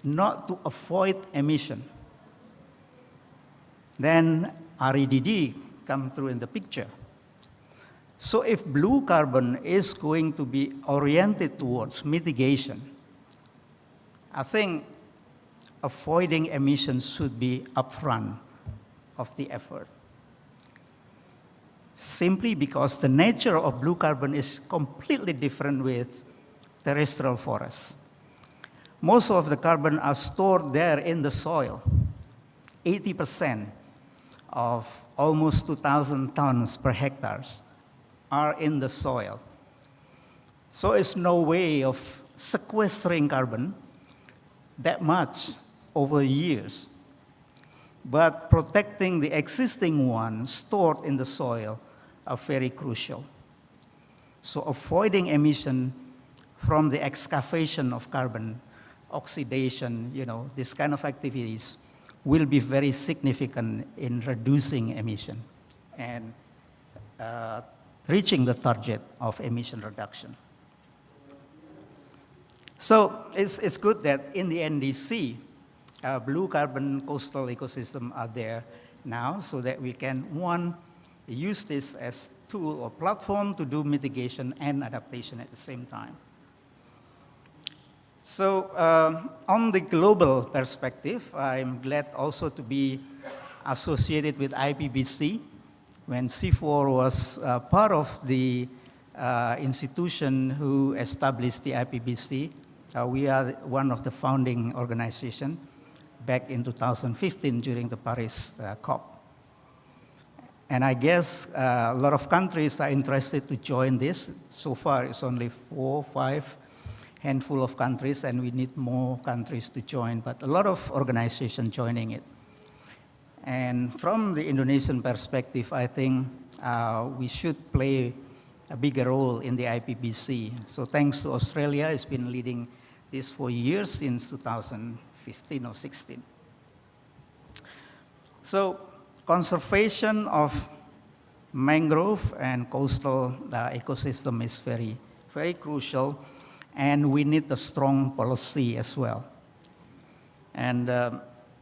not to avoid emission. Then REDD come through in the picture. So if blue carbon is going to be oriented towards mitigation, I think avoiding emissions should be upfront of the effort. Simply because the nature of blue carbon is completely different with terrestrial forests. Most of the carbon are stored there in the soil. 80% of almost 2,000 tons per hectares are in the soil. So it's no way of sequestering carbon that much over years. But protecting the existing one stored in the soil are very crucial. So avoiding emission from the excavation of carbon, oxidation, you know, this kind of activities will be very significant in reducing emission and reaching the target of emission reduction. So it's good that in the NDC, blue carbon coastal ecosystem are there now so that we can, one, use this as tool or platform to do mitigation and adaptation at the same time. So on the global perspective, I'm glad also to be associated with IPBC. When C4 was part of the institution who established the IPBC, we are one of the founding organizations back in 2015 during the Paris COP. And I guess a lot of countries are interested to join this. So far, it's only 4 or 5 handful of countries, and we need more countries to join, but a lot of organizations joining it. And from the Indonesian perspective, I think we should play a bigger role in the IPBC. So thanks to Australia, it's been leading this for years, since 2015 or 16. So conservation of mangrove and coastal ecosystem is very, very crucial, and we need a strong policy as well. And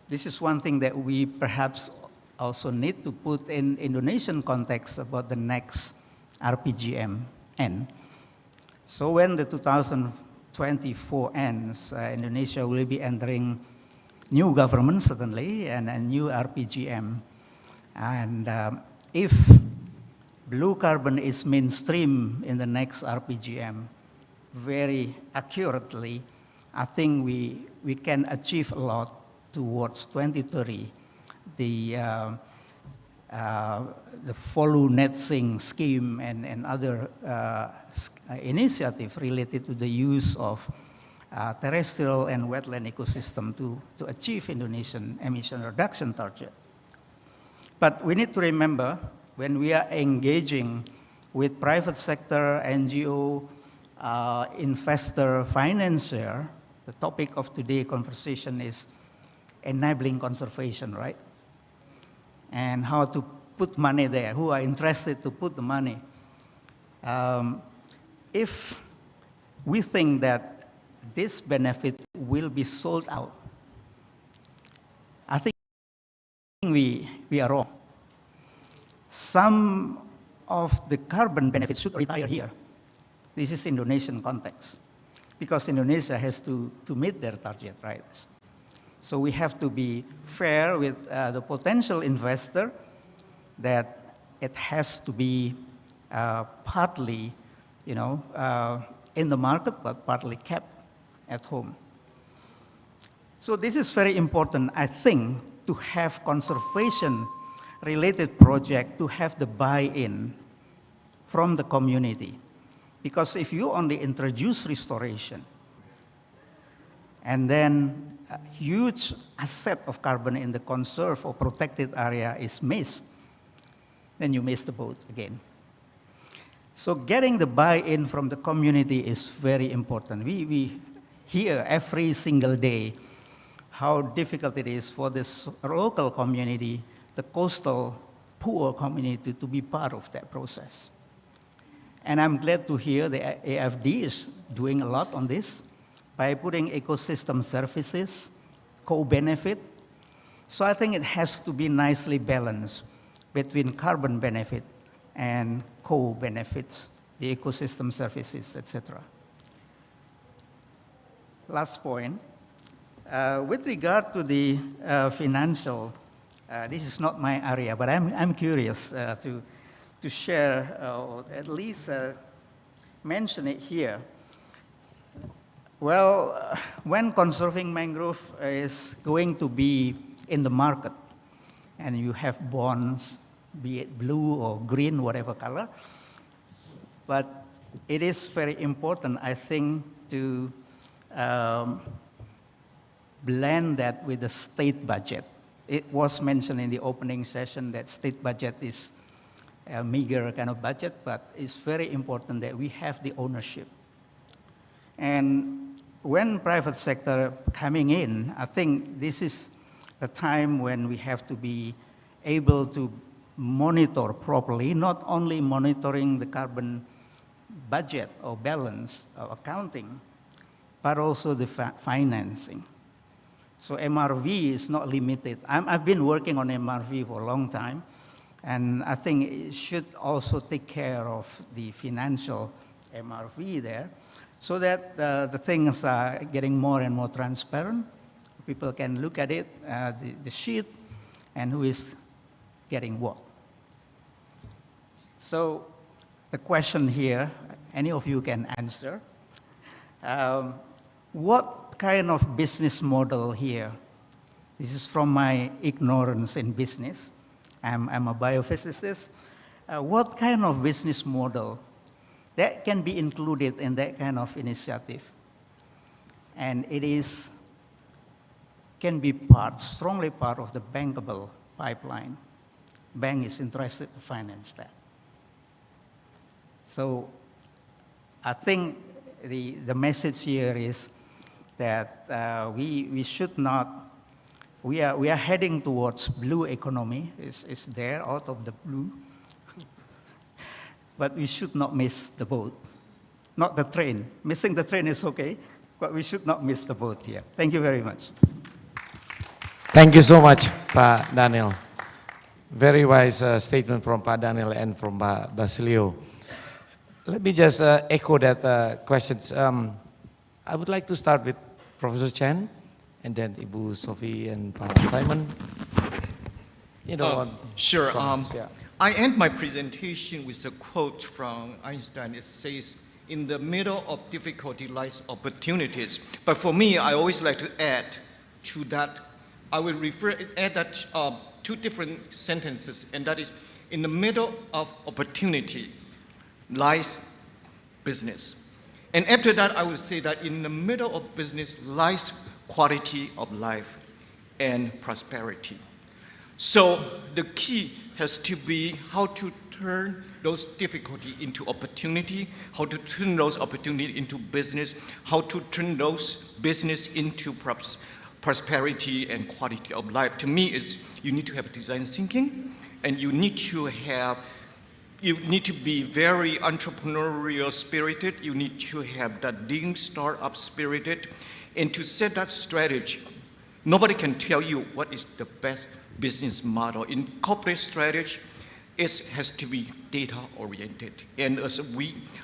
this is one thing that we perhaps also need to put in Indonesian context about the next RPGM end. So when the 2024 ends, Indonesia will be entering new government suddenly and a new RPGM. And if blue carbon is mainstream in the next RPGM very accurately, I think we can achieve a lot towards 2030. The follow net sink scheme and other initiatives related to the use of terrestrial and wetland ecosystem to achieve Indonesian emission reduction target. But we need to remember, when we are engaging with private sector, NGO, investor, financier, the topic of today's conversation is enabling conservation, right? And how to put money there, who are interested to put the money. If we think that this benefit will be sold out, I think we are wrong. Some of the carbon benefits should retire here. This is Indonesian context, because Indonesia has to meet their target, right? So we have to be fair with the potential investor, that it has to be partly, in the market, but partly kept at home. So this is very important, I think, to have conservation-related project, to have the buy-in from the community. Because if you only introduce restoration, and then a huge asset of carbon in the conserved or protected area is missed, then you miss the boat again. So getting the buy-in from the community is very important. We hear every single day how difficult it is for this local community, the coastal poor community, to be part of that process. And I'm glad to hear the AFD is doing a lot on this by putting ecosystem services, co-benefit. So I think it has to be nicely balanced between carbon benefit and co-benefits, the ecosystem services, etc. Last point. With regard to the financial, this is not my area, but I'm curious to share, or at least mention it here. Well, when conserving mangrove is going to be in the market, and you have bonds, be it blue or green, whatever color, but it is very important, I think, to blend that with the state budget. It was mentioned in the opening session that state budget is a meager kind of budget, but it's very important that we have the ownership. And when private sector coming in, I think this is the time when we have to be able to monitor properly, not only monitoring the carbon budget or balance or accounting, but also the financing. So MRV is not limited. I've been working on MRV for a long time, and I think it should also take care of the financial MRV there, so that the things are getting more and more transparent. People can look at it, the sheet, and who is getting what. So the question here, any of you can answer. What kind of business model here? This is from my ignorance in business. I'm a biophysicist. What kind of business model that can be included in that kind of initiative? And it can be strongly part of the bankable pipeline. Bank is interested to finance that. So I think the message here is that we should not, we are heading towards blue economy. It's there out of the blue. but we should not miss the boat, not the train. Missing the train is okay, but we should not miss the boat here. Thank you very much. Thank you so much, Pak Daniel. Very wise statement from Pak Daniel and from Pak Basilio. Let me just echo that questions. I would like to start with Professor Chen, and then Ibu Sophie and Pak Simon. You know, Sure. comments, yeah. I end my presentation with a quote from Einstein. It says, "In the middle of difficulty lies opportunities." But for me, I always like to add to that. I will add that two different sentences, and that is, in the middle of opportunity lies business. And after that, I would say that in the middle of business lies quality of life and prosperity. So the key has to be how to turn those difficulty into opportunity, how to turn those opportunity into business, how to turn those business into prosperity and quality of life. To me, is you need to have design thinking, and you need to be very entrepreneurial spirited. You need to have that lean startup spirited, and to set that strategy. Nobody can tell you what is the best business model. In corporate strategy, it has to be data oriented. And as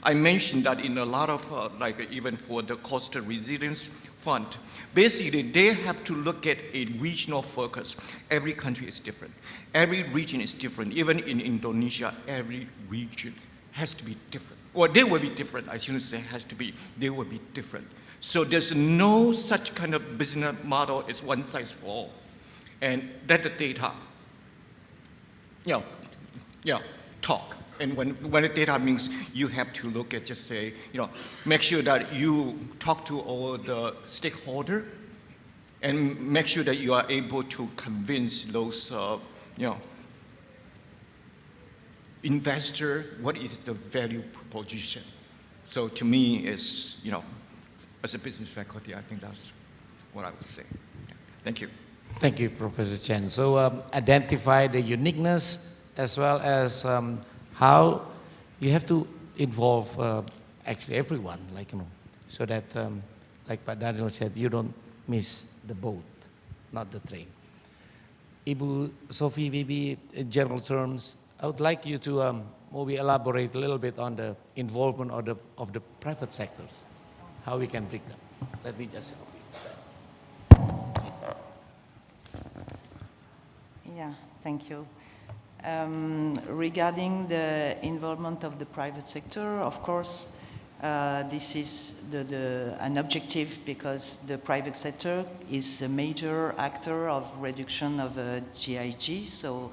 I mentioned that in a lot of, like even for the coastal resilience fund, basically they have to look at a regional focus. Every country is different. Every region is different. Even in Indonesia, every region has to be different. Or they will be different, I shouldn't say has to be, they will be different. So there's no such kind of business model as one size for all. And that the data, talk. And when the data means you have to look at, just say, make sure that you talk to all the stakeholder and make sure that you are able to convince those, investor what is the value proposition. So to me, is as a business faculty, I think that's what I would say. Yeah. Thank you. Thank you, Professor Chen. So identify the uniqueness as well as how you have to involve actually everyone, so that, like Pak Daniel said, you don't miss the boat, not the train. Ibu Sophie, maybe in general terms, I would like you to maybe elaborate a little bit on the involvement of the private sectors, how we can bring them. Let me just help you. Yeah, thank you. Regarding the involvement of the private sector, of course, this is an objective because the private sector is a major actor of reduction of GHG. So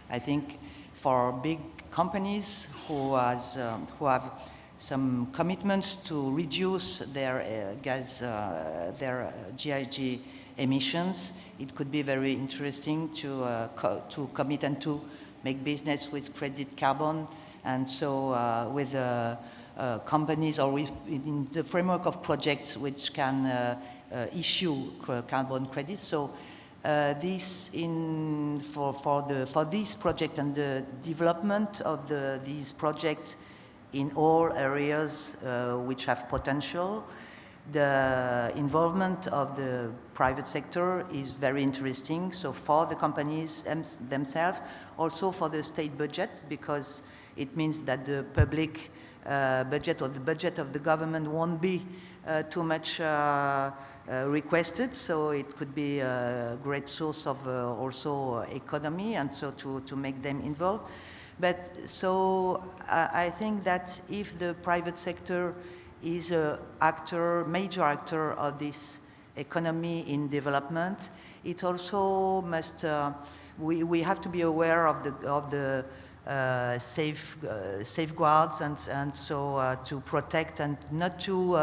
I think for big companies who have some commitments to reduce their their GHG emissions, it could be very interesting to commit and to make business with credit carbon, and so with companies or in the framework of projects which can issue carbon credits. So this for this project and the development of these projects in all areas which have potential, the involvement of the private sector is very interesting. So for the companies themselves, also for the state budget, because it means that the public budget or the budget of the government won't be too much requested. So it could be a great source of also economy, and so to make them involved. But so I think that if the private sector is a major actor of this economy in development, it also must, we have to be aware of the safeguards and so to protect and not to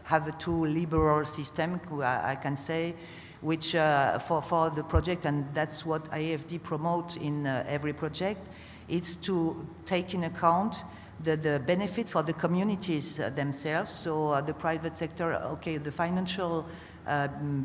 have a too liberal system, I can say, which for the project, and that's what IFD promotes in every project, it's to take in account the benefit for the communities themselves. So the private sector, okay, the financial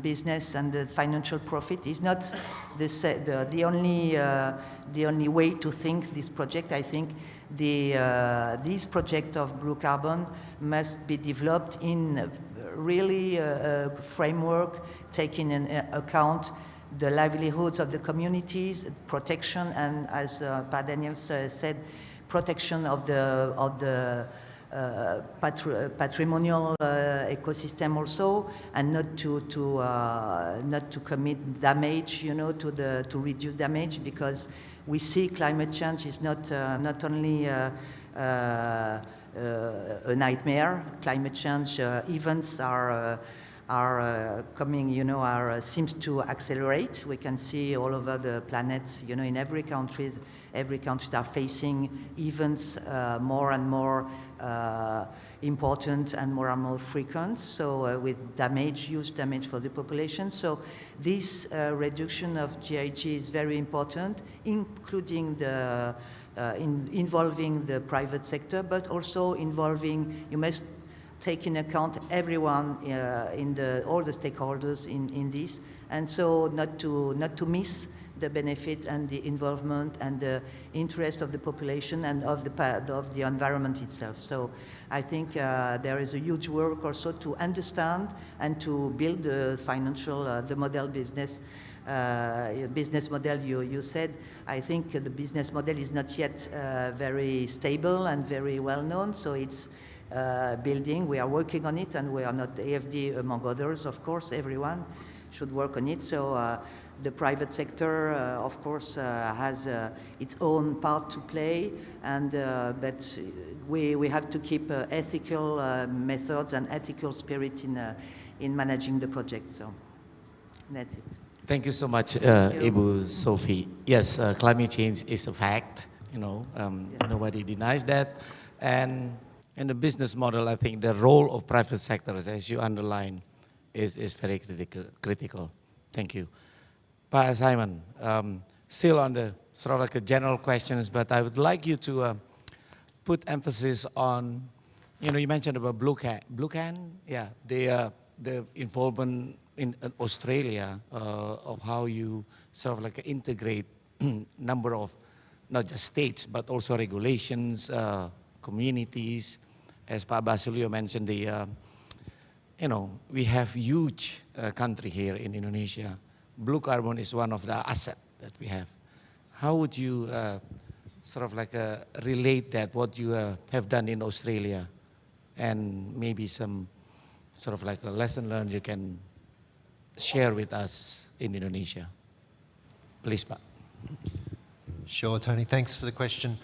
business and the financial profit is not the only way to think this project. I think this project of blue carbon must be developed in really a framework taking into account the livelihoods of the communities, protection, and as Pa Daniel said, protection of the patrimonial ecosystem also, and not to commit damage, to reduce damage, because we see climate change is not only a nightmare. Climate change events are coming, seems to accelerate. We can see all over the planet, in every countries are facing events more and more important and more frequent. So with huge damage for the population. So this reduction of GHG is very important, including involving the private sector, but also involving, you must take in account everyone all the stakeholders in this, and so not to miss the benefits and the involvement and the interest of the population and of the environment itself. So I think there is a huge work also to understand and to build the financial, the model business model you said. I think the business model is not yet very stable and very well known, so it's building. We are working on it, and we are not AFD among others, of course. Everyone should work on it. So the private sector, of course, has its own part to play, and but we have to keep ethical methods and ethical spirit in managing the project. So that's it. Thank you so much, Ibu Sophie. Yes, climate change is a fact. Nobody denies that, and in the business model, I think the role of private sectors, as you underline, is very critical. Thank you. Pa Simon, still on the sort of like a general questions, but I would like you to put emphasis on, you mentioned about Blue Can, yeah, the involvement in Australia of how you sort of like integrate number of not just states but also regulations, communities. As Pa Basilio mentioned, we have huge country here in Indonesia. Blue carbon is one of the assets that we have. How would you sort of like relate that, what you have done in Australia, and maybe some sort of like a lesson learned you can share with us in Indonesia? Please, Pa. Sure, Tony. Thanks for the question.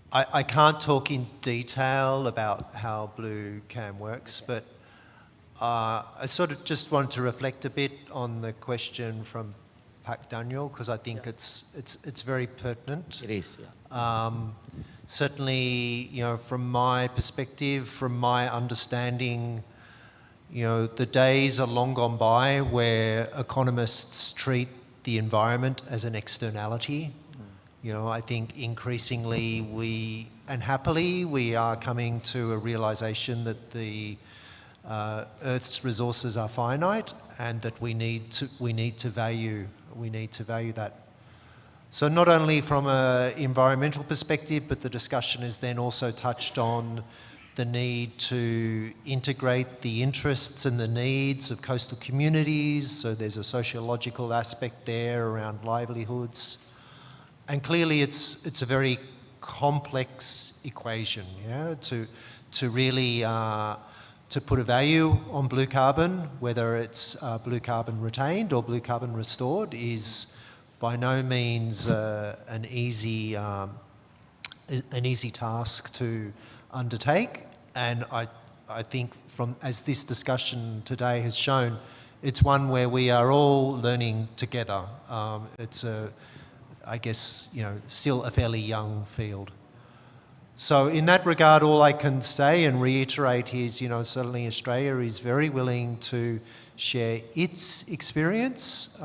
I can't talk in detail about how Blue Cam works, but I sort of just want to reflect a bit on the question from Pak Daniel, because I think it's very pertinent. It is, yeah. Certainly, from my perspective, from my understanding, the days are long gone by where economists treat the environment as an externality. I think increasingly and happily we are coming to a realization that the Earth's resources are finite, and that we need to value that. So not only from an environmental perspective, but the discussion is then also touched on the need to integrate the interests and the needs of coastal communities. So there's a sociological aspect there around livelihoods. And clearly it's a very complex equation, to really to put a value on blue carbon, whether it's blue carbon retained or blue carbon restored, is by no means an easy task to undertake. And I think as this discussion today has shown, it's one where we are all learning together. It's I guess, still a fairly young field. So in that regard, all I can say and reiterate is, certainly Australia is very willing to share its experience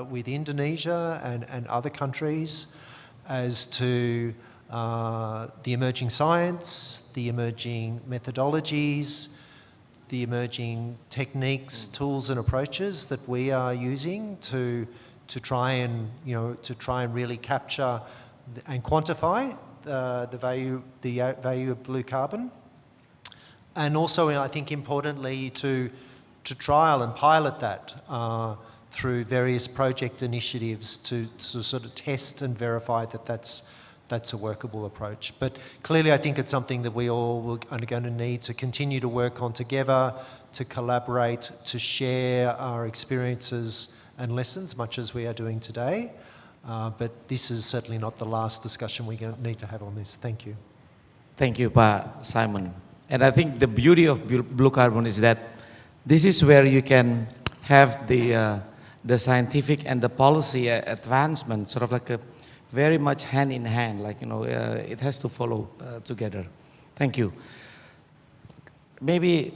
with Indonesia and other countries as to the emerging science, the emerging methodologies, the emerging techniques, tools and approaches that we are using to try and really capture and quantify the value of blue carbon. And also, I think importantly, to trial and pilot that through various project initiatives to sort of test and verify that that's a workable approach. But clearly I think it's something that we all are going to need to continue to work on together, to collaborate, to share our experiences and lessons, much as we are doing today. But this is certainly not the last discussion we need to have on this. Thank you. Thank you, Pak Simon. And I think the beauty of blue carbon is that this is where you can have the scientific and the policy advancement sort of like a very much hand in hand, like, it has to follow together. Thank you. Maybe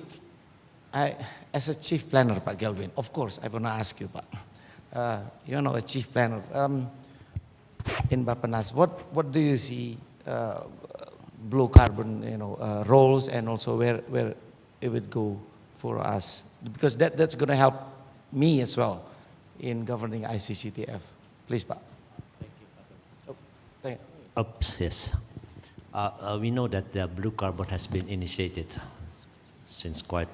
as a chief planner, Pak Galvin, of course, I want to ask you, Pak, a chief planner in BAPPENAS, what do you see blue carbon, roles, and also where it would go for us? Because that's going to help me as well in governing ICCTF. Please, Pak. Yes. We know that the blue carbon has been initiated since quite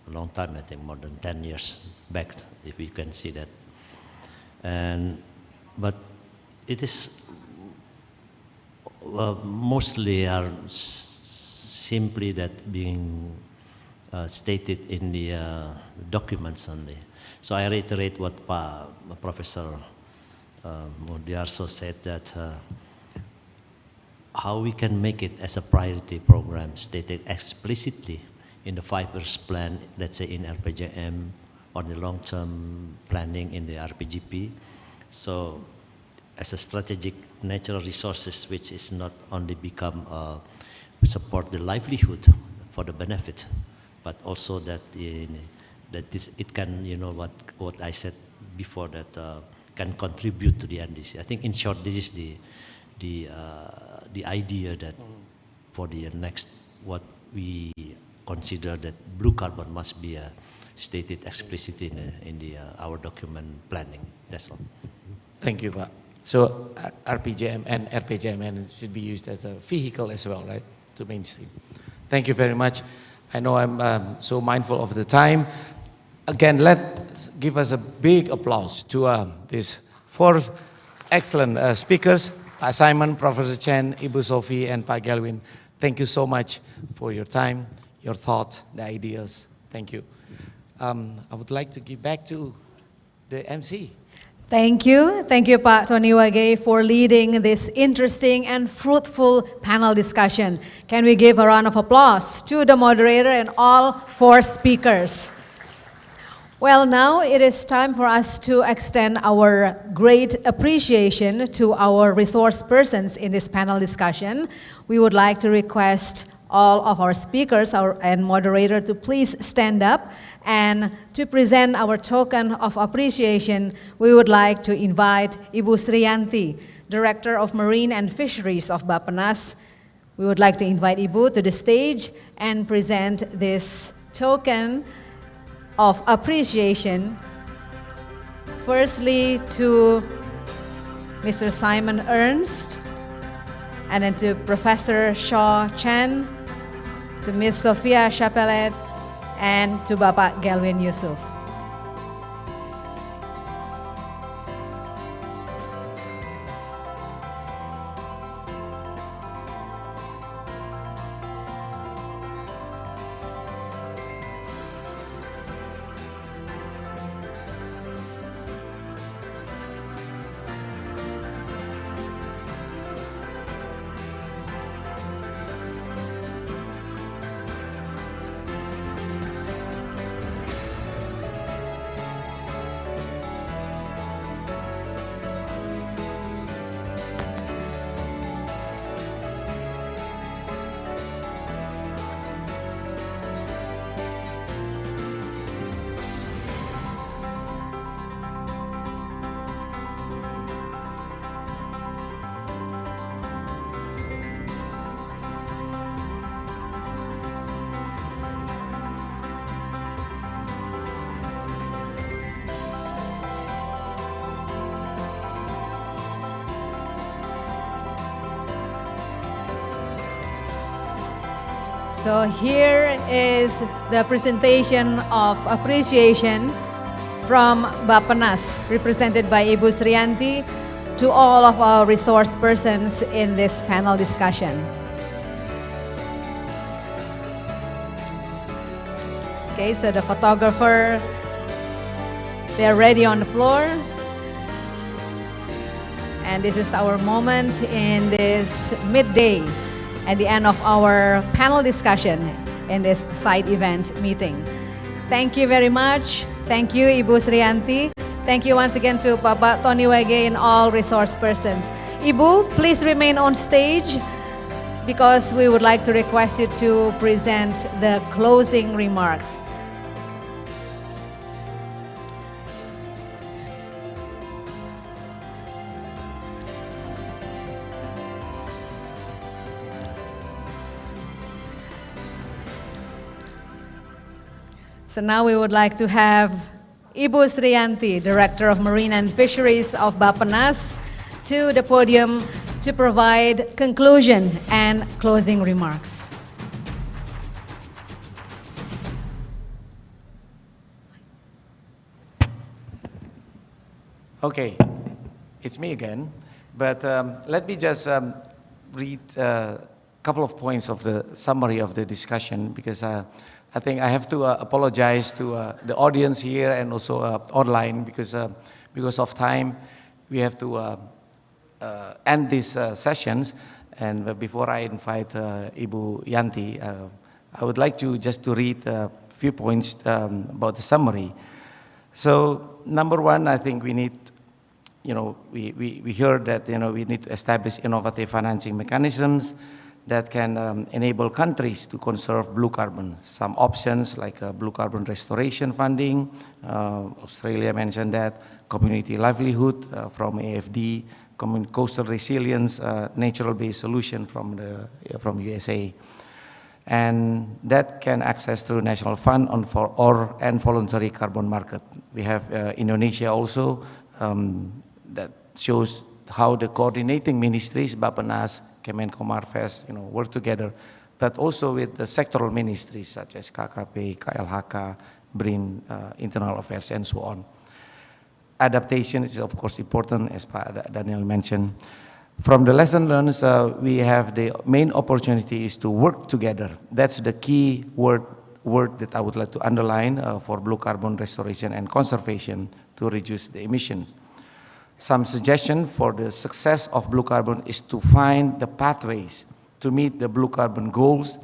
a long time, I think more than 10 years back, if we can see that. But it is mostly simply that being stated in the documents only. So I reiterate what Professor Modiarso said, that how we can make it as a priority program stated explicitly in the 5 years plan, let's say in RPJM, or the long-term planning in the RPGP. So as a strategic natural resources, which is not only become support the livelihood for the benefit, but also that it can, what I said before, that can contribute to the NDC. I think, in short, this is the idea that for the next, what we consider that blue carbon must be stated explicitly in our document planning. That's all. Thank you, Pak. So RPJM and RPJMN should be used as a vehicle as well, right, to mainstream. Thank you very much. I know I'm so mindful of the time. Again, let's give us a big applause to these 4 excellent speakers, Pak Simon, Professor Chen, Ibu Sophie, and Pak Galvin. Thank you so much for your time, your thoughts, the ideas. Thank you. I would like to give back to the MC. Thank you. Thank you, Pak Tony Wage, for leading this interesting and fruitful panel discussion. Can we give a round of applause to the moderator and all 4 speakers? Well, now it is time for us to extend our great appreciation to our resource persons in this panel discussion. We would like to request all of our speakers and moderator to please stand up, and to present our token of appreciation, we would like to invite Ibu Sriyanti, Director of Marine and Fisheries of BAPPENAS. We would like to invite Ibu to the stage and present this token of appreciation, firstly to Mr. Simon Ernst, and then to Professor Shaw Chen, to Ms. Sophia Chapelet, and to Bapak Galvin Yusuf. So here is the presentation of appreciation from BAPPENAS, represented by Ibu Srianti, to all of our resource persons in this panel discussion. Okay, so the photographer, they're ready on the floor. And this is our moment in this midday at the end of our panel discussion in this side event meeting. Thank you very much. Thank you, Ibu Srianti. Thank you once again to Bapak Tony Wage and all resource persons. Ibu, please remain on stage because we would like to request you to present the closing remarks. So now we would like to have Ibu Srianti, Director of Marine and Fisheries of BAPPENAS, to the podium to provide conclusion and closing remarks. Okay, it's me again, but let me just read a couple of points of the summary of the discussion, because I think I have to apologize to the audience here and also online, because of time we have to end these sessions. And before I invite Ibu Yanti, I would like to just to read a few points about the summary. So number one, I think we need, we heard that we need to establish innovative financing mechanisms that can enable countries to conserve blue carbon. Some options like blue carbon restoration funding, Australia mentioned that, community livelihood from AFD, coastal resilience, natural-based solution from USA. And that can access through national fund and voluntary carbon market. We have Indonesia also, that shows how the coordinating ministries, BAPPENAS, Kemenkomarves, work together, but also with the sectoral ministries such as KKP, KLHK, BRIN, Internal Affairs, and so on. Adaptation is, of course, important, as Pak Daniel mentioned. From the lesson learned, we have the main opportunity is to work together. That's the key word that I would like to underline for blue carbon restoration and conservation to reduce the emissions. Some suggestion for the success of blue carbon is to find the pathways to meet the blue carbon goals,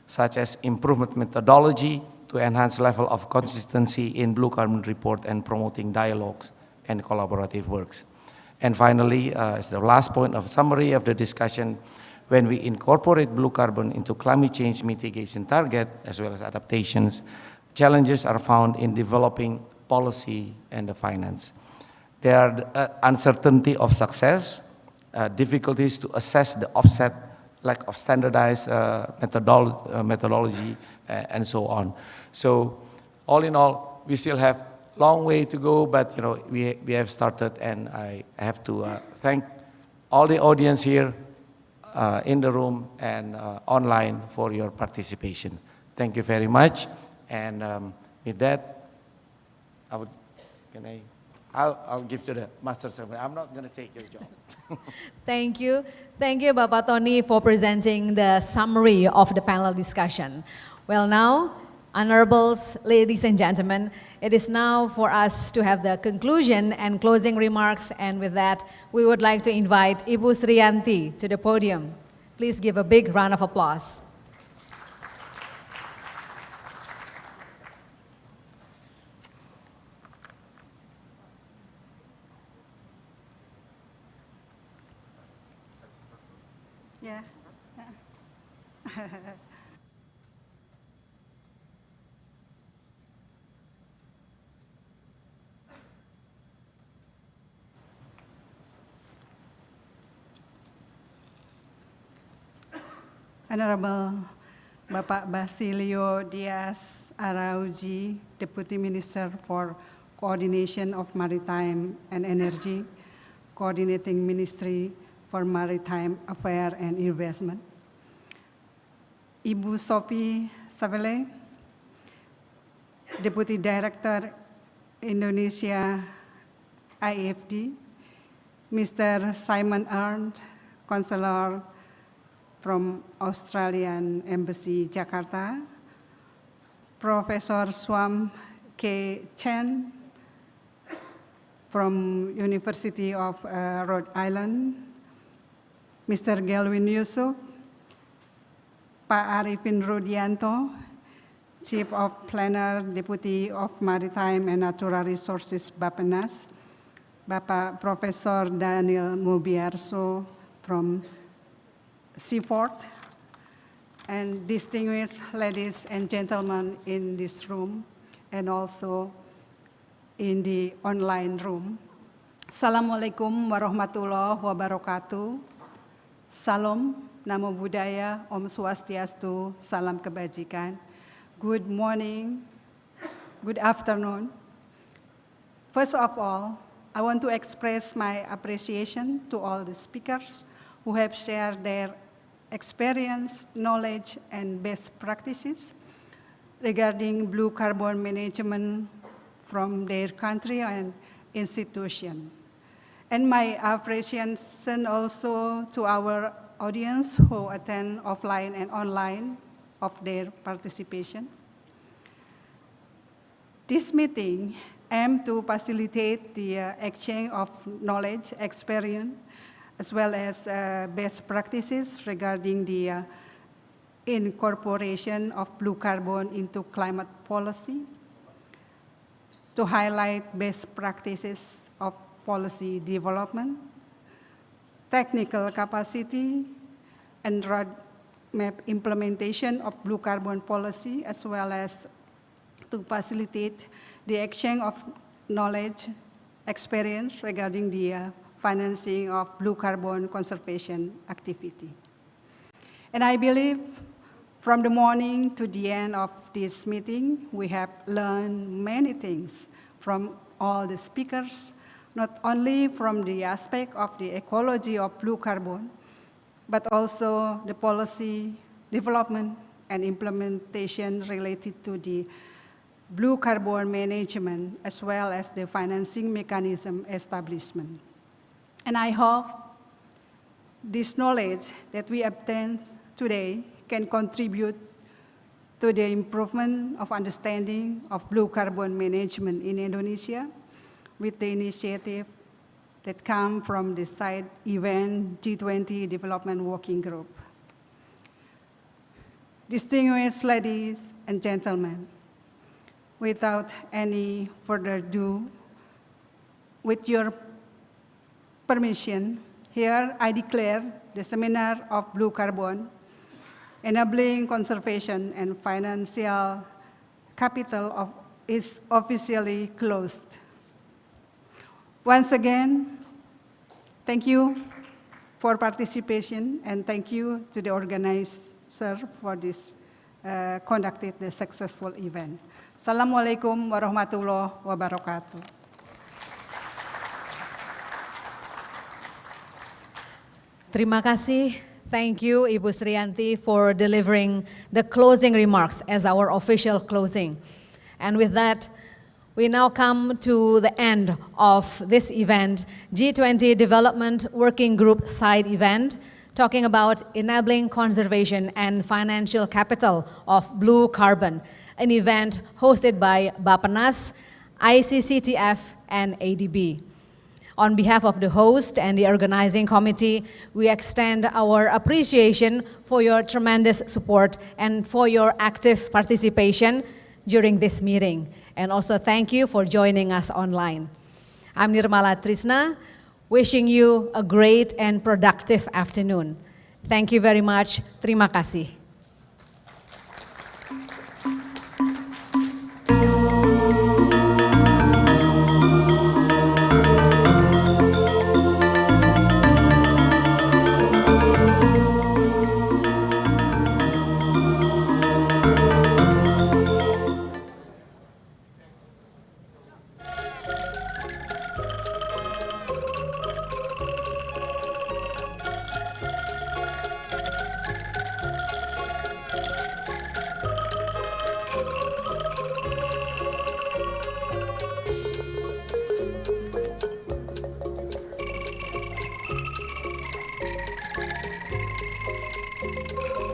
such as improvement methodology to enhance level of consistency in blue carbon report and promoting dialogues and collaborative works. And finally, as the last point of summary of the discussion, when we incorporate blue carbon into climate change mitigation target, as well as adaptations, challenges are found in developing policy and the finance. There are the uncertainty of success, difficulties to assess the offset, lack of standardized methodology, and so on. So all in all, we still have a long way to go, but we have started, and I have to thank all the audience here in the room and online for your participation. Thank you very much. And with that, I'll give to the master ceremony. I'm not going to take your job. Thank you. Thank you, Bapak Tony, for presenting the summary of the panel discussion. Well, now, honorables, ladies and gentlemen, it is now for us to have the conclusion and closing remarks. And with that, we would like to invite Ibu Srianti to the podium. Please give a big round of applause. Yeah. Honorable Bapak Basilio Diaz Arauji, Deputy Minister for Coordination of Maritime and Energy, Coordinating Ministry for Maritime Affairs and Investment. Ibu Sophie Savele, Deputy Director, Indonesia IFD, Mr. Simon Arndt, Counselor from Australian Embassy, Jakarta, Professor Swam K. Chen from University of Rhode Island, Mr. Gelwin Yusuf, Pak Arifin Rudianto, Chief of Planner, Deputy of Maritime and Natural Resources, BAPPENAS, Bapak Profesor Daniel Mubiarso from Seaford, and distinguished ladies and gentlemen in this room and also in the online room. Assalamualaikum warahmatullahi wabarakatuh. Salam, Namo Buddhaya, Om Swastiastu, Salam Kebajikan. Good morning, good afternoon. First of all, I want to express my appreciation to all the speakers who have shared their experience, knowledge, and best practices regarding blue carbon management from their country and institution. And my appreciation also to our audience who attend offline and online of their participation. This meeting aims to facilitate the exchange of knowledge, experience, as well as best practices regarding the incorporation of blue carbon into climate policy, to highlight best practices of policy development, technical capacity, and roadmap implementation of blue carbon policy, as well as to facilitate the exchange of knowledge, experience regarding the financing of blue carbon conservation activity. And I believe from the morning to the end of this meeting, we have learned many things from all the speakers, not only from the aspect of the ecology of blue carbon, but also the policy development and implementation related to the blue carbon management, as well as the financing mechanism establishment. And I hope this knowledge that we obtain today can contribute to the improvement of understanding of blue carbon management in Indonesia with the initiative that come from the side event G20 Development Working Group. Distinguished ladies and gentlemen, without any further ado, with your permission, here I declare the seminar of blue carbon, enabling conservation and financial capital is officially closed. Once again, thank you for participation, and thank you to the organizer for this conducted the successful event. Assalamualaikum warahmatullahi wabarakatuh. Terima kasih. Thank you, Ibu Sriyanti, for delivering the closing remarks as our official closing. And with that, we now come to the end of this event, G20 Development Working Group side event, talking about enabling conservation and financial capital of blue carbon, an event hosted by BAPPENAS, ICCTF, and ADB. On behalf of the host and the organizing committee, we extend our appreciation for your tremendous support and for your active participation during this meeting. And also thank you for joining us online. I'm Nirmala Trisna, wishing you a great and productive afternoon. Thank you very much. Terima kasih. you.